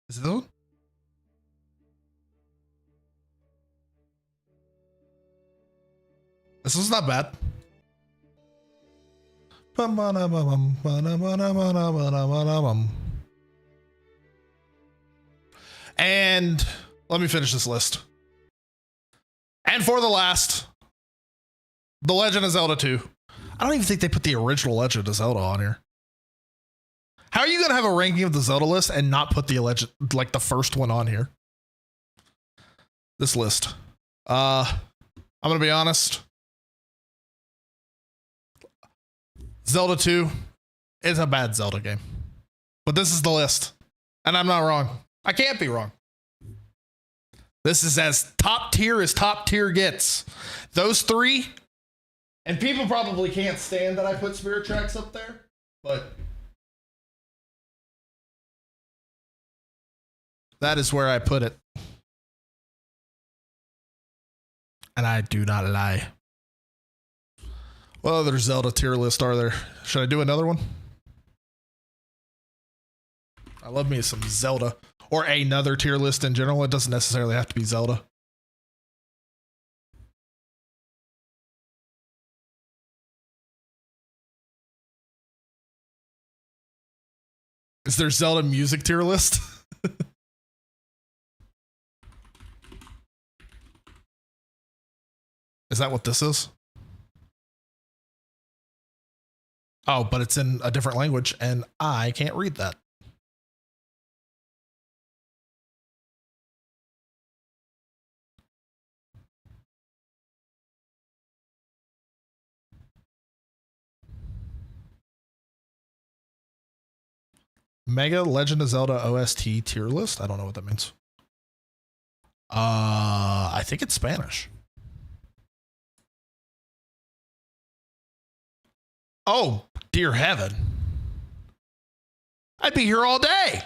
Is it this one? This one's not bad. And let me finish this list. And for the last, The Legend of Zelda 2. I don't even think they put the original Legend of Zelda on here. How are you going to have a ranking of the Zelda list and not put the the first one on here? This list. I'm going to be honest. Zelda 2 is a bad Zelda game. But this is the list. And I'm not wrong. I can't be wrong. This is as top tier gets. Those three. And people probably can't stand that I put Spirit Tracks up there. But that is where I put it. And I do not lie. What other Zelda tier list are there? Should I do another one? I love me some Zelda. Or another tier list in general. It doesn't necessarily have to be Zelda. Is there Zelda music tier list? Is that what this is? Oh, but it's in a different language and I can't read that. Mega Legend of Zelda OST tier list? I don't know what that means. I think it's Spanish. Oh, dear heaven. I'd be here all day.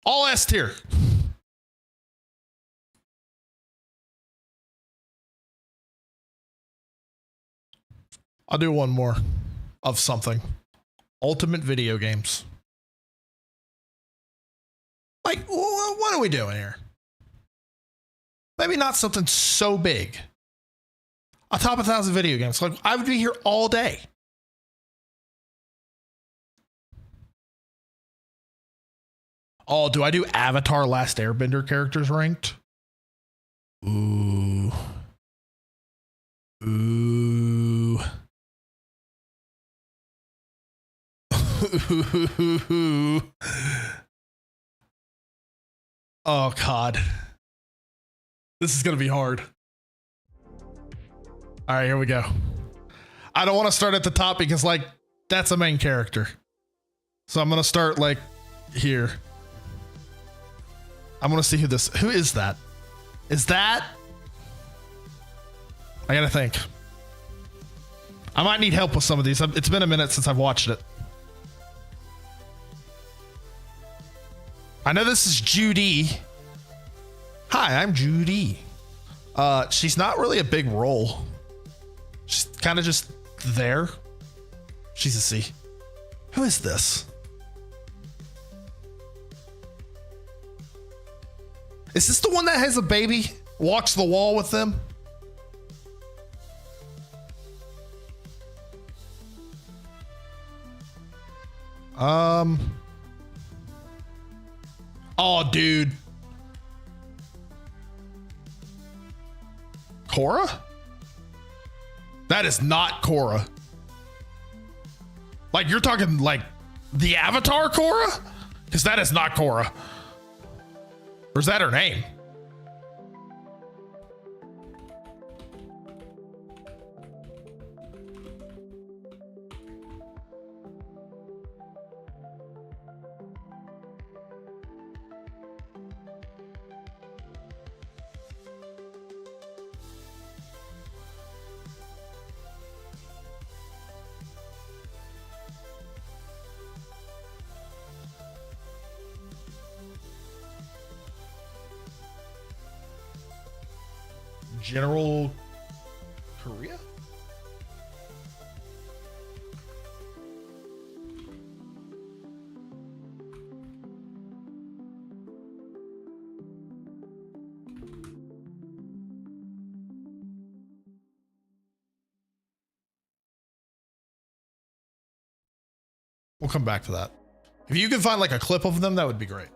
All S tier. I'll do one more of something. Ultimate video games. Like, what are we doing here? Maybe not something so big. A top 1,000 video games. Like, I would be here all day. Oh, do I do Avatar Last Airbender characters ranked? Ooh. Ooh. Oh, God. This is going to be hard. All right, here we go. I don't want to start at the top because, like, that's a main character. So I'm going to start, like, here. I'm going to see who is that? Is that? I got to think. I might need help with some of these. It's been a minute since I've watched it. I know this is Judy. Hi, I'm Judy. She's not really a big role. She's kind of just there. She's a C. Who is this? Is this the one that has a baby? Walks the wall with them? Oh, dude. Korra? That is not Korra. Like, you're talking like the Avatar Korra? Because that is not Korra. Or is that her name? General Korea? We'll come back to that. If you can find like a clip of them, that would be great.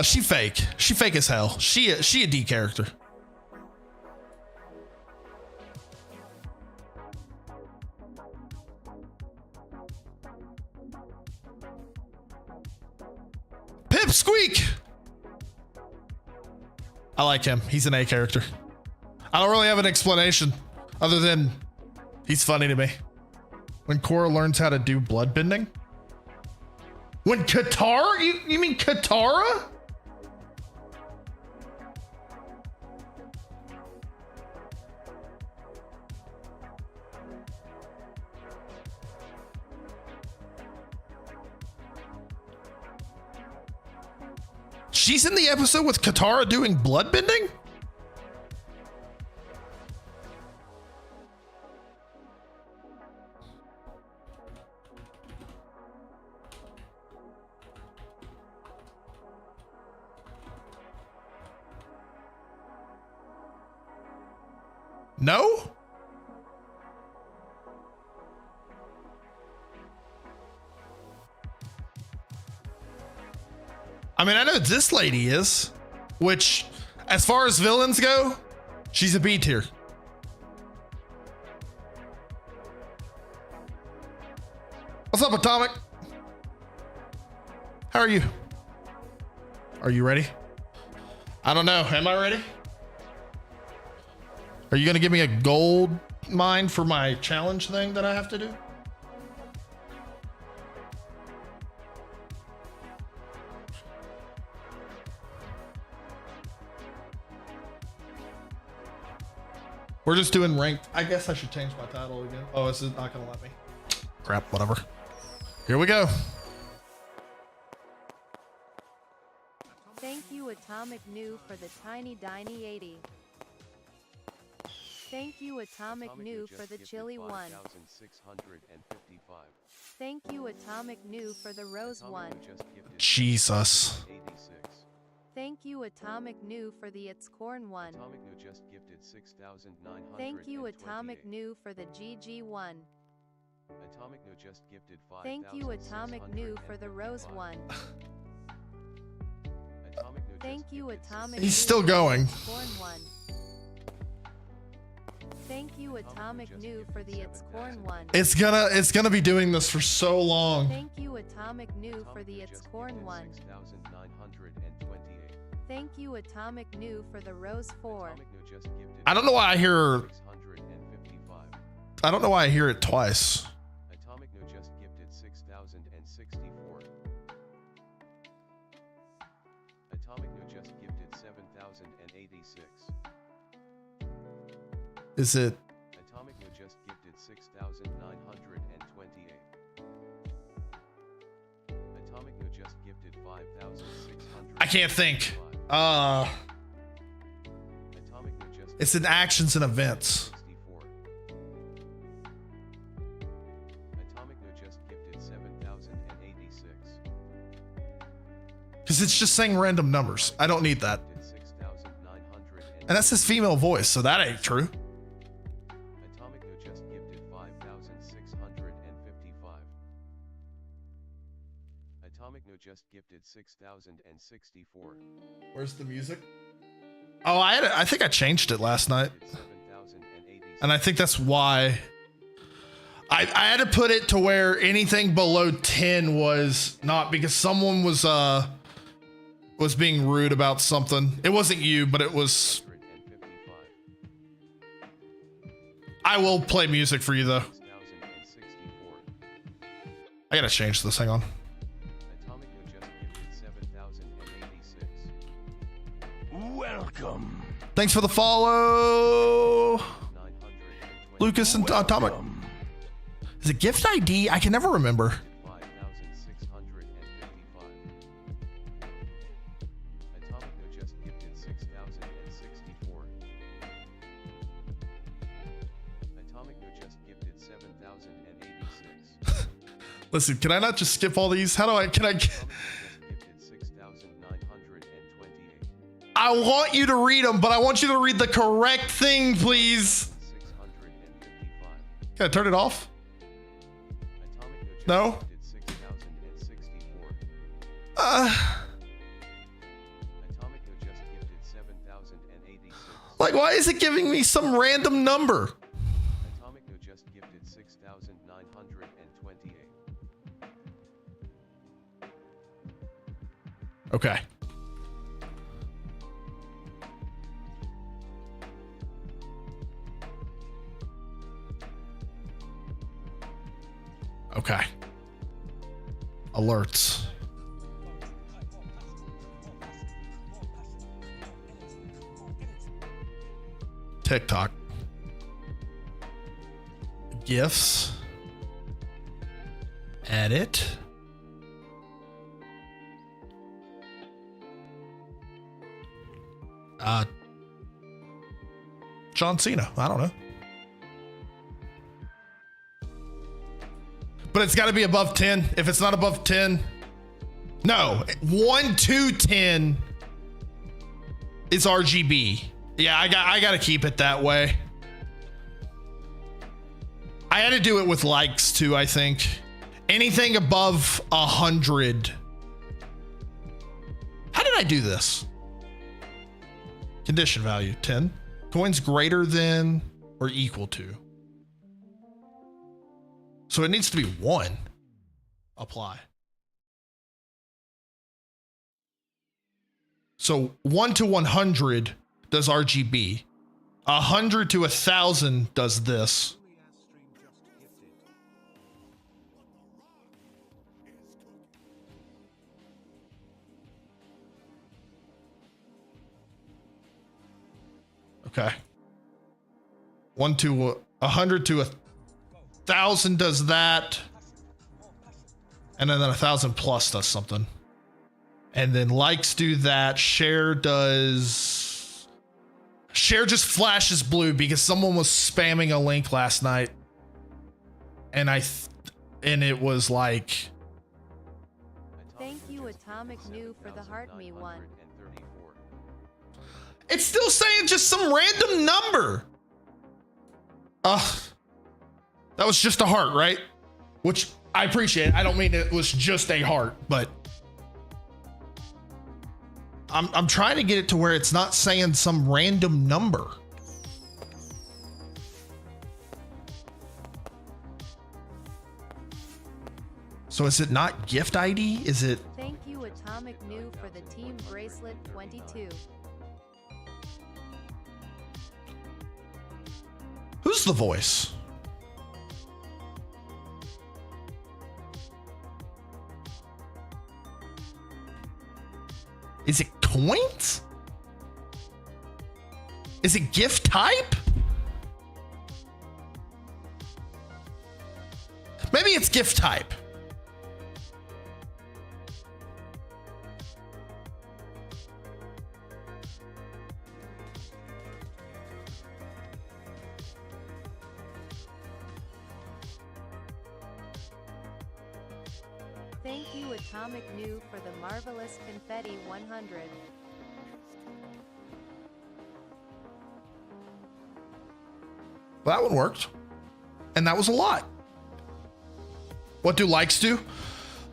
She fake. She fake as hell. She a D character. Pipsqueak. I like him. He's an A character. I don't really have an explanation other than he's funny to me. When Korra learns how to do blood bending? When Katara? You mean Katara? She's in the episode with Katara doing blood bending? No? I mean, I know this lady is, which, as far as villains go, she's a B tier. What's up, Atomic? How are you? Are you ready? I don't know. Am I ready? Are you going to give me a gold mine for my challenge thing that I have to do? We're just doing ranked. I guess I should change my title again. Oh, this is not going to let me. Crap, whatever. Here we go. Thank you, Atomic New, for the Tiny Diny 80. Thank you, Atomic New, for the Chili 1. Thank you, Atomic New, for the Rose 1. Jesus. Thank you, Atomic New, for the It's Corn 1. Thank you, Atomic New, for the GG 1. Thank you, Atomic New, for the Rose 1. Thank you, Atomic. He's still going. Corn 1. Thank you, Atomic New, for the It's Corn 1. It's gonna be doing this for so long. Thank you, Atomic New, for the It's Corn 1. Thank you, Atomic New, for the Rose 4. I don't know why I hear. I don't know why I hear it twice. Atomic No just gifted 6,064. Atomic No just gifted 7,086. Is it? Atomic No just gifted 6,928. Atomic No just gifted 5,600. I can't think. Atomic No just It's in actions and events. 64. Atomic No just gifted 7,086. Because it's just saying random numbers. I don't need that. And that's his female voice, so that ain't true. Atomic No just gifted 5,655. Atomic No just gifted 6,064. Where's the music? Oh, I think I changed it last night. And I think that's why I had to put it to where anything below 10 was not, because someone was being rude about something. It wasn't you, but it was. I will play music for you though. I gotta change this. Hang on. Atomic No just gifted 7,086. Welcome. Thanks for the follow, Lucas and Atomic. Is it gift ID? I can never remember. 5,655. Atomico just gifted 6,064. Atomico just gifted 7,086. Listen, can I not just skip all these? How do I, can I? Atomico just gifted 6,928. I want you to read them, but I want you to read the correct thing, please. 655. Can I turn it off? Atomico just No. gifted 6,064. Atomico just gifted 7,086. Like, why is it giving me some random number? Atomico just gifted 6,928. Okay. Okay. Alerts. TikTok. GIFs. Edit. John Cena. I don't know. But it's got to be above 10. If it's not above 10, no. 1 to 10 is RGB. Yeah, I got to keep it that way. I had to do it with likes too, I think. Anything above 100. How did I do this? Condition value 10. Coins greater than or equal to. So it needs to be 1. Apply. So 1 to 100 does RGB. 100 to 1,000 does this. Okay. 1 to 100 to 1,000 does that. And then 1,000 plus does something. And then likes do that. Share does. Share just flashes blue because someone was spamming a link last night. And and it was like. Thank you, Atomic New, for the Heart Me one. It's still saying just some random number. That was just a heart, right? Which I appreciate. I don't mean it was just a heart, but I'm trying to get it to where it's not saying some random number. So is it not gift ID? Is it? Thank you, Atomic New, for the Team Bracelet 22. Who's the voice? Is it coins? Is it gift type? Maybe it's gift type. Thank you, Atomic New, for the Marvelous Confetti 100. Well, that one worked. And that was a lot. What do likes do?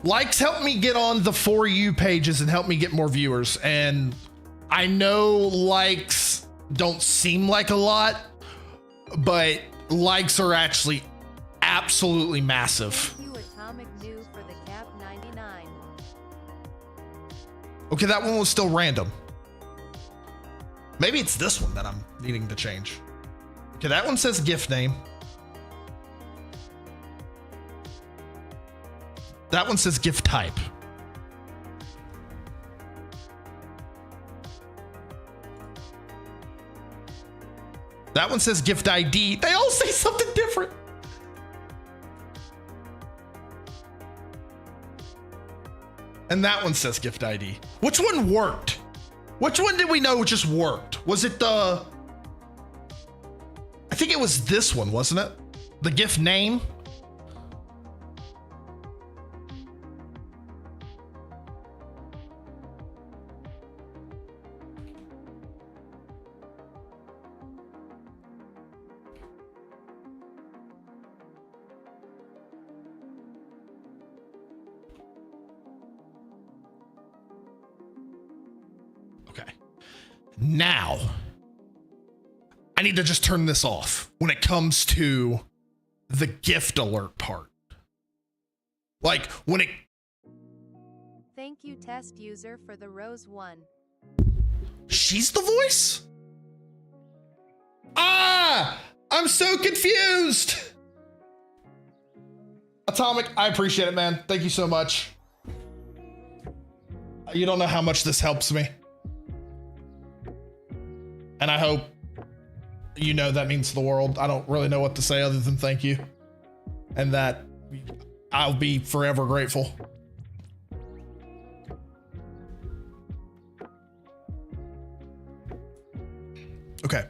Likes help me get on the For You pages and help me get more viewers. And I know likes don't seem like a lot, but likes are actually absolutely massive. Thank you, Atomic New, for the Cap 99. Okay, that one was still random. Maybe it's this one that I'm needing to change. Okay, that one says gift name. That one says gift type. That one says gift ID. They all say something different. And that one says gift ID. Which one worked? Which one did we know just worked? Was it the... I think it was this one, wasn't it? The gift name? Okay. Now, I need to just turn this off when it comes to the gift alert part. Like when it... Thank you, test user, for the Rose 1. She's the voice? Ah! I'm so confused! Atomic, I appreciate it, man. Thank you so much. You don't know how much this helps me. And I hope you know that means the world. I don't really know what to say other than thank you. And that I'll be forever grateful. Okay.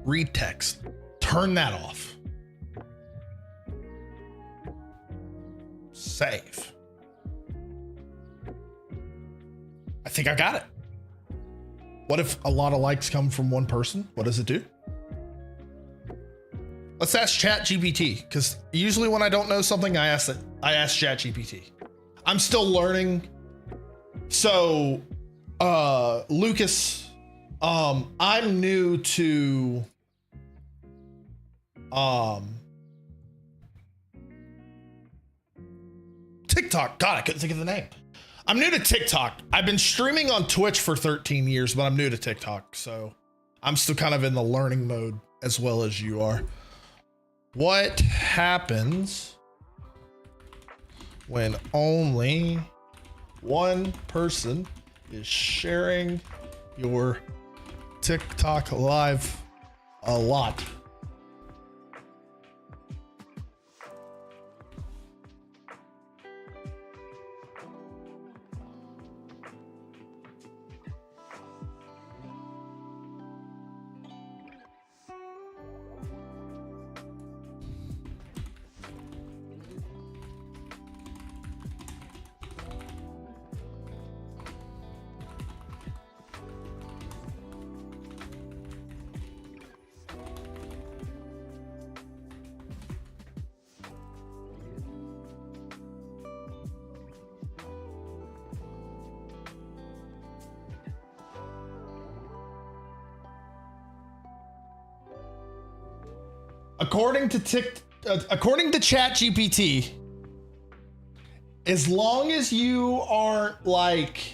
Read text. Turn that off. Save. I think I got it. What if a lot of likes come from one person? What does it do? Let's ask ChatGPT, because usually when I don't know something, I ask ChatGPT. I'm still learning. So, Lucas, I'm new to TikTok. God, I couldn't think of the name. I'm new to TikTok. I've been streaming on Twitch for 13 years, but I'm new to TikTok. So I'm still kind of in the learning mode as well as you are. What happens when only one person is sharing your TikTok live a lot? According to ChatGPT, as long as you aren't like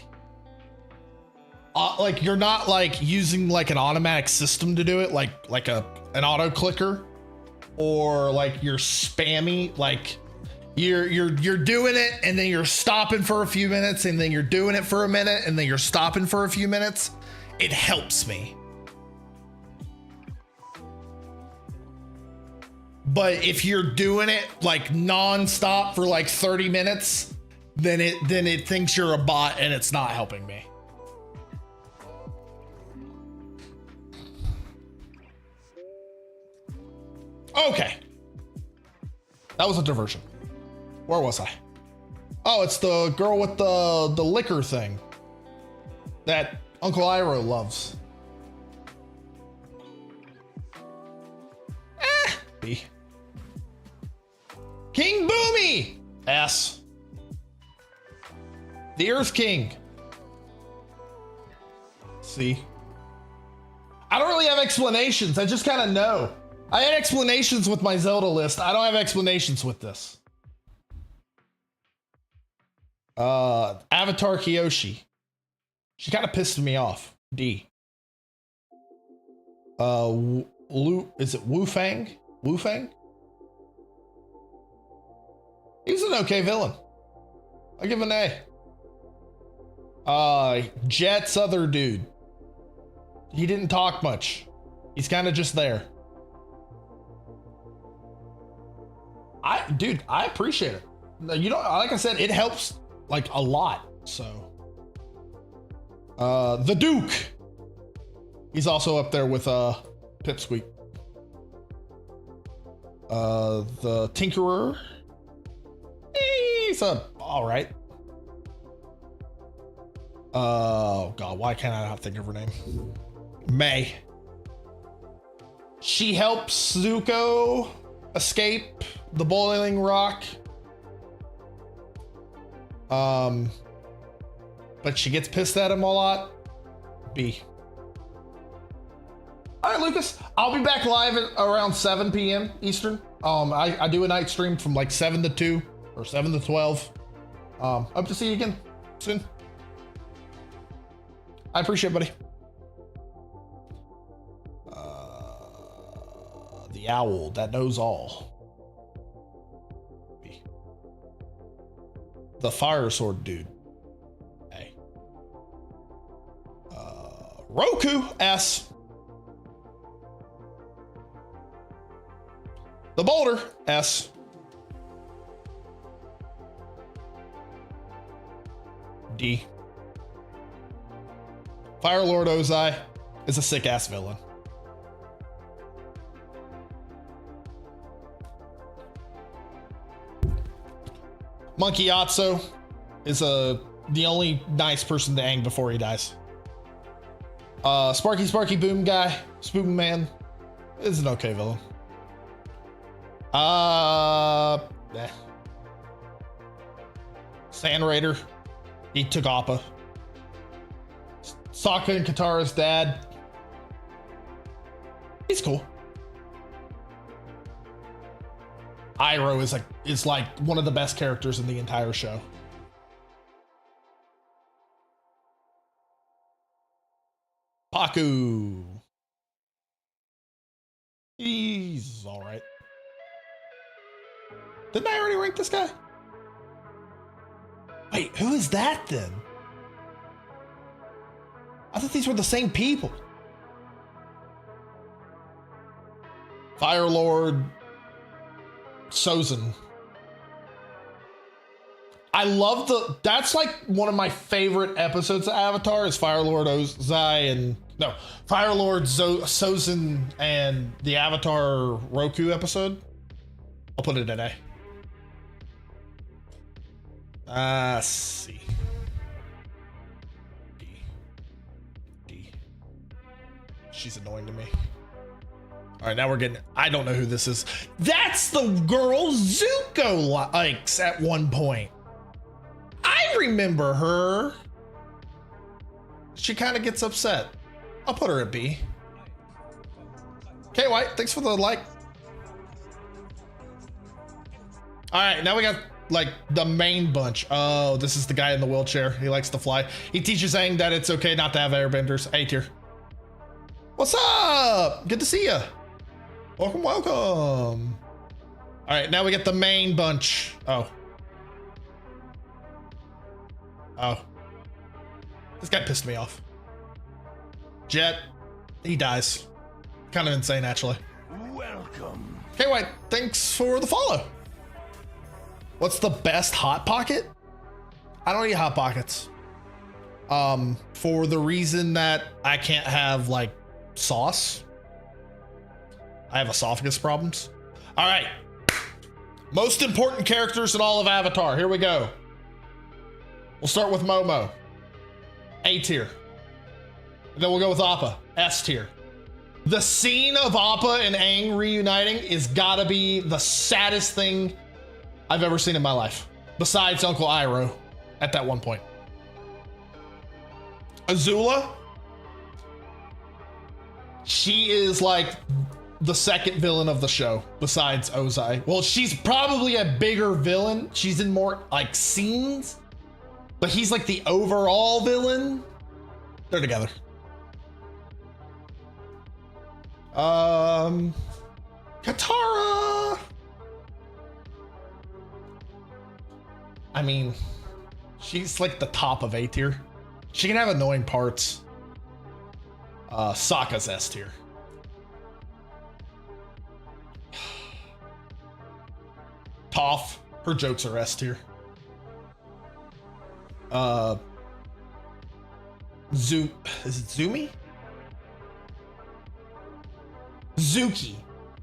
you're not like using like an automatic system to do it, like an auto clicker, or like you're spammy, like you're doing it and then you're stopping for a few minutes and then you're doing it for a minute and then you're stopping for a few minutes, it helps me. But if you're doing it like nonstop for like 30 minutes, then it thinks you're a bot and it's not helping me. Okay. That was a diversion. Where was I? Oh, it's the girl with the liquor thing that Uncle Iroh loves. B. King Boomy! S. The Earth King. C. I don't really have explanations. I just kind of know. I had explanations with my Zelda list. I don't have explanations with this. Avatar Kyoshi. She kind of pissed me off. D. Is it Wu Fang? Wu Fang? He's an okay villain. I'll give an A. Jet's other dude. He didn't talk much. He's kind of just there. Dude, I appreciate it. You know, like I said, it helps like a lot. So, the Duke. He's also up there with Pipsqueak. The Tinkerer. He's all right. Oh God, why can't I not think of her name? May. She helps Zuko escape the boiling rock. But she gets pissed at him a lot. B. All right, Lucas, I'll be back live at around 7 p.m. Eastern. I do a night stream from like 7 to 2 or 7 to 12. Hope to see you again soon. I appreciate it, buddy. The owl that knows all. The fire sword dude. Hey. Roku S. The boulder S. D. Fire Lord Ozai is a sick ass villain. Monkey Otso is the only nice person to hang before he dies. Sparky Boom guy, Spoon Man, is an okay villain. Sand Raider, he took Appa. Sokka and Katara's dad, he's cool. Iroh is like one of the best characters in the entire show. Paku. He's all right. Didn't I already rank this guy? Wait, who is that then? I thought these were the same people. Fire Lord Sozin. I love that's like one of my favorite episodes of Avatar is Fire Lord Ozai and Fire Lord Sozin and the Avatar Roku episode. I'll put it at A. C. D. She's annoying to me. All right, now we're getting, I don't know who this is. That's the girl Zuko likes at one point. I remember her. She kind of gets upset. I'll put her at B. Okay, White, thanks for the like. All right, now we got like the main bunch. Oh, this is the guy in the wheelchair. He likes to fly. He teaches Aang that it's okay not to have airbenders. A tier. What's up? Good to see you. Welcome. All right, now we get the main bunch. Oh. This guy pissed me off. Jet, he dies. Kind of insane, actually. Welcome. Okay, White, thanks for the follow. What's the best Hot Pocket? I don't eat Hot Pockets. For the reason that I can't have like sauce. I have esophagus problems. All right. Most important characters in all of Avatar. Here we go. We'll start with Momo. A tier. And then we'll go with Appa. S tier. The scene of Appa and Aang reuniting is gotta be the saddest thing I've ever seen in my life. Besides Uncle Iroh at that one point. Azula. She is like the second villain of the show besides Ozai. Well, she's probably a bigger villain. She's in more like scenes, but he's like the overall villain. They're together. Katara. I mean, she's like the top of A tier. She can have annoying parts. Sokka's S tier. Toph, her jokes are S tier. Is it Zumi? Zuki.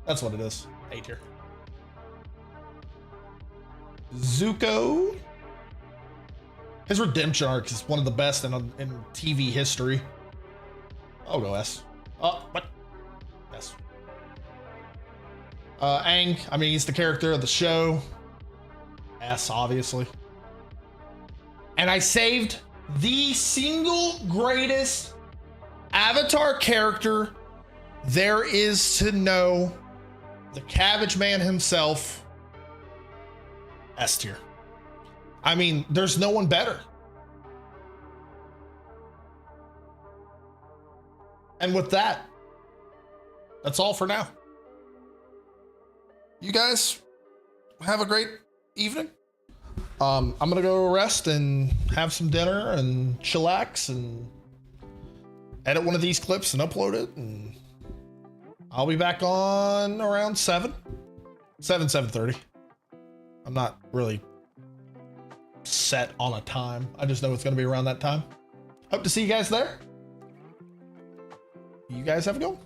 That's what it is. A tier. Zuko. His redemption arc is one of the best in TV history. I'll go S. What? S. Aang. I mean, he's the character of the show. S, obviously. And I saved the single greatest Avatar character there is to know, the Cabbage Man himself. S tier. I mean, there's no one better. And with that, that's all for now. You guys have a great evening. I'm gonna go rest and have some dinner and chillax and edit one of these clips and upload it, and I'll be back on around 7:30. I'm not really set on a time. I just know it's gonna be around that time. Hope to see you guys there. You guys have a good one.